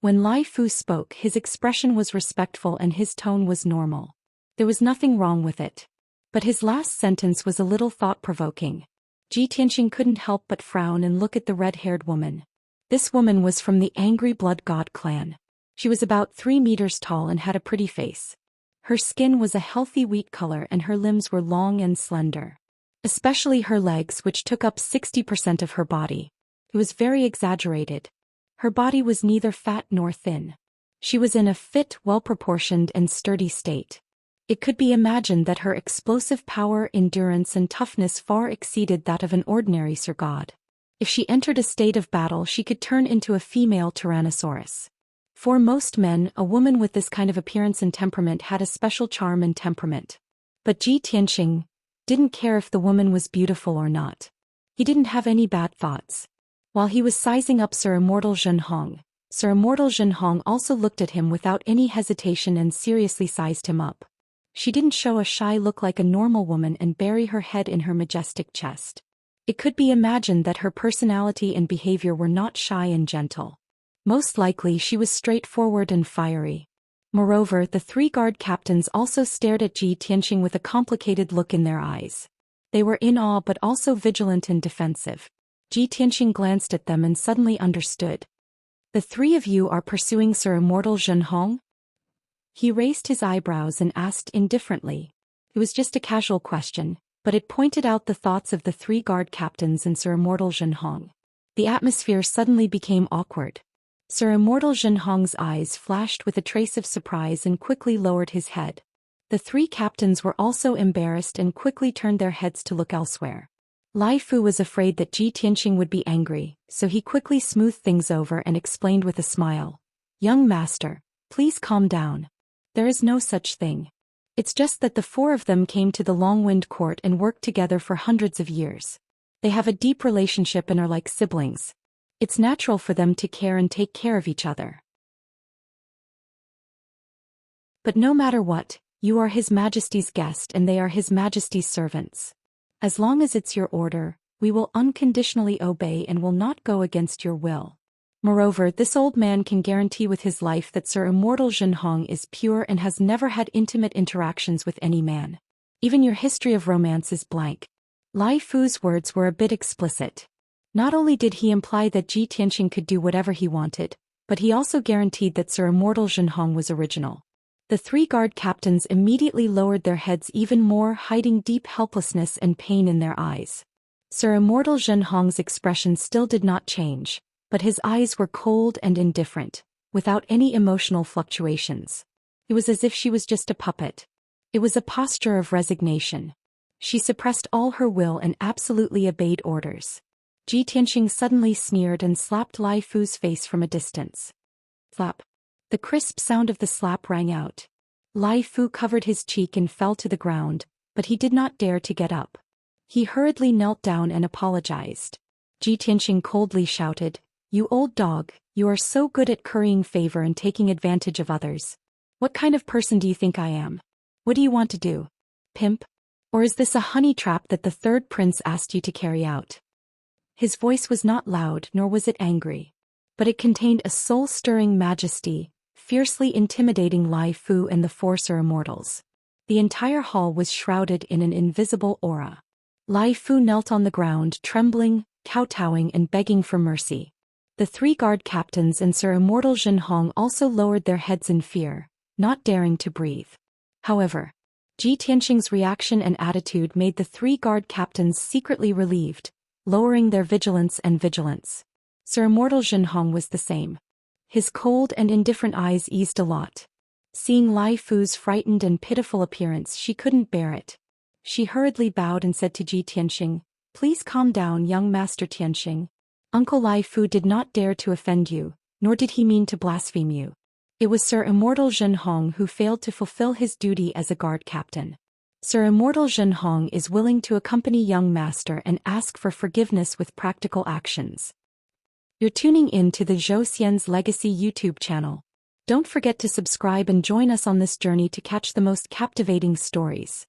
When Lai Fu spoke, his expression was respectful and his tone was normal. There was nothing wrong with it. But his last sentence was a little thought-provoking. Ji Tianxing couldn't help but frown and look at the red-haired woman. This woman was from the Angry Blood God clan. She was about 3 meters tall and had a pretty face. Her skin was a healthy wheat color and her limbs were long and slender. Especially her legs, which took up 60% of her body. It was very exaggerated. Her body was neither fat nor thin. She was in a fit, well-proportioned and sturdy state. It could be imagined that her explosive power, endurance and toughness far exceeded that of an ordinary Sir God. If she entered a state of battle, she could turn into a female Tyrannosaurus. For most men, a woman with this kind of appearance and temperament had a special charm and temperament. But Ji Tianxing didn't care if the woman was beautiful or not. He didn't have any bad thoughts. While he was sizing up Sir Immortal Zhen Hong, Sir Immortal Zhen Hong also looked at him without any hesitation and seriously sized him up. She didn't show a shy look like a normal woman and bury her head in her majestic chest. It could be imagined that her personality and behavior were not shy and gentle. Most likely she was straightforward and fiery. Moreover, the 3 guard captains also stared at Ji Tianxing with a complicated look in their eyes. They were in awe but also vigilant and defensive. Ji Tianxing glanced at them and suddenly understood. "The 3 of you are pursuing Sir Immortal Zhen Hong?" He raised his eyebrows and asked indifferently. It was just a casual question, but it pointed out the thoughts of the 3 guard captains and Sir Immortal Zhen Hong. The atmosphere suddenly became awkward. Sir Immortal Zhen Hong's eyes flashed with a trace of surprise and quickly lowered his head. The 3 captains were also embarrassed and quickly turned their heads to look elsewhere. Lai Fu was afraid that Ji Tianxing would be angry, so he quickly smoothed things over and explained with a smile. "Young master, please calm down. There is no such thing. It's just that the 4 of them came to the Long-Wind Court and worked together for hundreds of years. They have a deep relationship and are like siblings. It's natural for them to care and take care of each other. But no matter what, you are His Majesty's guest and they are His Majesty's servants. As long as it's your order, we will unconditionally obey and will not go against your will. Moreover, this old man can guarantee with his life that Sir Immortal Zhen Hong is pure and has never had intimate interactions with any man. Even your history of romance is blank." Lai Fu's words were a bit explicit. Not only did he imply that Ji Tianxing could do whatever he wanted, but he also guaranteed that Sir Immortal Zhen Hong was original. The 3 guard captains immediately lowered their heads even more, hiding deep helplessness and pain in their eyes. Sir Immortal Zhen Hong's expression still did not change, but his eyes were cold and indifferent, without any emotional fluctuations. It was as if she was just a puppet. It was a posture of resignation. She suppressed all her will and absolutely obeyed orders. Ji Tianxing suddenly sneered and slapped Lai Fu's face from a distance. Slap. The crisp sound of the slap rang out. Lai Fu covered his cheek and fell to the ground, but he did not dare to get up. He hurriedly knelt down and apologized. Ji Tianxing coldly shouted, "You old dog, You are so good at currying favor and taking advantage of others. What kind of person do you think I am? What do you want to do? Pimp? Or is this a honey trap that the third prince asked you to carry out? His voice was not loud, nor was it angry. But it contained a soul-stirring majesty, fiercely intimidating Lai Fu and the four immortals. The entire hall was shrouded in an invisible aura. Lai Fu knelt on the ground, trembling, kowtowing and begging for mercy. The three guard captains and Sir Immortal Zhenhong also lowered their heads in fear, not daring to breathe. However, Ji Tianxing's reaction and attitude made the three guard captains secretly relieved, lowering their vigilance. Sir Immortal Zhenhong was the same. His cold and indifferent eyes eased a lot. Seeing Lai Fu's frightened and pitiful appearance, she couldn't bear it. She hurriedly bowed and said to Ji Tianxing, "Please calm down, young Master Tianxing. Uncle Lai Fu did not dare to offend you, nor did he mean to blaspheme you. It was Sir Immortal Zhenhong who failed to fulfill his duty as a guard captain. Sir Immortal Zhenhong is willing to accompany young master and ask for forgiveness with practical actions." You're tuning in to the Zhou Xian's Legacy YouTube channel. Don't forget to subscribe and join us on this journey to catch the most captivating stories.